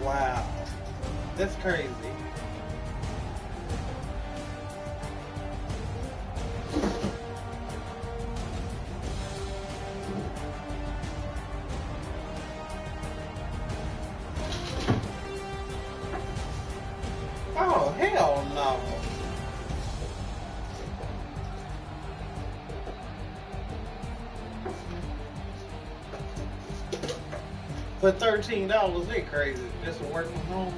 [SPEAKER 9] Wow. That's crazy. Oh, hell no. For $13, they crazy. Just to work from home.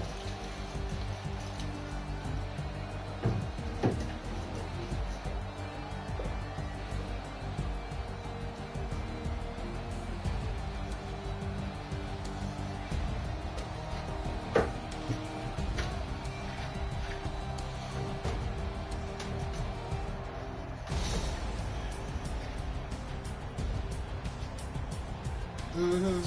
[SPEAKER 9] Mm-hmm.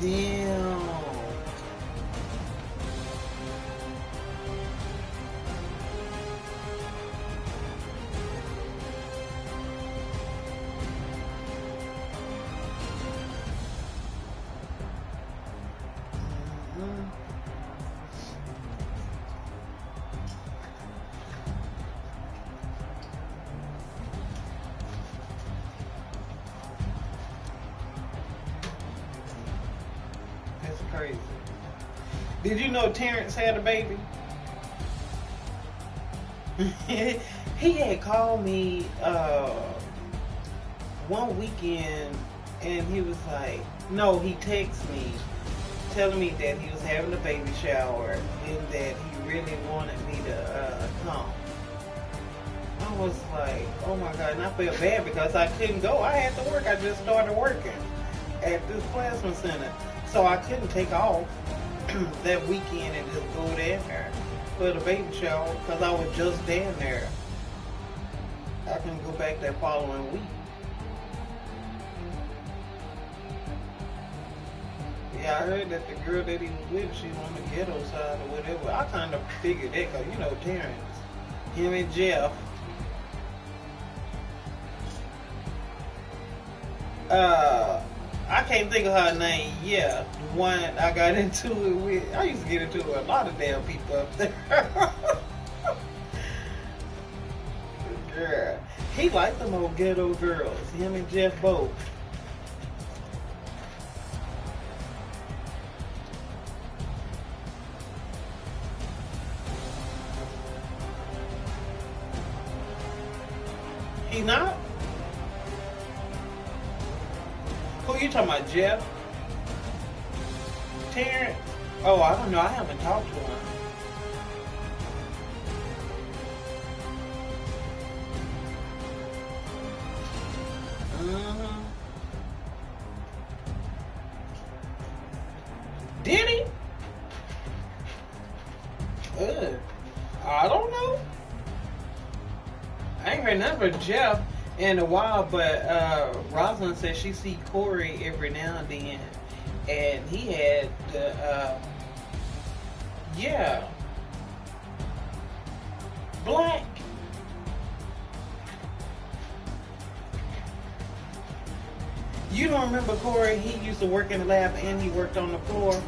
[SPEAKER 9] Damn. That's crazy. Did you know Terrence had a baby? He had called me one weekend and he was like, no, he texted me telling me that he was having a baby shower and that he really wanted me to come. I was like, oh my God, and I felt bad because I couldn't go. I had to work. I just started working at this plasma center. So I couldn't take off that weekend and just go down there for the baby shower because I was just down there. I can go back that following week. Yeah, I heard that the girl that he was with, she on the ghetto side or whatever. I kind of figured that because, you know, Terrence, him and Jeff. I can't think of her name. Yeah, the one I got into it with. I used to get into it with a lot of damn people up there. Girl, he liked them old ghetto girls. Him and Jeff both. He not? Who you talking about, Jeff? Terrence? Oh, I don't know. I haven't talked to him. Did he? I don't know. I ain't heard nothing from Jeff in a while, but Rosalind said she see Corey every now and then, and he had the yeah, black. You don't remember Corey? He used to work in the lab and he worked on the floor.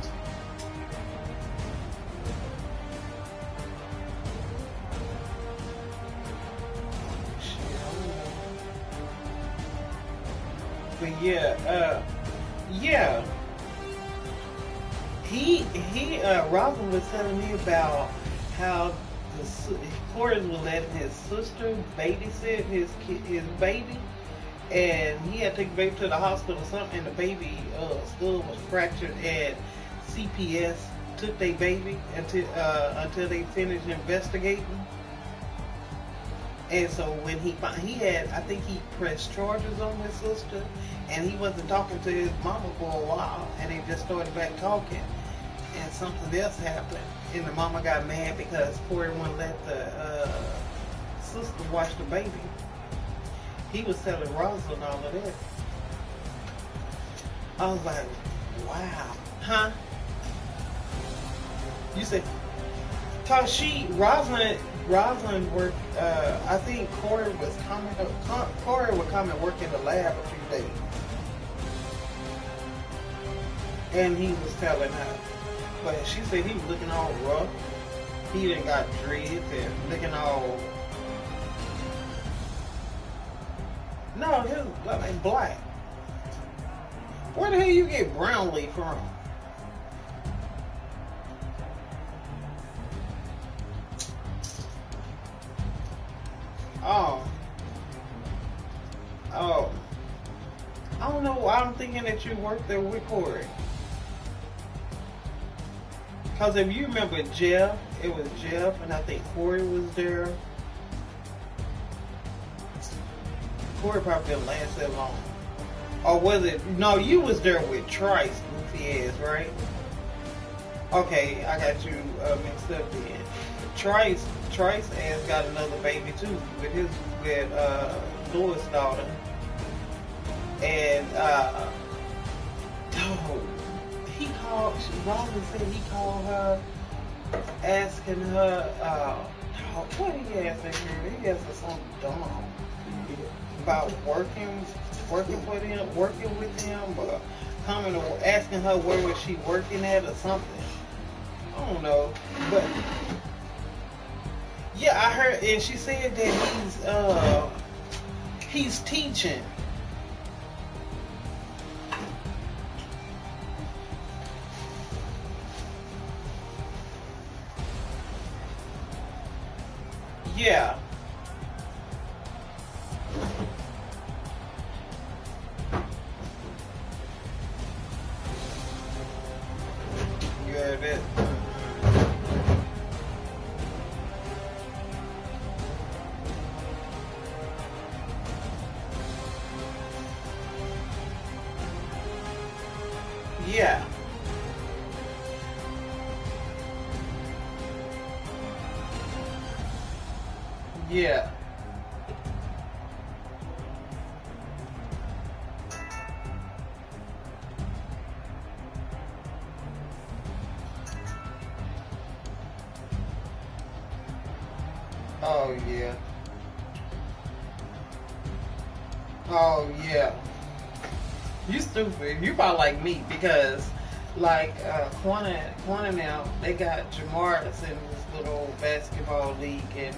[SPEAKER 9] But yeah, yeah. Robin was telling me about how Corey was letting his sister babysit his baby, and he had to take the baby to the hospital or something, and the baby skull was fractured, and CPS took their baby until they finished investigating. And so when he had, I think he pressed charges on his sister, and he wasn't talking to his mama for a while, and they just started back talking. And something else happened, and the mama got mad because Corey wouldn't let the sister watch the baby. He was telling Rosalind all of that. I was like, wow. Huh? You said, cause Rosalind worked, I think Corey would come and work in the lab a few days. And he was telling her. But she said he was looking all rough. He done got dreads and looking all... No, he was like black. Where the hell you get Brownlee from? Oh. I don't know. I'm thinking that you worked there with Corey. Because if you remember Jeff, it was Jeff, and I think Corey was there. Corey probably didn't last that long. Or was it? No, you was there with Trice, goofy ass, right? Okay, I got you mixed up then. Trice ass got another baby too with Louis' daughter. And Robin said he called her, asking her, what did he ask her? He asked her something dumb about working with him, or coming or asking her where was she working at or something. I don't know, but yeah, I heard, and she said that he's teaching. Yeah. Yeah, that. Yeah. Yeah. Oh yeah. Oh yeah. You stupid. You about like me because like Quanta now, they got Jamarcus in this little basketball league, and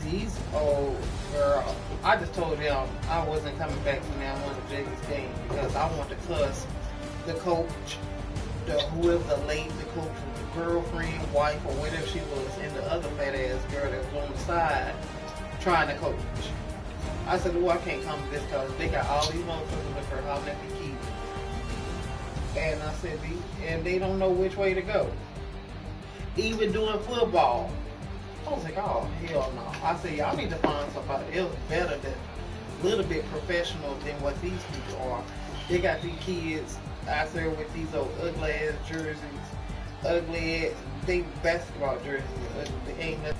[SPEAKER 9] these old girls, I just told them I wasn't coming back from now on the Jake's game because I want to cuss the coach, whoever the coach, the girlfriend, wife, or whatever she was, and the other fat ass girl that was on the side trying to coach. I said, "Oh, I can't come to this because they got all these motherfuckers with her hollering at the key." And I said, and they don't know which way to go. Even doing football. I was like, oh, hell no. I said, y'all need to find somebody else better than, a little bit professional than what these people are. They got these kids out there with these old ugly ass jerseys. Ugly ass, they basketball jerseys. They ain't nothing.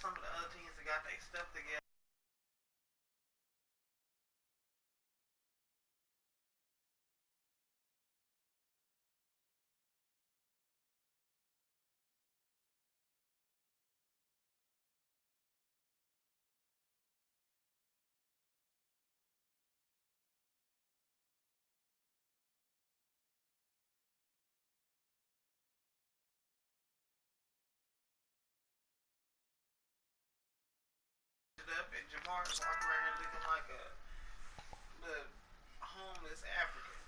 [SPEAKER 9] Some of the other teams that got their stuff together. Up and Jamar walking around looking like the homeless African.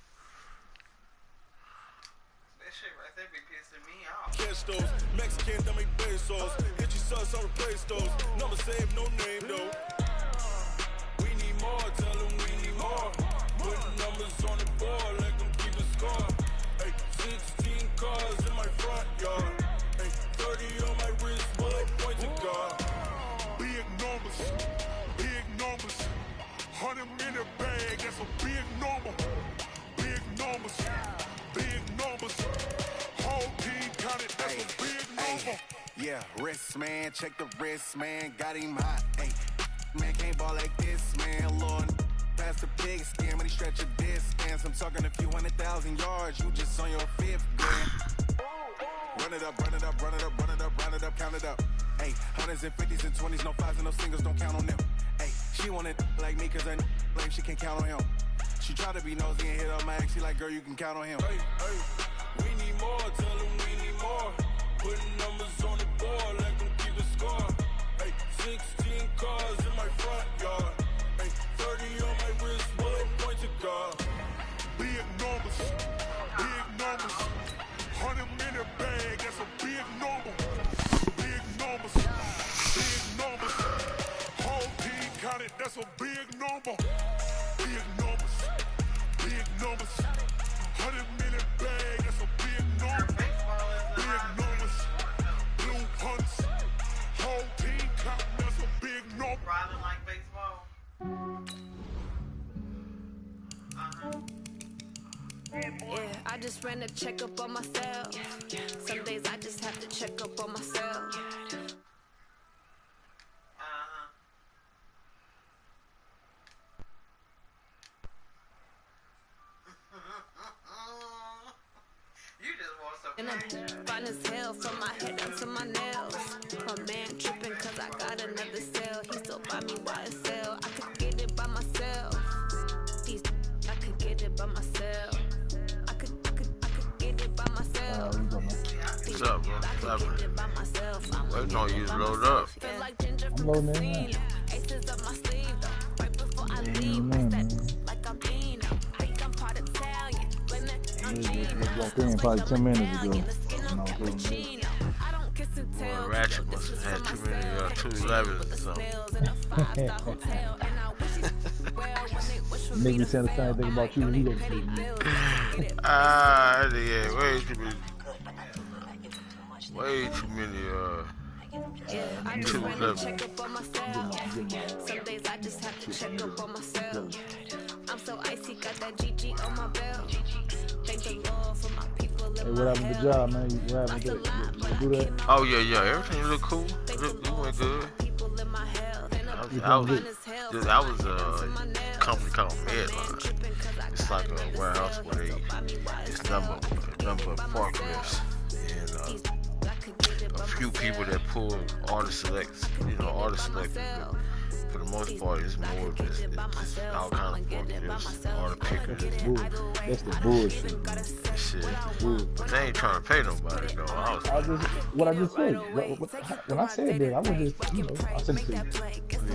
[SPEAKER 9] That shit right there be pissing me off.
[SPEAKER 10] Gestos, Mexican dummy pesos. Get your sus on the play stores. Number save, no name though. We need more, tell them we need more. Putting numbers on the board, let them keep a score. Hey, 16 cars in my front yard. Hey, 30 on my wrist, bullet point to God. wrist, man. Check the wrist, man. Got him hot. Hey, man can't ball like this, man. Lord, past the pig skin, but he stretch a distance. I'm talking a few 100,000 yards. You just on your fifth grand. Run it up, run it up, run it up, run it up, run it up, count it up. Hey, hundreds and 50s and 20s, no fives and no singles, don't count on them. Hey, she want it like me, cause I like she can't count on him. She try to be nosy and hit up my ex, she like, girl, you can count on him. Hey, hey, we need more, tell them we need more. Putting numbers on the board, let them keep a score. Hey, 16 cars in my front yard. Hey, 30 on my wrist, what a point to God.
[SPEAKER 6] Big numbers, big numbers. 100-minute bag, that's a big number. Big numbers, big numbers. Whole team counted, that's a big number. Big numbers, big numbers. 100-minute bag, that's a big number. Big numbers, blue hunts. Whole team counting, that's a big number.
[SPEAKER 11] Riding like baseball.
[SPEAKER 12] Yeah, I just ran a checkup on myself. Some days I just have to check up on myself.
[SPEAKER 11] You just want some.
[SPEAKER 12] And I'm fine as hell from my head down to my nails. My man tripping cause I got another cell. He still buy me YSL. I could get it by myself. I could get it by myself. I could get it by myself.
[SPEAKER 4] What's up, bro? What's happening? Waiting on you to load up.
[SPEAKER 13] I'm loading in.
[SPEAKER 12] Aces up my sleeve though. Right before I leave. Like I'm Dino. I think I'm part Italian. When I'm Gino.
[SPEAKER 13] Walked in probably 10 minutes ago.
[SPEAKER 4] Boy, Ratchet must have had too many 211s or something.
[SPEAKER 13] Make me say the same thing about you. He didn't see me.
[SPEAKER 4] Yeah, way too many,
[SPEAKER 12] yeah, I just ran a check up on myself. Some days I just have to check up on myself. I'm so icy, got that GG on my belt. Thank the Lord for my people.
[SPEAKER 13] Hey, what happened to the job, man? What happened to that? You do that?
[SPEAKER 4] Oh, yeah. Everything looked cool. You went good. I was a company called Medline. It's like a warehouse where it's number of forklifts and a few people that pull artist selects, artist selected. For the most part, it's more just all kind of forklifts, artist pickers.
[SPEAKER 13] That's the bullshit.
[SPEAKER 4] Shit. But they ain't trying to pay nobody though.
[SPEAKER 13] What I just said. When I said that, I was just, I said it to you.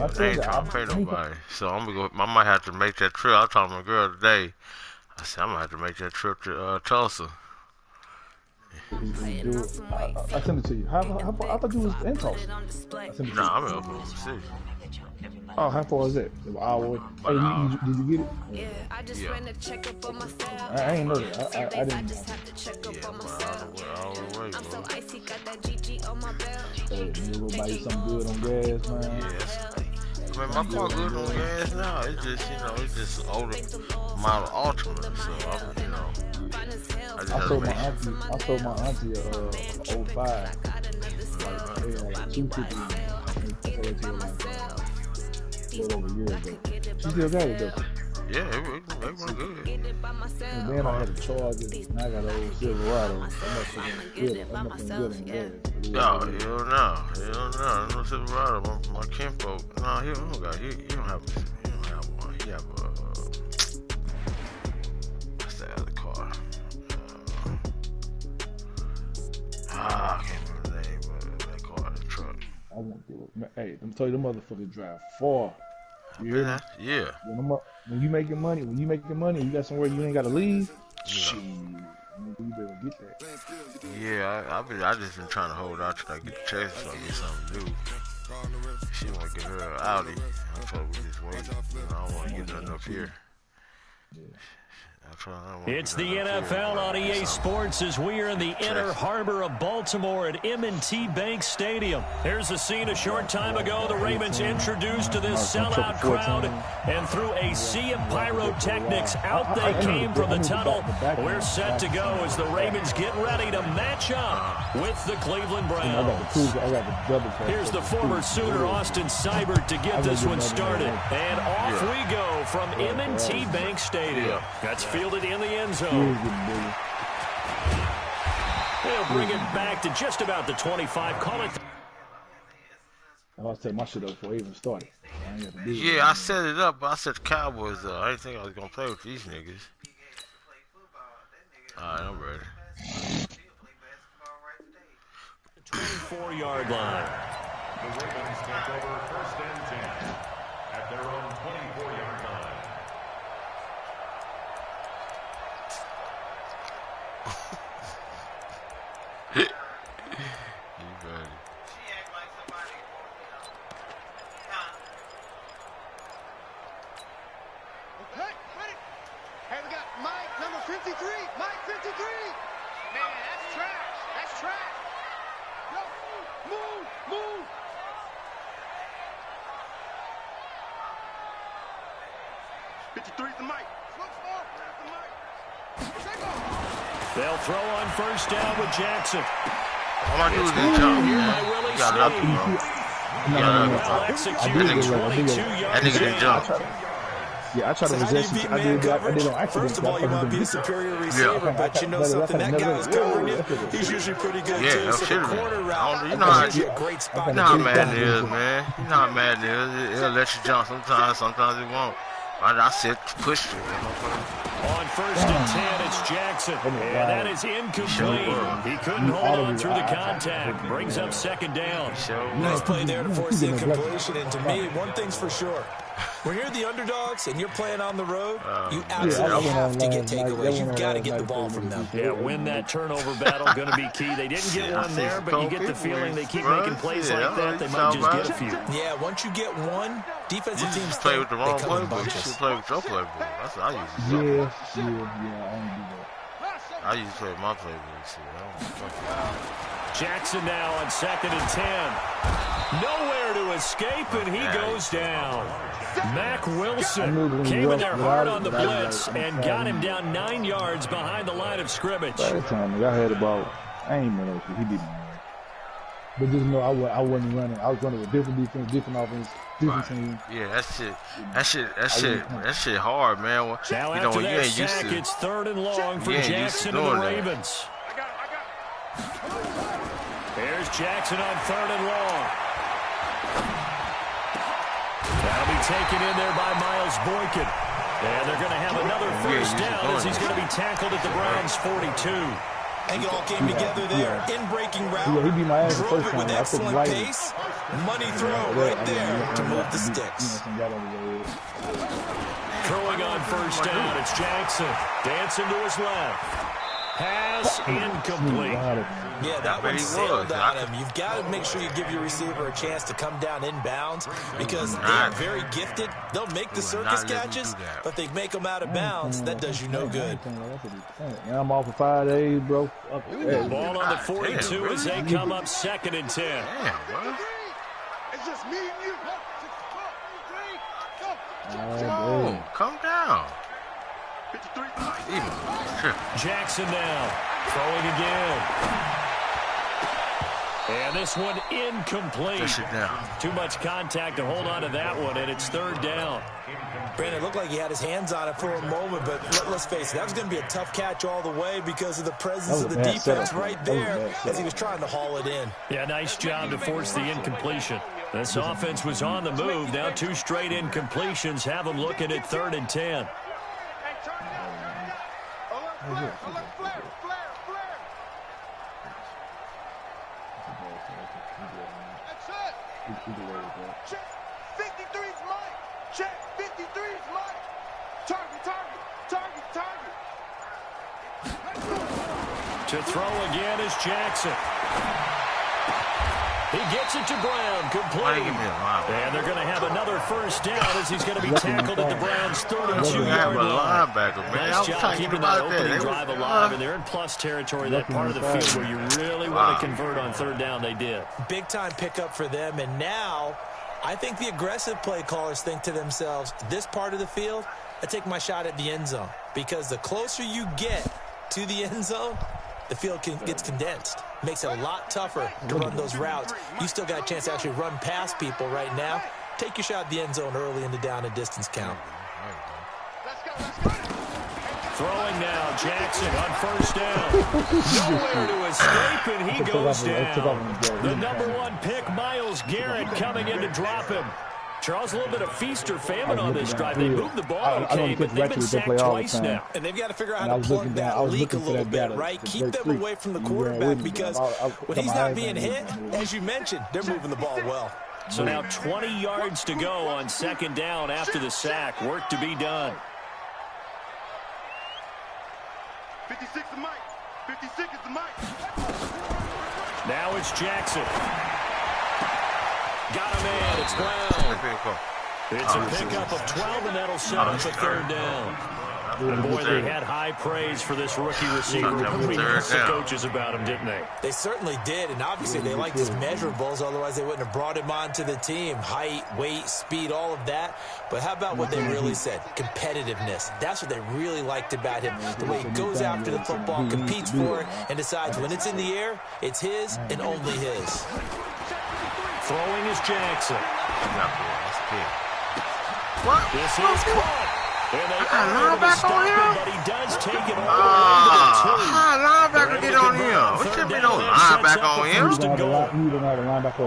[SPEAKER 4] They ain't trying to pay nobody. So I'm gonna go. I might have to make that trip. I was talking to my girl today. I said I'm gonna have to make that trip to Tulsa.
[SPEAKER 13] I sent it to you. I thought you was in Tulsa.
[SPEAKER 4] Nah, I'm in Oklahoma City.
[SPEAKER 13] Oh, how far is that? An hour away. Hey, did you get it?
[SPEAKER 12] Yeah, I just ran a check up on myself.
[SPEAKER 13] I ain't know that. I didn't.
[SPEAKER 12] I just have to check up on myself. I'm so icy, got that GG on my belt.
[SPEAKER 13] Hey, you go buy you something good on gas, man.
[SPEAKER 4] Yes. I mean, my car good on gas now. It's just, it's just an older model Ultima. So,
[SPEAKER 13] I sold my auntie a 05. Like 250. Over a year ago. She still got it though.
[SPEAKER 4] Yeah, it went good.
[SPEAKER 13] And then I had a Charger, and I got an old Silverado. I'm good on gas.
[SPEAKER 4] Hell no. No Silverado. My kinfolk. No, he don't have one. He have a what's that other car? I can't remember the name of that car, the truck.
[SPEAKER 13] I won't do it. Hey, let me tell you, them motherfuckers drive far. You hear me?
[SPEAKER 4] Yeah.
[SPEAKER 13] When you making money, you got somewhere you ain't got to leave. Shit, you better get that.
[SPEAKER 4] Yeah, I just been trying to hold out till I get the chase so I get something new. She want to get her an Audi. I told her we just wait. I don't want to get nothing up here.
[SPEAKER 13] Yeah.
[SPEAKER 2] It's the NFL on EA Sports as we are in the inner harbor of Baltimore at M&T Bank Stadium. Here's a scene a short time ago. The Ravens introduced to this sellout crowd, and through a sea of pyrotechnics, out they came from the tunnel. We're set to go as the Ravens get ready to match up with the Cleveland Browns. Here's the former Sooner Austin Seibert to get this one started. And off we go from M&T Bank Stadium. That's fielded in the end zone. They'll bring it back to just about the 25. Call it.
[SPEAKER 13] I was taking my shit up before I even started.
[SPEAKER 4] Yeah, I set it up, but I set the Cowboys up. I didn't think I was going to play with these niggas. Alright, I'm ready.
[SPEAKER 2] 24-yard line.
[SPEAKER 6] The Ravens take over 1st and 10 at their own 24-yard line.
[SPEAKER 4] You ready?
[SPEAKER 1] Hey, we got Mike, number 53. Mike, 53. Man, that's trash. That's trash. Yo, move. 53's the Mike.
[SPEAKER 2] They'll throw on 1st down with Jackson.
[SPEAKER 4] All I do is get jump. You got lucky, bro.
[SPEAKER 2] Well executed, 22 yards.
[SPEAKER 4] That nigga didn't jump.
[SPEAKER 13] Yeah, I try to resist. I did on accident.
[SPEAKER 3] First of all, you want to be a superior receiver, but you know something, that guy is covering it. He's usually pretty good, too. So the corner route,
[SPEAKER 4] you know how
[SPEAKER 3] a great spot.
[SPEAKER 4] You know how Madden is, man. You know how Madden is. It'll let you jump sometimes it won't. I said push it.
[SPEAKER 2] On 1st and 10, it's Jackson. And that is incomplete. He couldn't hold on through the contact. Brings up 2nd down.
[SPEAKER 3] Nice play there to force the incompletion. And to me, one thing's for sure. When you're the underdogs and you're playing on the road, you absolutely have to get takeaways. You've got to get the ball from them.
[SPEAKER 2] Yeah, win that turnover battle, going to be key. They didn't get one there, but you get the feeling they keep making plays like that. They might just get a few.
[SPEAKER 3] Yeah, once you get one, defensive teams
[SPEAKER 4] play with the wrong playbook. You should play with your playbook. That's what I usually do.
[SPEAKER 13] Yeah, I only do that.
[SPEAKER 4] I usually play with my playbook.
[SPEAKER 2] Jackson now on 2nd and 10. Nowhere to escape, and he goes down. Mac Wilson came in there hard on the blitz and got him down 9 yards behind the line of scrimmage.
[SPEAKER 13] By the time I had about, I ain't running, he didn't run. But just know I wasn't running. I was running with different defense, different offense, different team.
[SPEAKER 4] Yeah, that shit hard, man.
[SPEAKER 2] Now you know, when you ain't used to, it's 3rd and long for Jackson and the Ravens. There's Jackson on 3rd and long. That'll be taken in there by Miles Boykin. And they're going to have another 1st down as he's going to be tackled at the Browns' 42.
[SPEAKER 3] I think it all came together there. In breaking route,
[SPEAKER 13] he beat my ass the
[SPEAKER 3] drove
[SPEAKER 13] first
[SPEAKER 3] it with
[SPEAKER 13] time.
[SPEAKER 3] excellent pace. Money throw right there to move the sticks.
[SPEAKER 2] Throwing on 1st down, it's Jackson. Dancing to his left. Pass incomplete.
[SPEAKER 3] Yeah, that one sailed on him. You've got to make sure you give your receiver a chance to come down inbounds because they're very gifted. They'll make the circus catches, but they make them out of bounds. That does you no good.
[SPEAKER 13] I'm off for 5 days, bro.
[SPEAKER 2] Ball on the 42 as they come up 2nd and 10.
[SPEAKER 1] It's just me and you.
[SPEAKER 4] Oh, calm down.
[SPEAKER 1] 53.
[SPEAKER 2] Jackson now throwing again. And this one incomplete. Too much contact to hold on to that one, and it's 3rd down.
[SPEAKER 3] Brandon, it looked like he had his hands on it for a moment, but let's face it, that was going to be a tough catch all the way because of the presence of the defense right there as he was trying to haul it in.
[SPEAKER 2] Yeah, nice job to force the incompletion. This offense was on the move. Now 2 straight incompletions have them looking at 3rd and 10.
[SPEAKER 1] Check 53's Mike. Check 53's Mike. Target.
[SPEAKER 2] To throw again is Jackson. He gets it to Brown, complete. And they're going to have another first down as he's going to be tackled at the Browns' 32-yard line. Nice job keeping that opening drive alive, and they're in plus territory, that part of the field where you really want to convert on third down. They did.
[SPEAKER 3] Big-time pickup for them, and now I think the aggressive play callers think to themselves, this part of the field, I take my shot at the end zone, because the closer you get to the end zone, the field gets condensed. Makes it a lot tougher to run those routes. You still got a chance to actually run past people right now. Take your shot at the end zone early in the down and distance count.
[SPEAKER 2] Throwing now, Jackson on first down. Nowhere to escape, and he goes down. The number 1 pick, Myles Garrett, coming in to drop him. Charles, a little bit of feast or famine on this drive. They moved the ball okay, but they've been sacked twice now.
[SPEAKER 3] And they've got to figure out how to plug that leak a little bit, right? Keep them away from the quarterback, because when he's not being hit, as you mentioned, they're moving the ball well.
[SPEAKER 2] So now 20 yards to go on second down after the sack. Work to be done.
[SPEAKER 1] 56 is Mike. 56 is the Mike.
[SPEAKER 2] Now it's Jackson. Got him in. It's Brown. It's a pickup of 12, and that'll set up a third down. And boy, they had high praise for this rookie receiver. Pretty nice coaches about him, didn't they?
[SPEAKER 3] They certainly did, and obviously they liked his measurables. Otherwise, they wouldn't have brought him onto the team. Height, weight, speed, all of that. But how about what they really said? Competitiveness. That's what they really liked about him. The way he goes after the football, competes for it, and decides when it's in the air, it's his and only his.
[SPEAKER 2] Throwing is Jackson.
[SPEAKER 4] That's good. What?
[SPEAKER 2] This is caught. And they
[SPEAKER 4] linebacker on him?
[SPEAKER 2] But he does take it all the way to the 2.
[SPEAKER 4] How linebacker get on him? What should be no linebacker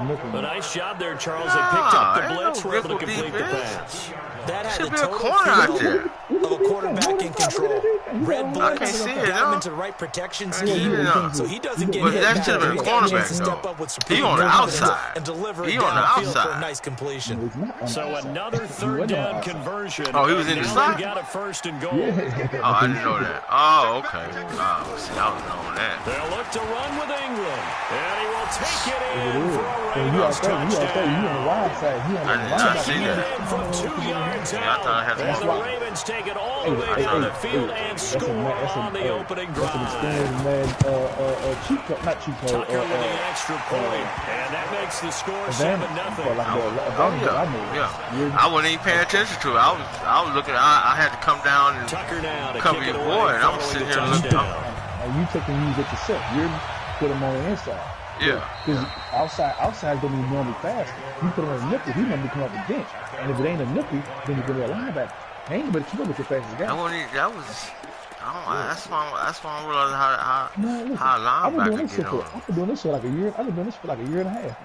[SPEAKER 4] on him?
[SPEAKER 2] A nice job there, Charles. They picked up the blitz, were able to complete the pass.
[SPEAKER 3] That had
[SPEAKER 4] should
[SPEAKER 3] the
[SPEAKER 4] be a
[SPEAKER 3] total
[SPEAKER 4] corner out there.
[SPEAKER 3] Of a quarterback in control. Red blitz,
[SPEAKER 4] can't see it,
[SPEAKER 3] got him
[SPEAKER 4] no.
[SPEAKER 3] into the right protection scheme, so he doesn't get
[SPEAKER 4] But
[SPEAKER 3] hit
[SPEAKER 4] that
[SPEAKER 3] back.
[SPEAKER 4] should have been a
[SPEAKER 3] He got a chance
[SPEAKER 4] cornerback,
[SPEAKER 3] to step
[SPEAKER 4] though.
[SPEAKER 3] up with
[SPEAKER 4] He on the
[SPEAKER 3] confidence
[SPEAKER 4] outside.
[SPEAKER 3] and deliver
[SPEAKER 4] He
[SPEAKER 3] it
[SPEAKER 4] on the
[SPEAKER 3] downfield for a
[SPEAKER 4] outside.
[SPEAKER 3] nice completion.
[SPEAKER 2] So another third down conversion.
[SPEAKER 4] Oh, he was in the
[SPEAKER 2] Now
[SPEAKER 4] slot?
[SPEAKER 2] they got a first and goal.
[SPEAKER 4] Oh, I didn't know that. Oh, okay. Oh, see, I was knowing that.
[SPEAKER 2] They'll look to run with England. And he will take it in for a Ravens touchdown.
[SPEAKER 4] I did not see that.
[SPEAKER 2] From 2 yards out. And the Ravens take it all the way down the field and score on the opening drive. Tucker with the extra point. And that makes the score 7-0.
[SPEAKER 4] Yeah. I wasn't even paying attention to it. I was looking. I had to come down and
[SPEAKER 2] Tucker now to
[SPEAKER 4] cover
[SPEAKER 2] kick it
[SPEAKER 4] your
[SPEAKER 2] away,
[SPEAKER 4] boy, and I was
[SPEAKER 2] following
[SPEAKER 4] sitting
[SPEAKER 2] the
[SPEAKER 4] here looking.
[SPEAKER 2] touchdown.
[SPEAKER 13] You take and use it yourself. You're put him on the inside.
[SPEAKER 4] Yeah.
[SPEAKER 13] Because outside's going to be normally faster. You put him on the nickel, he normally come off the bench. And if it ain't a nickel, then you're going to be a linebacker. He ain't going to keep up with your fastest guy.
[SPEAKER 4] That's why I don't realize how linebacker get on.
[SPEAKER 13] I've been doing this for like a year. I've been doing this for like a year and a half.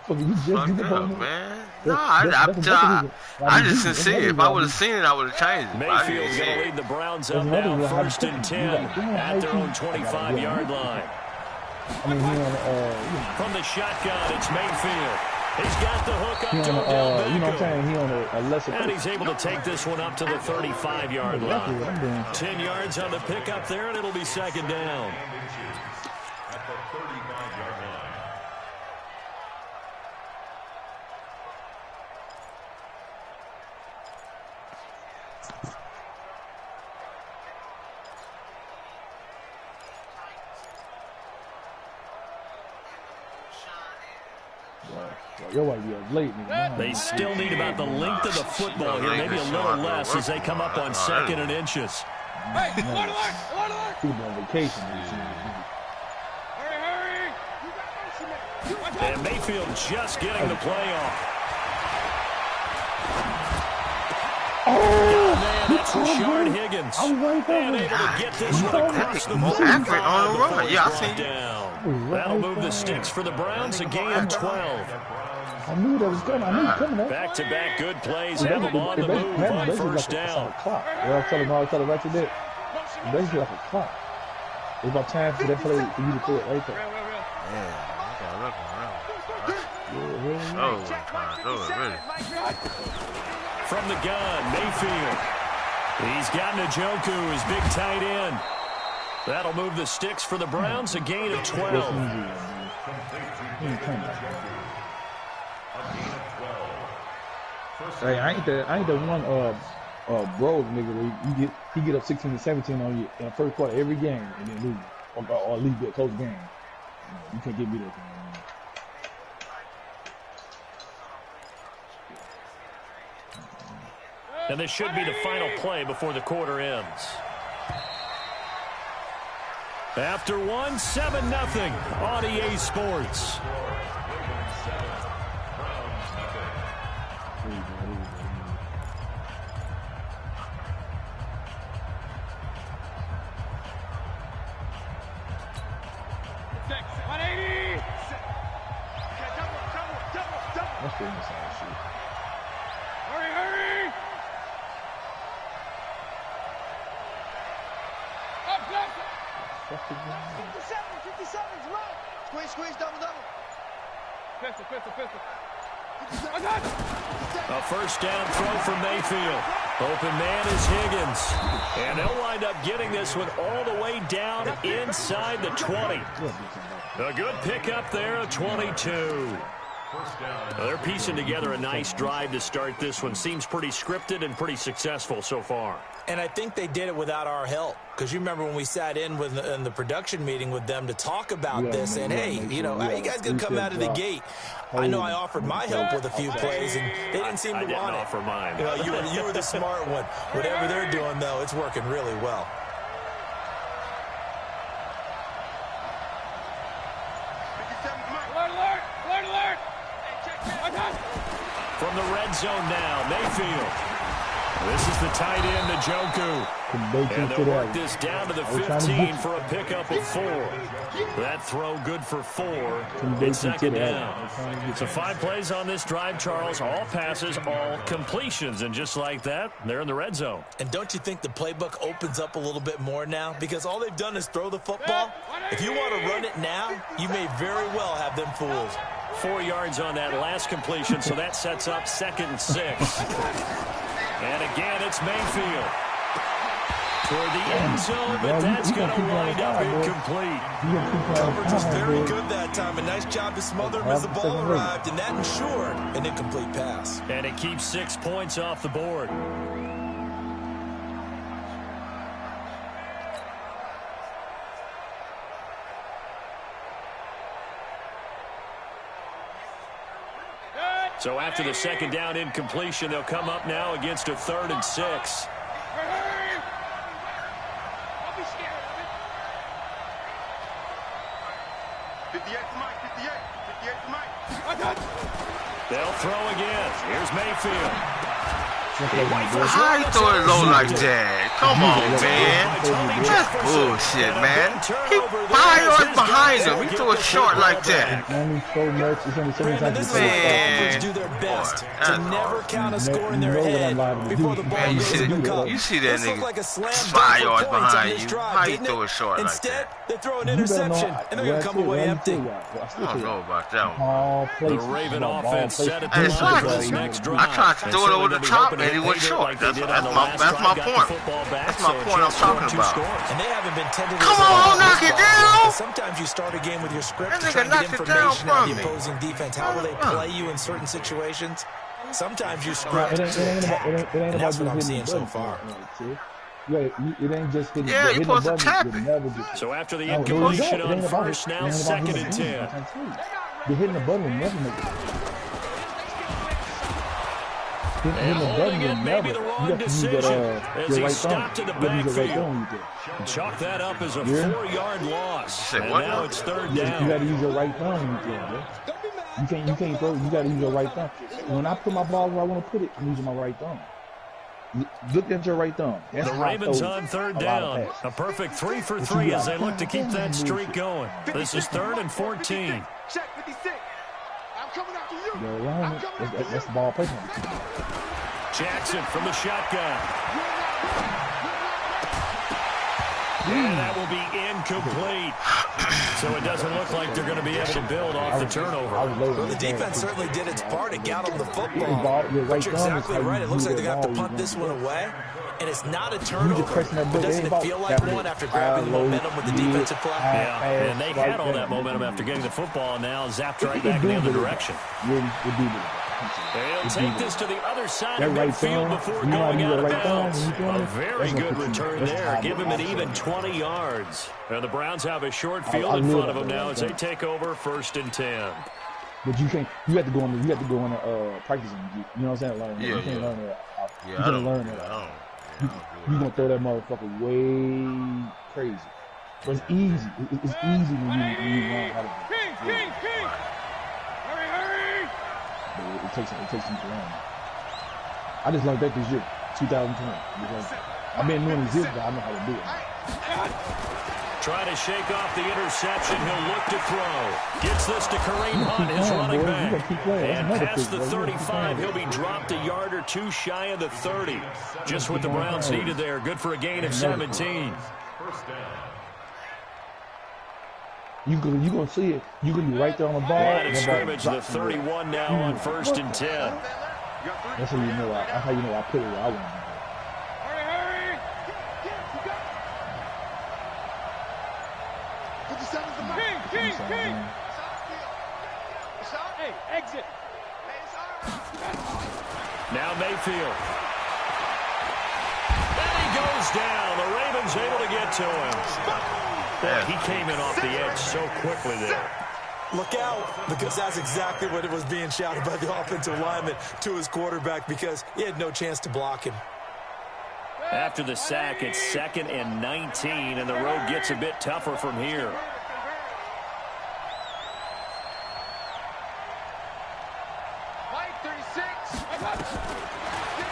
[SPEAKER 13] Fucking you just do the whole
[SPEAKER 4] man. No, I just didn't see it. If I would have seen it, I would have changed it.
[SPEAKER 2] Mayfield's going to lead the Browns up now, 1st and 10 at their own 25-yard line. From the shotgun, it's Mayfield. He's got the hook up to Odell
[SPEAKER 13] you know what I'm saying? He on a lesser.
[SPEAKER 2] And he's able to take this one up to the 35-yard line. 10 yards on the pickup there, and it'll be second down. They still need about the length of the football here, maybe a little less as they come up on 2nd and inches.
[SPEAKER 1] Hey, alert!
[SPEAKER 13] People on vacation.
[SPEAKER 1] Hurry!
[SPEAKER 2] And Mayfield just getting the play off. Man, that's Rashard Higgins. And able to get this one across the
[SPEAKER 4] more accurate on the run. Yeah, I see
[SPEAKER 2] down. That'll move the sticks for the Browns, a gain of 12.
[SPEAKER 13] I knew that was coming. I knew it was coming.
[SPEAKER 2] Back-to-back good plays have them on the move on 1st down.
[SPEAKER 13] I'll tell them right there. Basically like a clock. It's about time for that play for you to throw it right there.
[SPEAKER 4] Yeah, I got to look around. Oh, I'm trying to throw it, really.
[SPEAKER 2] From the gun, Mayfield. He's got Njoku, his big tight end. That'll move the sticks for the Browns, a gain of 12.
[SPEAKER 13] Hey, I ain't the one bro nigga where he get up 16 to 17 on you in the first quarter every game and then lose or at least be a close game. You can't get me that thing.
[SPEAKER 2] And this should be the final play before the quarter ends. After one, 7-0 on EA Sports.
[SPEAKER 13] That's the inside shit.
[SPEAKER 1] Hurry! Up, 57's right. Squeeze, double. Pistol.
[SPEAKER 2] A first down throw from Mayfield. Open man is Higgins. And they'll wind up getting this one all the way down inside the 20. A good pickup there at 22. Well, they're piecing together a nice drive to start this one. Seems pretty scripted and pretty successful so far.
[SPEAKER 3] And I think they did it without our help. Because you remember when we sat in the production meeting with them to talk about this. And, hey, how you guys going to come out of the gate? I know I offered my help with a few plays, and they didn't seem to want it.
[SPEAKER 2] I didn't offer mine.
[SPEAKER 3] You were the smart one. Whatever they're doing, though, it's working really well.
[SPEAKER 2] From the red zone now, Mayfield. This is the tight end, Njoku. And they'll work this down to the 15 for a pickup of 4. That throw good for 4. It's second down. So 5 plays on this drive, Charles. All passes, all completions. And just like that, they're in the red zone.
[SPEAKER 3] And don't you think the playbook opens up a little bit more now? Because all they've done is throw the football. If you want to run it now, you may very well have them fooled.
[SPEAKER 2] 4 yards on that last completion, so that sets up 2nd and 6. And again, it's Mayfield. Toward the end zone, but that's going to wind up incomplete.
[SPEAKER 3] Coverage was very good that time. A nice job to smother him as the ball arrived, and that ensured an incomplete pass.
[SPEAKER 2] And it keeps 6 points off the board. So after the second down incompletion, they'll come up now against a 3rd and 6.
[SPEAKER 1] Don't be scared of it. 58's Mike, 58's Mike.
[SPEAKER 2] They'll throw again. Here's Mayfield.
[SPEAKER 4] How you throw it low like that? Come on, man. That's bullshit, man. He 5 yards behind him. He threw it short like that.
[SPEAKER 3] Brandon, this is where offense do their best to never count a score in their head before the ball goes into cover.
[SPEAKER 4] You see that nigga 5 yards behind you. How you throw it short like that?
[SPEAKER 3] Instead, they throw an interception, and they're going to come away empty.
[SPEAKER 4] I don't know about that one.
[SPEAKER 2] The Raven offense set at the line for this next drive.
[SPEAKER 4] I tried to throw it over the top, and he went short. That's my point. That's my point I'm talking about.
[SPEAKER 3] And they haven't been tended.
[SPEAKER 4] Come on, knock it down.
[SPEAKER 3] Sometimes you start a game with your script
[SPEAKER 4] That
[SPEAKER 3] to try
[SPEAKER 4] nigga
[SPEAKER 3] to get
[SPEAKER 4] knocked it down
[SPEAKER 3] information out of
[SPEAKER 4] from
[SPEAKER 3] the
[SPEAKER 4] me.
[SPEAKER 3] opposing defense. How will they play you in certain situations? Sometimes you script
[SPEAKER 13] It ain't
[SPEAKER 3] attack,
[SPEAKER 13] about
[SPEAKER 3] and that's
[SPEAKER 13] just
[SPEAKER 3] what I'm
[SPEAKER 13] hitting
[SPEAKER 3] seeing
[SPEAKER 13] the
[SPEAKER 3] so
[SPEAKER 13] button.
[SPEAKER 3] far.
[SPEAKER 13] It ain't just hitting,
[SPEAKER 4] Yeah, you supposed to tap it.
[SPEAKER 2] So after the incompletion on first, now 2nd and 10.
[SPEAKER 13] You're hitting the button and never make it.
[SPEAKER 2] And holding it may be the wrong decision as he stopped in the backfield. Chalk that up as a 4-yard loss. And now it's 3rd down.
[SPEAKER 13] You got to use your right thumb when you throw, bro. You can't throw. You got to use your right thumb. When I put my ball where I want to put it, I'm using my right thumb. Look at your right thumb. That's
[SPEAKER 2] the Ravens on 3rd down. A perfect 3 for 3 as they look to keep that streak going. This is 3rd and 14.
[SPEAKER 1] Check 56. I'm coming after you.
[SPEAKER 13] That's the ball placement.
[SPEAKER 2] Jackson from the shotgun. And that will be incomplete. So it doesn't look like they're going to be able to build off the turnover.
[SPEAKER 3] Well, the defense certainly did its part to gather the football. But you're exactly right. It looks like they're going to have to punt this one away. and it's not a turnover.
[SPEAKER 13] But
[SPEAKER 3] doesn't it feel like one after grabbing the momentum with the defensive play?
[SPEAKER 2] Yeah, and they had all that momentum after getting the football, and now zapped right back in the other direction. They'll take this to the other side of midfield before going out of bounds. A very good return there. Give him an even 20 yards. And the Browns have a short field in front of them now as they take over 1st and 10.
[SPEAKER 13] But you can't. You have to go on. You have to go on practice. You know what I'm saying? Like, you can't learn that. You can't learn that. You gonna throw that motherfucker way crazy. But it's easy. It's easy when you learn how to do it. Hurry! But it takes some time. I just learned that this year, 2020. I've been doing this, but I know how to do it.
[SPEAKER 2] Try to shake off the interception. He'll look to throw. Gets this to Kareem Hunt, his running back. And past the 35, he'll be dropped a yard or two shy of the 30. Just what the Browns needed there. Good for a gain of 17.
[SPEAKER 13] You gonna see it. You gonna be right there on the ball.
[SPEAKER 2] Line of scrimmage, the 31 now on 1st and 10.
[SPEAKER 13] That's how you know. That's how you know I put it where I want to.
[SPEAKER 2] Hey, exit. Now Mayfield. And he goes down. The Ravens able to get to him. Boy, he came in off the edge so quickly there.
[SPEAKER 3] Look out, because that's exactly what it was being shouted by the offensive lineman to his quarterback, because he had no chance to block him.
[SPEAKER 2] After the sack, it's 2nd and 19, and the road gets a bit tougher from here.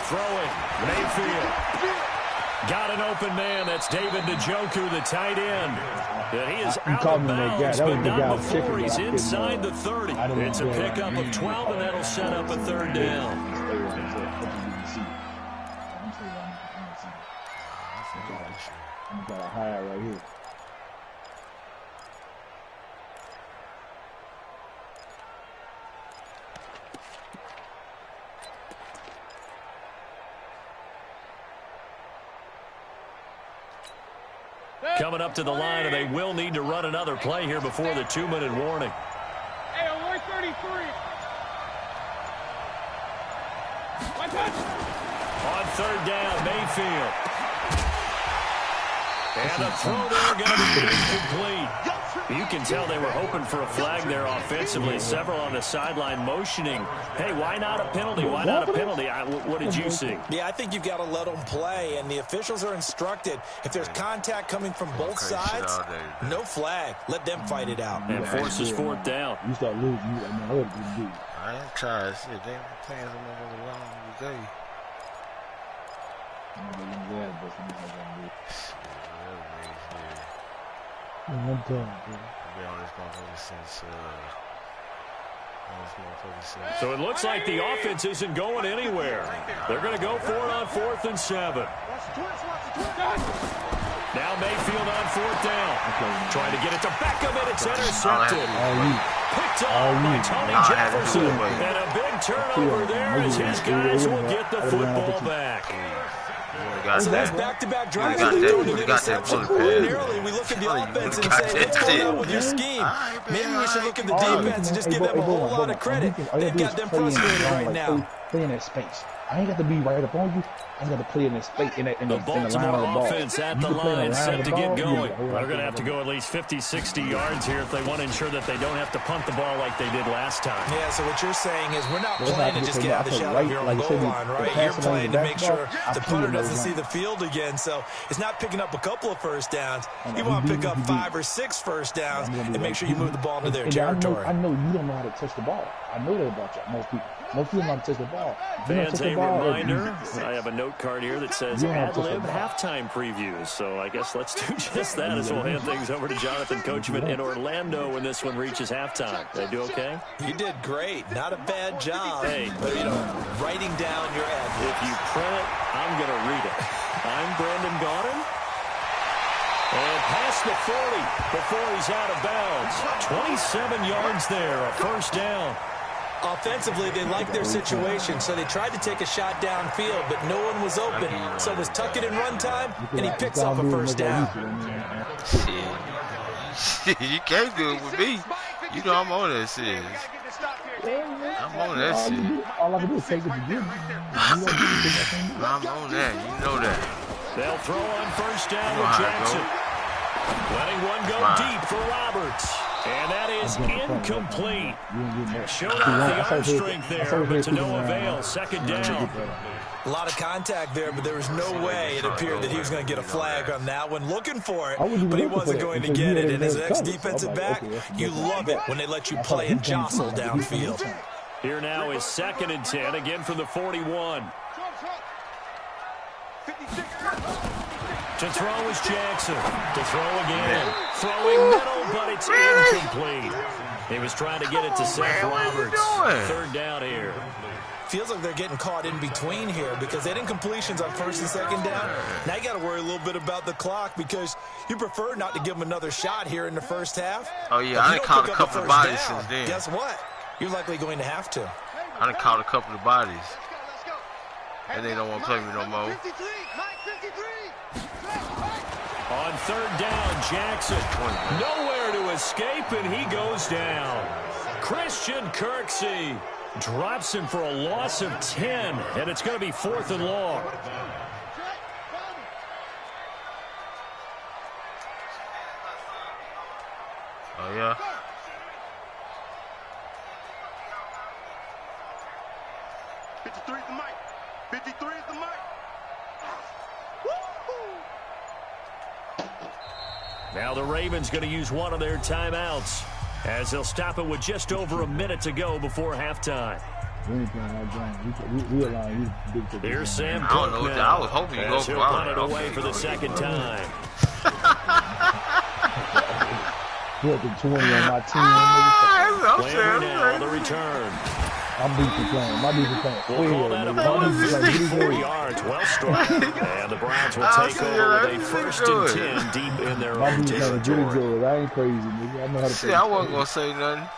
[SPEAKER 2] Throwing, Mayfield. Got an open man. That's David Njoku, the tight end. And he is out of bounds, but not before he's inside the 30. It's a pickup of 12, and that'll set up a 3rd down.
[SPEAKER 13] I'm got a high right here.
[SPEAKER 2] Coming up to the line, and they will need to run another play here before the 2-minute warning.
[SPEAKER 14] Hey, on 33.
[SPEAKER 2] On 3rd down, Mayfield. And the throw there going to be incomplete. You can tell they were hoping for a flag there offensively. Several on the sideline motioning, hey, why not a penalty? Why not a penalty? What did you see?
[SPEAKER 3] Yeah, I think you've got to let them play, and the officials are instructed, if there's contact coming from both sides, no flag. Let them fight it out.
[SPEAKER 2] And forces 4th down.
[SPEAKER 13] You start losing.
[SPEAKER 4] I ain't trying to sit. They ain't playing so much on the line today.
[SPEAKER 13] I'm done,
[SPEAKER 2] So it looks like the offense isn't going anywhere. They're going to go for it on 4th and 7. Now Mayfield on 4th down. Trying to get it to Beckham, and it's intercepted. Picked off by Tony Jefferson. And a big turnover there as his guys will get the football back.
[SPEAKER 3] So that's back-to-back drives. Ordinarily, we look at the offense and say, what's going on with your scheme? Maybe we should look at the defense and just give them a whole lot of credit. They've got them frustrated right now.
[SPEAKER 13] Play in that space. I ain't got to be right up on you. I got to play in that space. In the
[SPEAKER 2] Baltimore offense at the line, set to get going. They're going to have to go at least 50, 60 yards here if they want to ensure that they don't have to punt the ball like they did last time.
[SPEAKER 3] Yeah, so what you're saying is we're not playing to just get out of the shadow here on the goal line, right? You're playing to make sure the punter doesn't see the field again. So it's not picking up a couple of first downs. You want to pick up 5 or 6 first downs and make sure you move the ball into their territory.
[SPEAKER 13] I know you don't know how to touch the ball. I know that about you. Most people. Most people don't touch the ball.
[SPEAKER 2] Fans, a reminder, I have a note card here that says ad-lib halftime previews. So I guess let's do just that as we'll hand things over to Jonathan Coachman in Orlando when this one reaches halftime. Did I do okay?
[SPEAKER 3] You did great. Not a bad job.
[SPEAKER 2] Hey,
[SPEAKER 3] but, writing down your ad.
[SPEAKER 2] If you print it, I'm going to read it. I'm Brandon Gaudin. And past the 40 before he's out of bounds. 27 yards there, a first down.
[SPEAKER 3] Offensively, they liked their situation, so they tried to take a shot downfield, but no one was open. So it was tuck it and run time, and he picks off a first down.
[SPEAKER 4] You can't do it with me. You know I'm on that shit. I'm on that shit.
[SPEAKER 13] All I can do is take it to you.
[SPEAKER 4] I'm on that. You know that.
[SPEAKER 2] They'll throw on first down with Jackson. Letting one go deep for Roberts. And that is incomplete. Showed off the arm strength there, but to no avail. Second down.
[SPEAKER 3] A lot of contact there, but there was no way it appeared that he was going to get a flag on that one. Looking for it, but he wasn't going to get it. And as an ex-defensive back, you love it when they let you play and jostle downfield.
[SPEAKER 2] Here now is 2nd and 10, again from the 41. To throw is Jackson. To throw again. Throwing middle, but it's incomplete. He was trying to get it to Seth Roberts. 3rd down here.
[SPEAKER 3] Feels like they're getting caught in between here because they didn't completions on 1st and 2nd down. Now you got to worry a little bit about the clock because you prefer not to give them another shot here in the first half.
[SPEAKER 4] Oh, yeah, I done caught a couple of bodies since then.
[SPEAKER 3] Guess what? You're likely going to have to.
[SPEAKER 4] I done caught a couple of bodies. And they don't want to play me no more.
[SPEAKER 2] On 3rd down, Jackson. Nowhere to escape, and he goes down. Christian Kirksey drops him for a loss of 10, and it's going to be 4th and long.
[SPEAKER 4] Oh, yeah?
[SPEAKER 2] Now the Ravens going to use one of their timeouts as they'll stop it with just over a minute to go before halftime. Here's Sam Cook now.
[SPEAKER 4] I was hoping you
[SPEAKER 2] as he'll punt it away for the 2nd time.
[SPEAKER 13] Put the 20 on my team.
[SPEAKER 2] Landry now, the return.
[SPEAKER 13] I'm defense playing. My defense playing.
[SPEAKER 2] We'll call that a punt. 4 yards, well struck. And the Browns will take over with a 1st and 10 deep in their own territory.
[SPEAKER 13] Good. I ain't crazy, nigga. I know how to play.
[SPEAKER 4] I wasn't going to say nothing.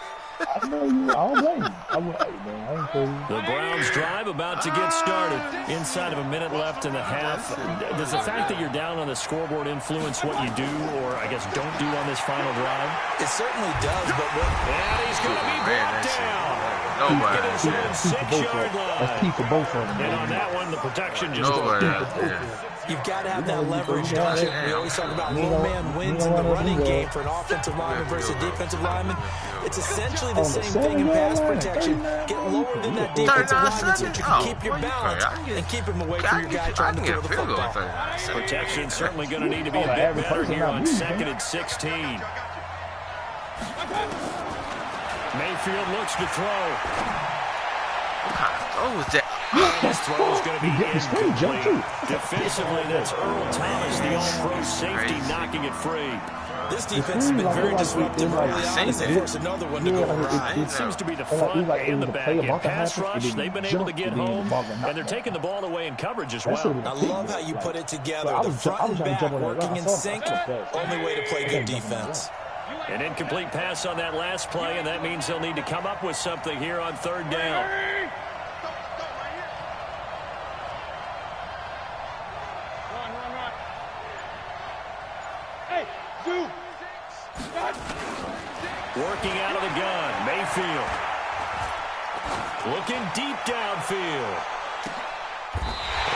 [SPEAKER 13] I know you. I don't blame you. I ain't crazy.
[SPEAKER 2] The Browns drive about to get started. Inside of a minute left in the half. Does the fact that you're down on the scoreboard influence what you do, or I guess don't do on this final drive?
[SPEAKER 3] It certainly does, but
[SPEAKER 2] and he's going to be brought down.
[SPEAKER 4] Nobody.
[SPEAKER 2] Get his own 6-yard line.
[SPEAKER 13] That's key for both of them.
[SPEAKER 2] And on that one, the protection just goes down.
[SPEAKER 3] You've got to have that leverage, don't you? We always talk about low man wins in the running game for an offensive lineman versus a defensive lineman. It's essentially the same thing in pass protection. Get lower than that defensive lineman so that you can keep your balance and keep him away from your guy trying to throw the football.
[SPEAKER 2] Protection's certainly going to need to be a bit better here on 2nd and 16. Mayfield looks to throw.
[SPEAKER 4] What kind of throw was that?
[SPEAKER 2] This throw is going to be incomplete. Defensively, that's Earl Thomas, the all-pro safety, knocking it free.
[SPEAKER 3] This defense has been very disruptive early on as they force another one to go right.
[SPEAKER 2] It seems to be the front and the back. In pass rush, they've been able to get home, and they're taking the ball away in coverage as well.
[SPEAKER 3] I love how you put it together. The front and back working in sync, only way to play good defense.
[SPEAKER 2] An incomplete pass on that last play, and that means they'll need to come up with something here on 3rd down. Working out of the gun, Mayfield. Looking deep downfield.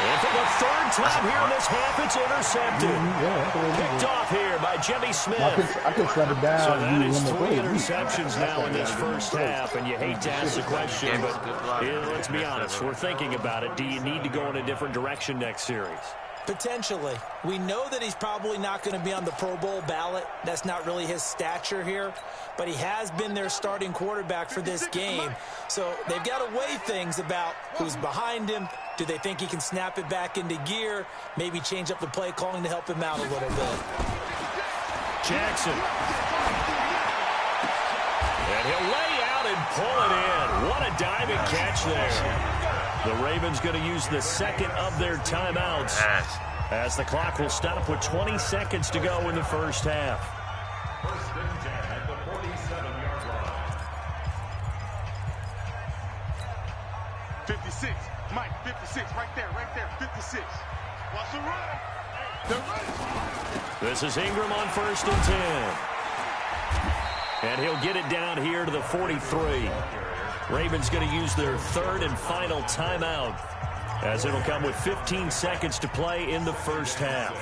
[SPEAKER 2] And for the 3rd time here in this half, it's intercepted. Picked off here by Jimmy Smith.
[SPEAKER 13] I can shut it down.
[SPEAKER 2] So that is 3 interceptions now in this first half, and you hate to ask the question, but let's be honest, we're thinking about it. Do you need to go in a different direction next series?
[SPEAKER 3] Potentially. We know that he's probably not going to be on the Pro Bowl ballot. That's not really his stature here. But he has been their starting quarterback for this game. So they've got to weigh things about who's behind him. Do they think he can snap it back into gear? Maybe change up the play calling to help him out a little bit.
[SPEAKER 2] Jackson. And he'll lay out and pull it in. What a diving catch there. The Ravens going to use the 2nd of their timeouts as the clock will stop with 20 seconds to go in the first half.
[SPEAKER 6] 1st and 10 at the 47-yard line.
[SPEAKER 1] 56. Mike, 56. Right there, 56. Watch the run. They're ready.
[SPEAKER 2] This is Ingram on 1st and 10. And he'll get it down here to the 43. Ravens going to use their 3rd and final timeout, as it'll come with 15 seconds to play in the first half.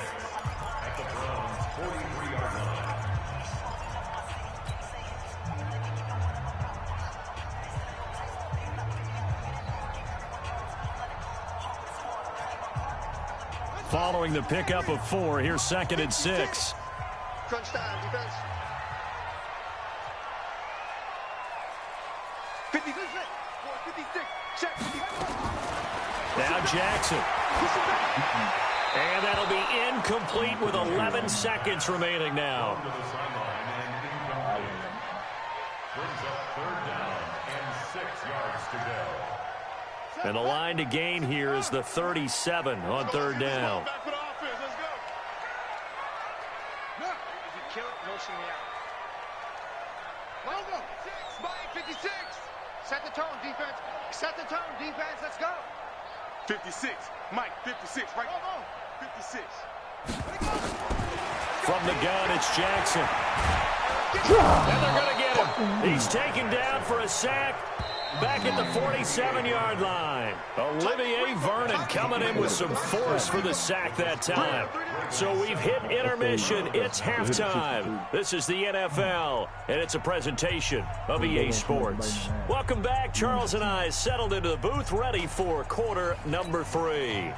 [SPEAKER 2] Following the pickup of 4, here's 2nd and 6.
[SPEAKER 7] Crunch down, defense.
[SPEAKER 1] 56. Check.
[SPEAKER 2] Now Jackson. And that'll be incomplete with 11 seconds remaining now. And the line to gain here is the 37 on 3rd down.
[SPEAKER 7] Kill it, motion me out. 56. Set the tone, defense. Set the tone, defense. Let's go.
[SPEAKER 1] 56. Mike, 56. Right. 56.
[SPEAKER 2] From the gun, it's Jackson. And they're going to get him. He's taken down for a sack. Back at the 47-yard line. Olivier Vernon coming in with some force for the sack that time. So we've hit intermission. It's halftime. This is the NFL, and it's a presentation of EA Sports. Welcome back. Charles and I settled into the booth, ready for quarter number 3.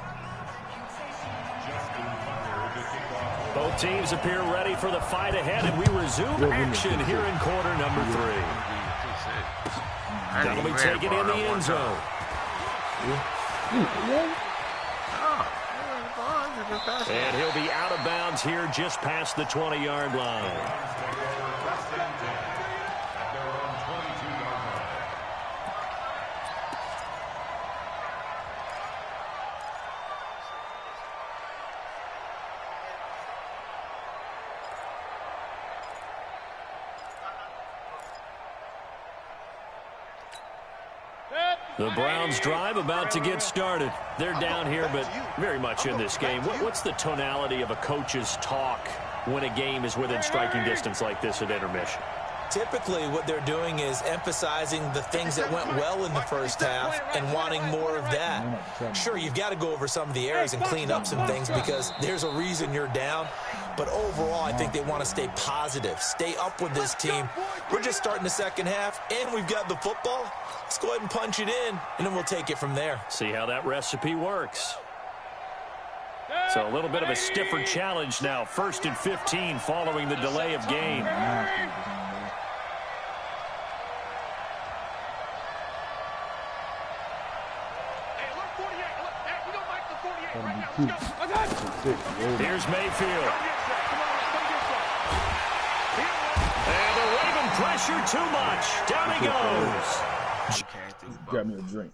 [SPEAKER 2] Both teams appear ready for the fight ahead, and we resume action here in quarter number 3. That'll be taken in the end zone. And he'll be out of bounds here just past the 20-yard line. The Browns drive about to get started. They're down here, but very much in this game. What's the tonality of a coach's talk when a game is within striking distance like this at intermission?
[SPEAKER 3] Typically, what they're doing is emphasizing the things that went well in the first half and wanting more of that. Sure, you've got to go over some of the errors and clean up some things because there's a reason you're down. But overall, I think they want to stay positive, stay up with this team. We're just starting the second half, and we've got the football. Let's go ahead and punch it in, and then we'll take it from there.
[SPEAKER 2] See how that recipe works. So a little bit of a stiffer challenge now. 1st and 15 following the delay of game. Here's Mayfield. And the Raven pressure too much. Down he goes.
[SPEAKER 13] Grab me a drink.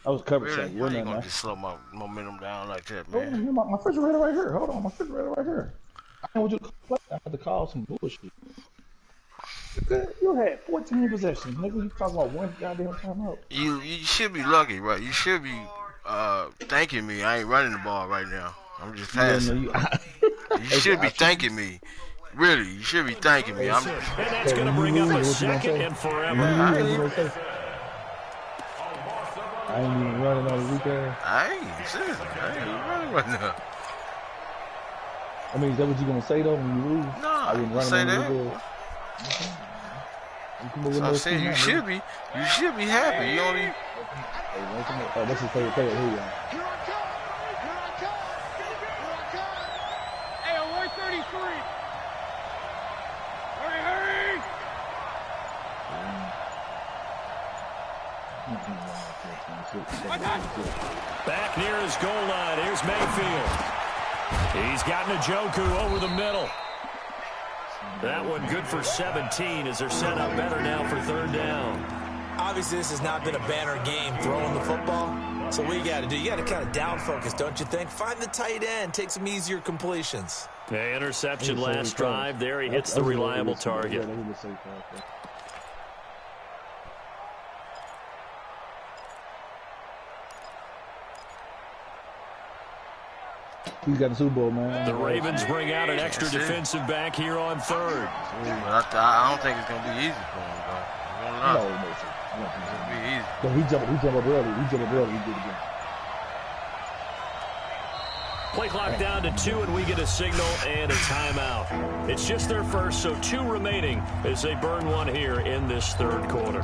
[SPEAKER 13] I was covered.
[SPEAKER 4] Really? You ain't gonna just slow my momentum down like that, man.
[SPEAKER 13] Oh, my refrigerator right here. Hold on, my refrigerator right here. I want you to play. I had to call some bullshit. You had 14 possessions, nigga. You talking about one goddamn timeout?
[SPEAKER 4] You should be lucky, right? You should be thanking me. I ain't running the ball right now. I'm just passing. You should be thanking me. Really, you should be thanking me.
[SPEAKER 2] And that's going to bring up a second and forever.
[SPEAKER 13] I ain't even running on the weekend.
[SPEAKER 4] I ain't running right now.
[SPEAKER 13] I mean, is that what you gonna say though when you lose?
[SPEAKER 4] No, I wouldn't say that. So I'm saying you should be happy. You only.
[SPEAKER 13] Oh, that's his favorite player. Here you are.
[SPEAKER 14] Hey, Alert 33. Hurry!
[SPEAKER 2] Back near his goal line. Here's Mayfield. He's got Njoku over the middle. That one good for 17 as they're set up better now for 3rd down.
[SPEAKER 3] Obviously, this has not been a banner game throwing the football. So what you got to do, you got to kind of down focus, don't you think? Find the tight end, take some easier completions.
[SPEAKER 2] The interception last drive. There he hits the reliable target.
[SPEAKER 13] He's got the Super Bowl, man.
[SPEAKER 2] The Ravens bring out an extra defensive back here on third.
[SPEAKER 4] I don't think it's going to be easy for him, though.
[SPEAKER 13] No, sir. I don't think it's going to be easy. But he jumped up early. He did it again.
[SPEAKER 2] Play clock down to 2, and we get a signal and a timeout. It's just their first, so 2 remaining as they burn one here in this third quarter.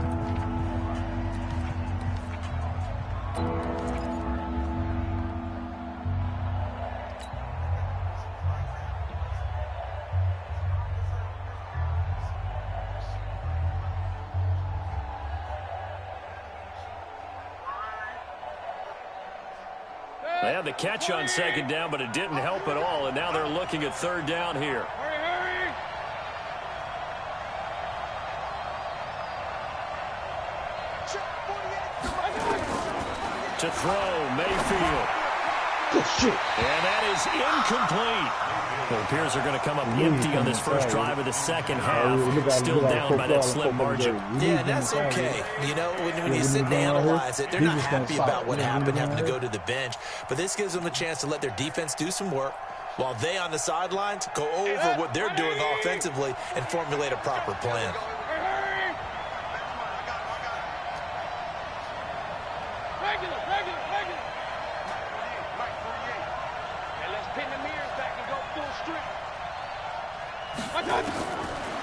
[SPEAKER 2] They had the catch on second down, but it didn't help at all, and now they're looking at third down here.
[SPEAKER 14] Hurry!
[SPEAKER 2] To throw, Mayfield.
[SPEAKER 13] Good shit.
[SPEAKER 2] And that is incomplete. It appears they're going to come up empty on this first drive of the second half. Still down by that slim margin.
[SPEAKER 3] Yeah, that's okay. You know, when you sit and analyze it, they're not happy about what happened, having to go to the bench. But this gives them a chance to let their defense do some work while they on the sidelines go over what they're doing offensively and formulate a proper plan.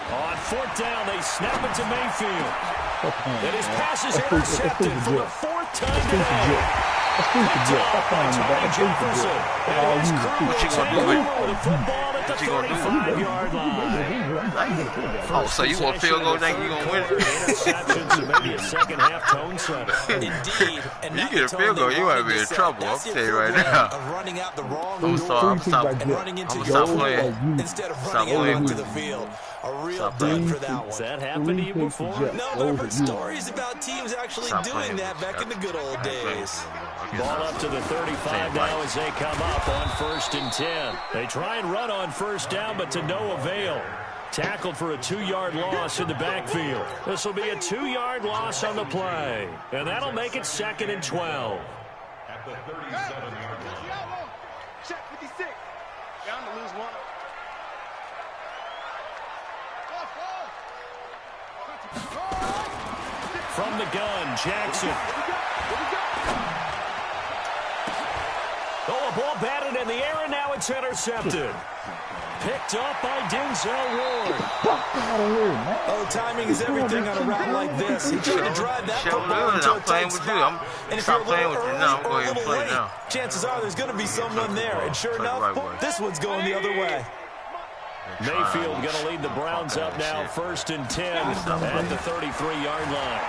[SPEAKER 2] On fourth down, they snap it to Mayfield. And his pass is intercepted for the 4th time today. Picked off by Tony Jefferson. And his crew will take over the football at the 35-yard line.
[SPEAKER 4] Oh, so you want field goal, think you're going to win it?
[SPEAKER 2] Interceptions and maybe a second-half tone setter.
[SPEAKER 3] Indeed. And
[SPEAKER 4] you get a field goal, you might be in trouble. I'll tell you right now.
[SPEAKER 3] Running out the wrong
[SPEAKER 4] I'm going to stop playing.
[SPEAKER 3] Instead of running out onto the field. A real dud for that one.
[SPEAKER 2] Has that happened to you before?
[SPEAKER 3] No, but I've heard stories about teams actually doing that back in the good old days.
[SPEAKER 2] Ball up to the 35 now as they come up on 1st and 10. They try and run on first down, but to no avail. Tackled for a 2-yard loss in the backfield. This will be a 2-yard loss on the play. And that'll make it 2nd and 12.
[SPEAKER 1] At the 37-yard line. Check 56. Down to lose 1.
[SPEAKER 2] From the gun, Jackson. Oh, a ball batted in the air, and now it's intercepted. Picked up by Denzel Ward.
[SPEAKER 3] Oh, timing is everything on a route like this. He tried to drive that football into a tight spot. And if you're a little early or a little late, chances are there's going to be someone there. And sure enough, this one's going the other way.
[SPEAKER 2] Mayfield going to lead the Browns up now, 1st and 10 at the 33-yard line.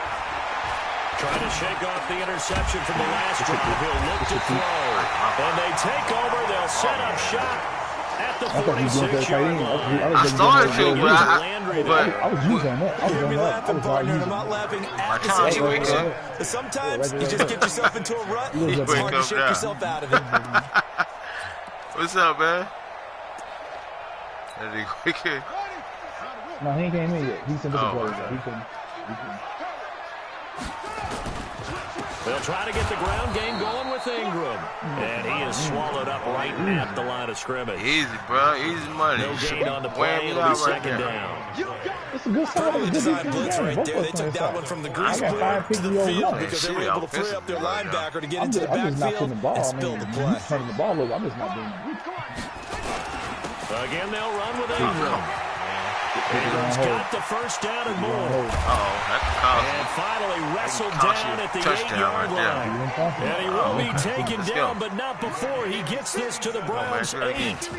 [SPEAKER 2] Trying to shake off the interception from the last drive. He'll look to throw. And they take over. They'll set up shop at the 46-yard line.
[SPEAKER 4] I started to, but
[SPEAKER 13] I was using that. I was on that.
[SPEAKER 3] I'm not laughing at the situation. But sometimes you just get yourself into a rut. It's hard to shake yourself out of it.
[SPEAKER 4] What's up, man?
[SPEAKER 13] No, he ain't came in yet. He's in the play. He can.
[SPEAKER 2] They'll try to get the ground game going with Ingram. And he is swallowed up right at the line of scrimmage.
[SPEAKER 4] Easy, bro. Easy money.
[SPEAKER 2] No gain on the play. It'll be second down.
[SPEAKER 13] It's a good start.
[SPEAKER 3] Perfectly designed blitz right there. They took that one from the grease board to the field because they were able to free up their linebacker to get into the backfield and spill the play.
[SPEAKER 13] Turning the ball over. I'm just not doing it.
[SPEAKER 2] Again, they'll run with Ingram. Ingram's got the first down and more. And finally wrestled down at the 8-yard line. And he will be taken down, but not before he gets this to the Browns' 8.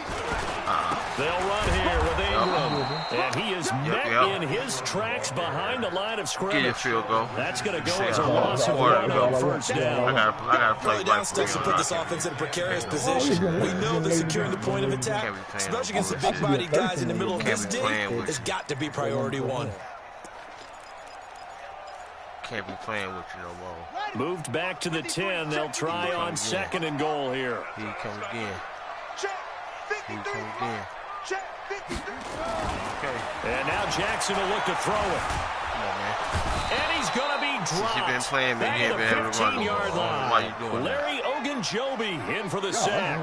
[SPEAKER 2] They'll run here with Ingram. And he is met in his tracks behind the line of scrimmage.
[SPEAKER 4] Get your field goal.
[SPEAKER 2] That's going to go as a loss of 1 on first down.
[SPEAKER 4] I gotta play
[SPEAKER 3] down steps to put this offense in a precarious position. We know that securing the point of attack, especially against the big-bodied guys in the middle of this dig, has got to be priority 1.
[SPEAKER 4] Can't be playing with you no more.
[SPEAKER 2] Moved back to the 10. They'll try on 2nd and goal here.
[SPEAKER 4] Here he comes again. Here he comes again. Okay.
[SPEAKER 2] And now Jackson will look to throw it.
[SPEAKER 4] Come on, man.
[SPEAKER 2] And he's going to be dropped.
[SPEAKER 4] Since you've been playing me,
[SPEAKER 2] back
[SPEAKER 4] you ain't been able to run.
[SPEAKER 2] Yard line.
[SPEAKER 4] Why you doing
[SPEAKER 2] Larry
[SPEAKER 4] that?
[SPEAKER 2] Ogunjobi in for the sack.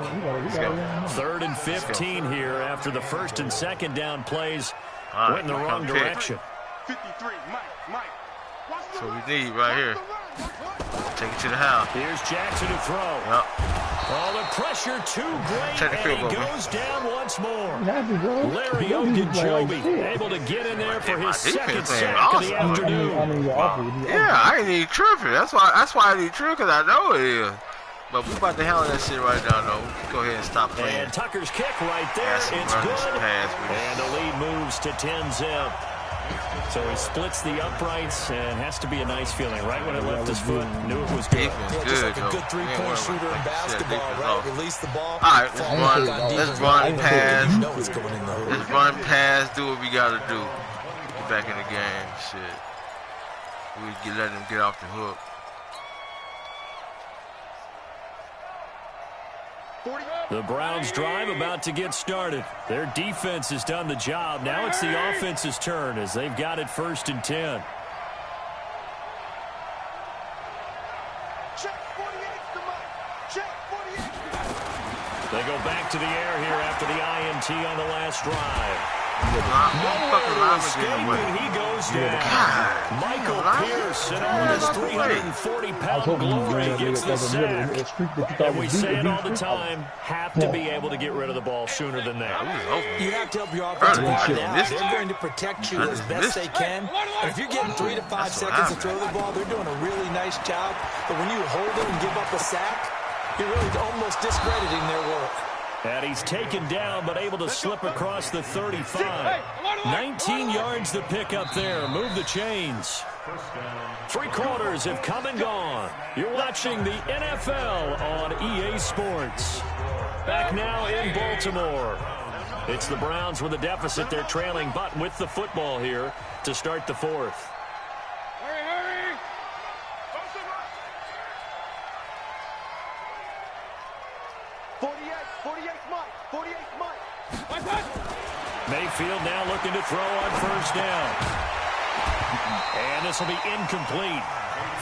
[SPEAKER 2] 3rd and 15 here after the 1st and 2nd down plays went in the wrong direction.
[SPEAKER 1] 53, Mike.
[SPEAKER 4] That's what we need right here. Take it to the house.
[SPEAKER 2] Here's Jackson to throw.
[SPEAKER 4] Yep.
[SPEAKER 2] Oh, the pressure too great, and he goes down once more. Larry
[SPEAKER 13] Ogunjobi
[SPEAKER 2] able to get in there for his 2nd sack of the afternoon.
[SPEAKER 4] Yeah, I ain't need tripping. That's why I need tripping, because I know it is. But we about to handle that shit right now, though. Go ahead and stop playing.
[SPEAKER 2] And Tucker's kick right there. It's good. And the lead moves to 10-zip. So he splits the uprights and has to be a nice feeling. Right when it left his foot, knew it was good.
[SPEAKER 3] Just like a good three-point shooter in basketball, right? Release the ball.
[SPEAKER 4] All right, let's run, pass. Let's run, pass, do what we got to do. Get back in the game, shit. We can let them get off the hook.
[SPEAKER 2] The Browns drive about to get started. Their defense has done the job. Now it's the offense's turn as they've got it 1st and 10. They go back to the air here after the INT on the last drive. He goes down. Michael Pierce and all his 340-pound glory gets the sack. And we say it all the time, have to be able to get rid of the ball sooner than that.
[SPEAKER 3] You have to help your offensive line out. They're going to protect you as best they can. And if you're getting 3 to 5 seconds to throw the ball, they're doing a really nice job. But when you hold it and give up a sack, you're really almost discrediting their work.
[SPEAKER 2] And he's taken down, but able to slip across the 35. 19 yards to pick up there. Move the chains. 3 quarters have come and gone. You're watching the NFL on EA Sports. Back now in Baltimore. It's the Browns with a deficit. They're trailing, but with the football here to start the 4th.
[SPEAKER 14] Hurry!
[SPEAKER 7] 48 Mike.
[SPEAKER 2] Mayfield now looking to throw on 1st down. And this will be incomplete.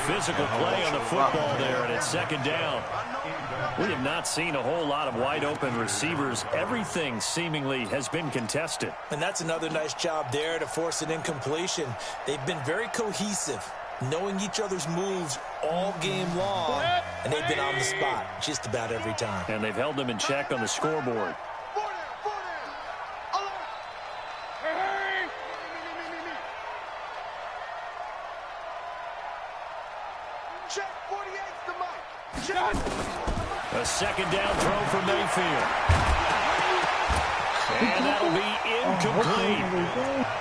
[SPEAKER 2] Physical play on the football there, and it's 2nd down. We have not seen a whole lot of wide-open receivers. Everything seemingly has been contested.
[SPEAKER 3] And that's another nice job there to force an incompletion. They've been very cohesive, knowing each other's moves all game long, and they've been on the spot just about every time.
[SPEAKER 2] And they've held them in check on the scoreboard. A 2nd down throw for Mayfield. And that'll be incomplete.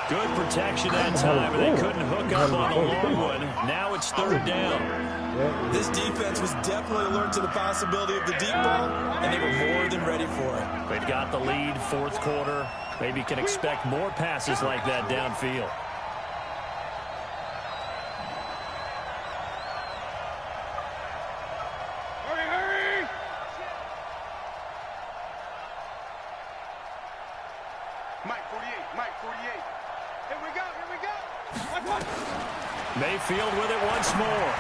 [SPEAKER 2] Good protection that time, and they couldn't hook up on the long one. Now it's 3rd down.
[SPEAKER 3] This defense was definitely alert to the possibility of the deep ball, and they were more than ready for it.
[SPEAKER 2] They've got the lead, 4th quarter. Maybe can expect more passes like that downfield.
[SPEAKER 14] Hurry!
[SPEAKER 1] Mike 48.
[SPEAKER 7] Here we go.
[SPEAKER 2] Mayfield with it once more.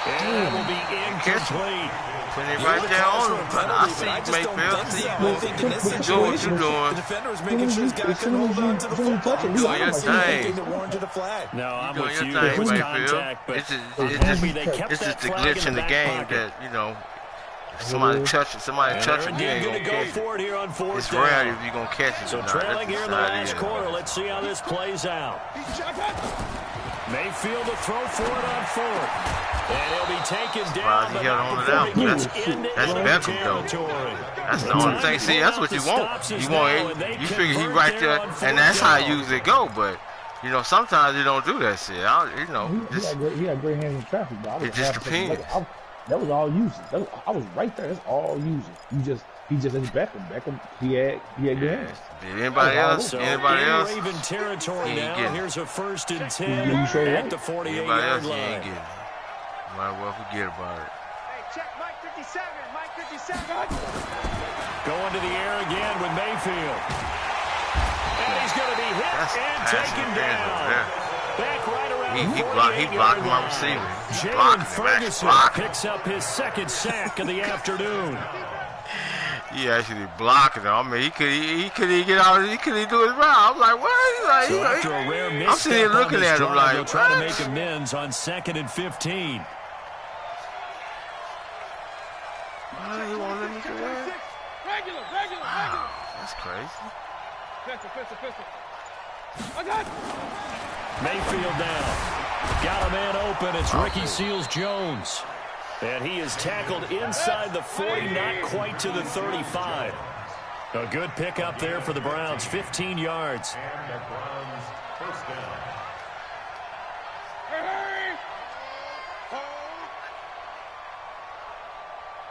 [SPEAKER 2] And that will be incomplete.
[SPEAKER 4] Putting it right there on him. But I see Mayfield. Do what you're doing.
[SPEAKER 3] The defender is making sure his guy can hold on to the football.
[SPEAKER 4] Doing your thing.
[SPEAKER 2] No, I'm
[SPEAKER 4] doing
[SPEAKER 2] with
[SPEAKER 4] your
[SPEAKER 2] you.
[SPEAKER 4] thing,
[SPEAKER 2] There's
[SPEAKER 4] Mayfield.
[SPEAKER 2] contact, but
[SPEAKER 4] It's
[SPEAKER 2] it's
[SPEAKER 4] just the glitch in the game that, you know, somebody touch it, you ain't gonna catch
[SPEAKER 2] it. Here on 4th
[SPEAKER 4] it's
[SPEAKER 2] down.
[SPEAKER 4] rare if you're gonna catch it.
[SPEAKER 2] So trailing here in the last quarter. Let's see how this plays out. Mayfield to throw for it on 4th. And he'll be taken down.
[SPEAKER 4] He held on to that one. That's Beckham, though. That's the only thing. See, that's what you want. You figure he right there, and that's how you usually go. But, you know, sometimes you don't do that shit.
[SPEAKER 13] He had great hands in traffic, but
[SPEAKER 4] it just depends.
[SPEAKER 13] That was all using. I was right there. That's all using. He just as Beckham. He had good hands.
[SPEAKER 4] Anybody else?
[SPEAKER 2] Raven territory now. Here's a 1st and 10 at the 48-yard line.
[SPEAKER 4] Might as well forget about it.
[SPEAKER 7] Hey, check Mike 57. Mike 57.
[SPEAKER 2] Going to the air again with Mayfield. And he's going to be hit and taken down. Back right around
[SPEAKER 4] he blocked my receiver.
[SPEAKER 2] Jalen Ferguson picks up his second sack of the afternoon.
[SPEAKER 4] He actually blocked it. I mean, he couldn't get out. He couldn't do his route. I'm like, what?
[SPEAKER 2] So after a rare
[SPEAKER 4] I'm sitting here looking at him like,
[SPEAKER 2] they'll try to make amends on 2nd and 15.
[SPEAKER 4] He won't let me do that.
[SPEAKER 14] Regular.
[SPEAKER 4] Wow, that's crazy.
[SPEAKER 14] Pistol. I got it.
[SPEAKER 2] Mayfield down. Got a man open. It's Ricky Seals-Jones. And he is tackled inside the 40, not quite to the 35. A good pickup there for the Browns, 15 yards.
[SPEAKER 14] And the Browns first down. Hurry!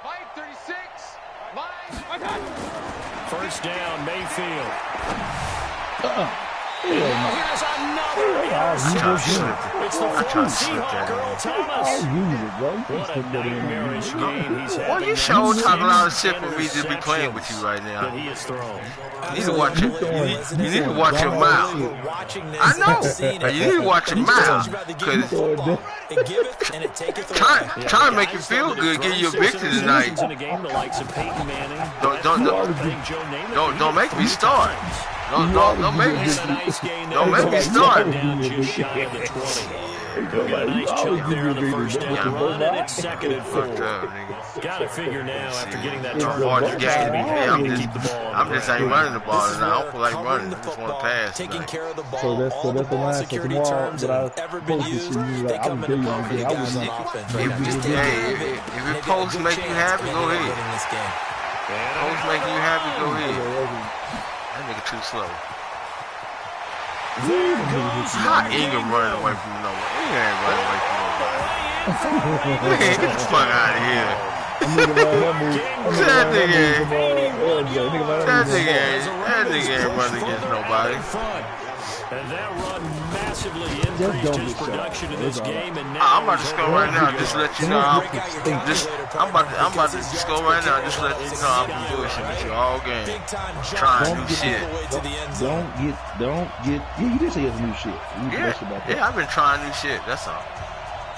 [SPEAKER 7] Mike, 36. Mike.
[SPEAKER 14] I got it.
[SPEAKER 2] First down, Mayfield.
[SPEAKER 13] Here's
[SPEAKER 2] another interception. It's the former Seahawk, Earl Thomas. What a nightmarish game he's having.
[SPEAKER 4] Well, you sure talk a lot of shit for me to be playing with you right now.
[SPEAKER 2] That he has thrown.
[SPEAKER 4] You need to watch your, you need to watch your mouth. I know. You need to watch your mouth. Because trying to make you feel good, give you a victory tonight. Don't make me start. Don't make me start.
[SPEAKER 2] Just shy of the 20. Got a nice chunk there on the first down run, and it's 2nd and 4. Got to figure now after getting that turnover.
[SPEAKER 4] I'm just ain't running the ball, and I don't feel like running. I just want to pass.
[SPEAKER 3] Taking care of the ball.
[SPEAKER 13] So that's the line
[SPEAKER 3] security terms that have ever been used. They come into play for the guys on offense.
[SPEAKER 4] If it post make you happy, go ahead. Post making you happy, go ahead. That nigga too slow. How Ingram running away from nobody? He ain't running away from nobody. Get the fuck out of here. That nigga ain't running against nobody.
[SPEAKER 2] And that run massively increased his production in this game. And now
[SPEAKER 4] I'm about to just go right now. Just let you know. I'm about to just go right now. Just let you know I'm bullshitting with you all game. Trying new shit.
[SPEAKER 13] Don't get. Yeah, you did say it's new shit.
[SPEAKER 4] Yeah, I've been trying new shit. That's all.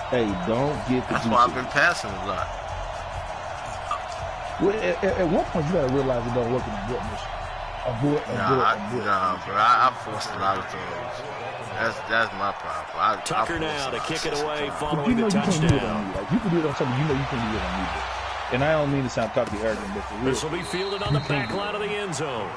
[SPEAKER 13] Hey, don't get.
[SPEAKER 4] That's why I've been passing a lot.
[SPEAKER 13] Well, at one point you gotta realize it don't work in a good mission.
[SPEAKER 4] Nah, bro. I forced a lot of throws. That's my problem.
[SPEAKER 2] Tucker now to kick it away following the touchdown.
[SPEAKER 13] You can do it on something you know you can do it on music. And I don't mean to sound cocky arrogant, but for real.
[SPEAKER 2] This will be fielded on the back line of the end zone.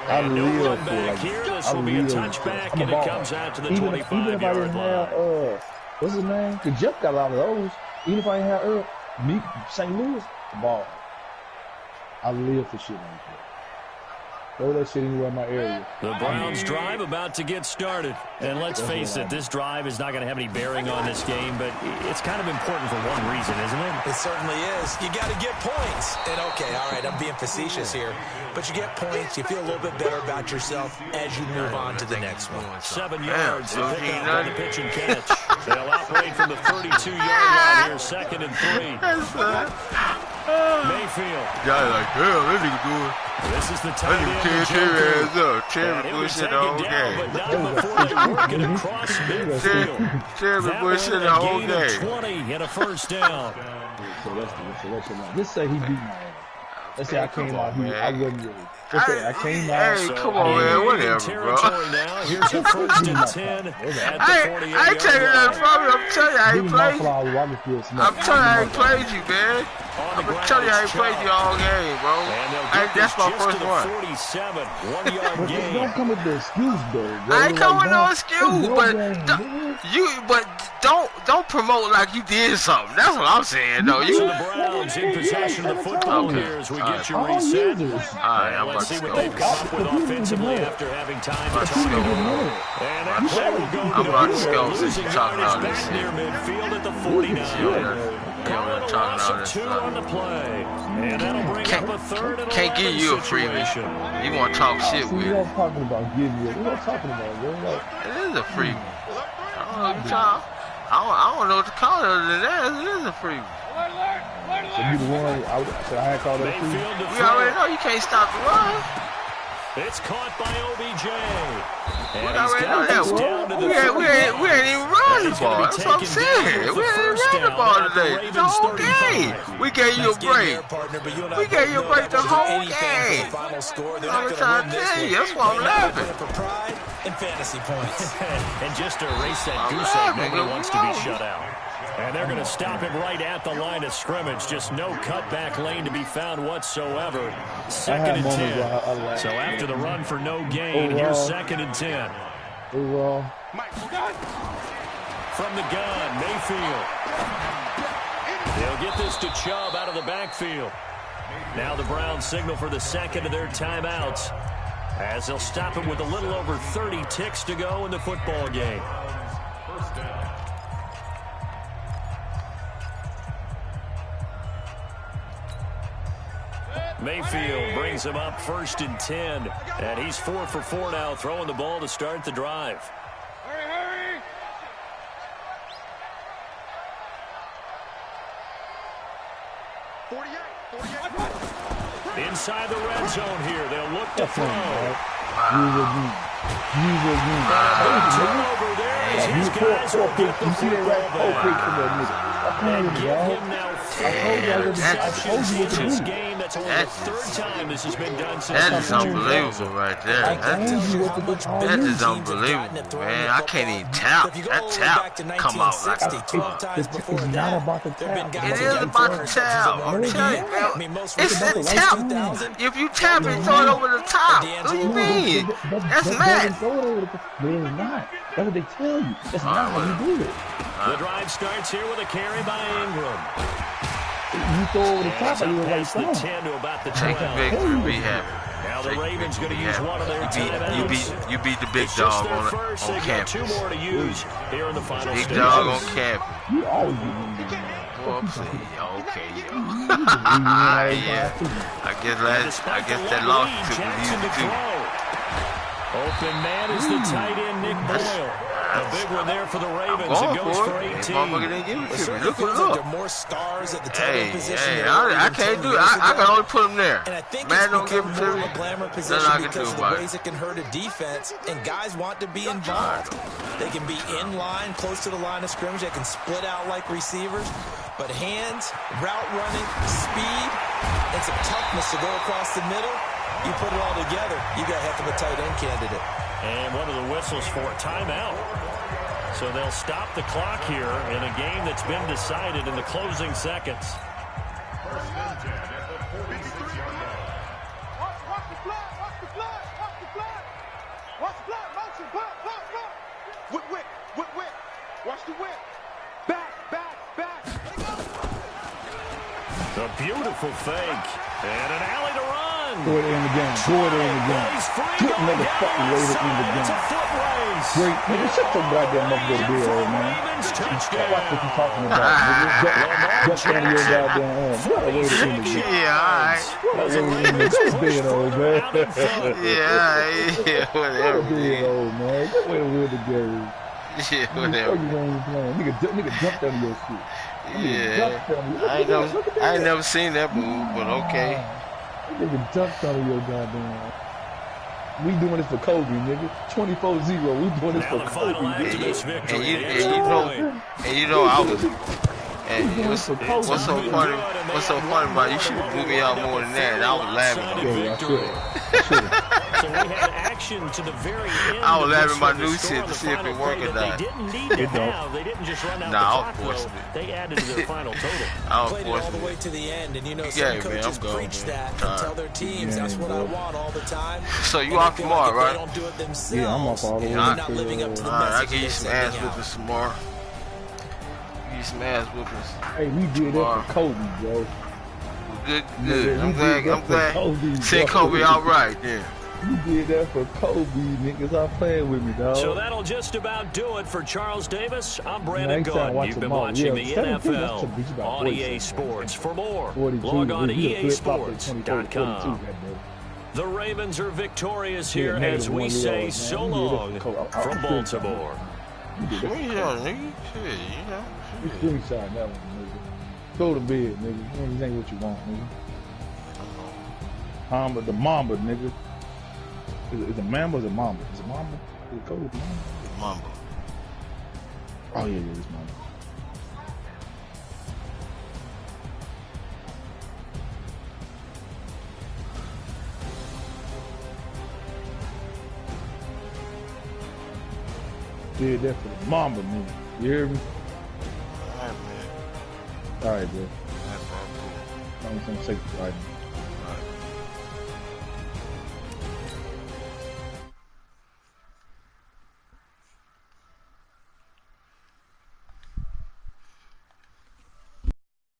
[SPEAKER 13] I
[SPEAKER 2] no
[SPEAKER 13] live
[SPEAKER 2] run
[SPEAKER 13] for
[SPEAKER 2] back here. This will be a touchback, and it comes out to the 25-yard line.
[SPEAKER 13] What's his name? Because Jeff got a lot of those. Even if I ain't had me, St. Louis, the ball. I live for shit like that. Throw that shit anywhere in my area.
[SPEAKER 2] The Browns drive about to get started. And let's face it, this drive is not going to have any bearing on this game, but it's kind of important for one reason, isn't it?
[SPEAKER 3] It certainly is. You got to get points. And okay, all right, I'm being facetious here, but you get points, you feel a little bit better about yourself as you move on to the next one.
[SPEAKER 2] 7 yards to pick up on the pitch and catch. They'll operate from the 32-yard line here, 2nd and 3. Mayfield.
[SPEAKER 4] Y'all like, damn, that nigga doing.
[SPEAKER 2] This is the tight end.
[SPEAKER 4] Cherry bullshit the whole game.
[SPEAKER 2] But not before they work it across midfield.
[SPEAKER 4] Cherry bullshit the whole game.
[SPEAKER 2] 20 and a first down.
[SPEAKER 13] So let's say he beat my ass. Let's say I came out here. I wasn't really. Let's say I came out.
[SPEAKER 4] Hey, come on, man. Whatever, bro.
[SPEAKER 2] Now. Here's a first and 10 at the 48-yard line.
[SPEAKER 4] I ain't taking that from you. I'm telling you, I ain't played you. I'm telling you, I ain't played you, man. I'm telling you, I ain't played you all game, bro. That's my first one.
[SPEAKER 2] 47, 1-yard gain.
[SPEAKER 13] Don't come with the excuse, though.
[SPEAKER 4] I ain't coming with no excuse, but don't promote like you did something. That's what I'm saying, though.
[SPEAKER 2] So the Browns in possession of the football here as we get you reset. Let's see what they've come up with offensively after having time to talk it over. And that play will go to losing yardage back near midfield at the 49. Calling a loss of 2 on the play. And that'll bring up a 3rd and 11
[SPEAKER 4] can't give you a freebie. You want to talk shit with
[SPEAKER 13] it. We're not talking about giving you. We're not talking about it.
[SPEAKER 4] It is a freebie. I don't know what to call it other than that. It is a freebie.
[SPEAKER 13] So you the one, I had called that freebie?
[SPEAKER 4] We already know you can't stop the run.
[SPEAKER 2] It's caught by OBJ. And
[SPEAKER 4] we ain't even run the ball. That's what I'm saying. We ain't even run the ball today. The whole game. We gave you a break. We gave you a break the whole game. I'm trying to tell you. That's why I'm laughing.
[SPEAKER 3] For pride and fantasy points.
[SPEAKER 2] And just to erase that goose egg, nobody wants to be shut out. And they're going to stop him right at the line of scrimmage. Just no cutback lane to be found whatsoever. 2nd and 10. So after the run for no gain, here's 2nd and 10.
[SPEAKER 13] Overall.
[SPEAKER 2] From the gun, Mayfield. They'll get this to Chubb out of the backfield. Now the Browns signal for the second of their timeouts, as they'll stop him with a little over 30 ticks to go in the football game.
[SPEAKER 14] First down.
[SPEAKER 2] Mayfield brings him up 1st and 10, and he's 4 for 4 now, throwing the ball to start the drive.
[SPEAKER 14] Hurry, hurry!
[SPEAKER 2] Inside the red zone here, they'll look to throw. Turnover there as his guys will get the football back. And give him now 4 interceptions in this game. That's only the 3rd time this has been done since.
[SPEAKER 4] That is unbelievable right there. That is unbelievable, man. I can't even tap. That tap come out like a
[SPEAKER 13] It's not about the tap.
[SPEAKER 4] It is about the tap. I'm telling you, man. It's the tap. If you tap it, throw it over the top. What do you mean? That's mad.
[SPEAKER 13] But it's not. That's what they tell you. That's not how you do it.
[SPEAKER 2] The drive starts here with a carry by Ingram.
[SPEAKER 13] You throw over the top, you look like
[SPEAKER 2] the 10 to about the 12.
[SPEAKER 4] Take the victory, be happy.
[SPEAKER 2] Now the Ravens going to use one of their timeouts.
[SPEAKER 4] You beat the big dog on campus.
[SPEAKER 2] 2 more to use here in the final
[SPEAKER 4] big
[SPEAKER 2] stage.
[SPEAKER 4] dog on campus.
[SPEAKER 13] You always do.
[SPEAKER 4] Whoopsie. Okay, yo. Yeah. I guess that loss took me too.
[SPEAKER 2] Open man is the tight end, Nick Boyle. A big one there for the Ravens. It goes for 18.
[SPEAKER 4] Look.
[SPEAKER 3] More stars at the tight end position.
[SPEAKER 4] I can't do it. I can only put him there.
[SPEAKER 3] And I think
[SPEAKER 4] man,
[SPEAKER 3] it's
[SPEAKER 4] don't give him
[SPEAKER 3] become
[SPEAKER 4] to
[SPEAKER 3] more
[SPEAKER 4] me.
[SPEAKER 3] of a glamour position because of the ways it can hurt a defense, and guys want to be involved. They can be in line, close to the line of scrimmage. They can split out like receivers. But hands, route running, speed, and some toughness to go across the middle, you put it all together, you got a heck of a tight end candidate.
[SPEAKER 2] And one of the whistles for a timeout. So they'll stop the clock here in a game that's been decided in the closing seconds.
[SPEAKER 14] First and 10 at the 46-yard line.
[SPEAKER 1] Watch the flag, watch the flag, watch the flag. Watch the flag, motion, block. Whip. Watch the whip. Back.
[SPEAKER 2] A beautiful fake. And an alley to run.
[SPEAKER 13] Go it in again. Good motherfucking way to end the game. Great. Nigga, shut your goddamn mouth, go to bed, old man. Watch what you talking about, nigga. Jump down your goddamn arm. What a way to end the game.
[SPEAKER 4] Yeah, all right.
[SPEAKER 13] What a way to end the game. Go to bed, old man.
[SPEAKER 4] Yeah, whatever.
[SPEAKER 13] Go to bed, old man. Go way to win the game.
[SPEAKER 4] Yeah, whatever.
[SPEAKER 13] Nigga jumped under your shit.
[SPEAKER 4] Yeah. I ain't never seen that move, but okay.
[SPEAKER 13] Nigga jumped under your goddamn. We doing this for Kobe, nigga. 24-0. We doing this for Kobe, nigga.
[SPEAKER 4] And you know I was. And what's so funny about it, you should have blew me out more than that, and I was laughing.
[SPEAKER 2] So we had action to the very end.
[SPEAKER 4] I was laughing my new shit to see if it worked or not.
[SPEAKER 2] They didn't need to have. They didn't just run out the clock, though. They added to their final total.
[SPEAKER 3] I played it all the way to the end, and you know some coaches preach that and tell their teams that's what I want all the time.
[SPEAKER 4] So you off tomorrow, right?
[SPEAKER 3] They don't do it themselves.
[SPEAKER 13] Yeah, I'm off all the way.
[SPEAKER 3] Not living up to the message.
[SPEAKER 4] I give you some ass whooping some more. Some ass whoopings.
[SPEAKER 13] Hey, we did that for Kobe, bro.
[SPEAKER 4] Good. I'm glad. Send Kobe out right then.
[SPEAKER 13] We did that for Kobe, niggas. Stop playing with me, dog.
[SPEAKER 2] So that'll just about do it for Charles Davis. I'm Brandon Gordon. You've been watching the NFL on EA Sports. For more, log on to EASports.com. The Ravens are victorious here as we say so long from Baltimore.
[SPEAKER 13] You screenshot that one, nigga. Go to bed, nigga. This ain't what you want, nigga. The Mamba, nigga. Is it Mamba or is it Mamba? Is it Mamba? Is it code?
[SPEAKER 4] Mamba.
[SPEAKER 13] Oh yeah, it's Mamba. Yeah, that's for the Mamba, man. You hear me?
[SPEAKER 4] Alright, man.
[SPEAKER 13] Alright, bro.
[SPEAKER 4] Alright, bro.
[SPEAKER 13] I'm gonna say, alright.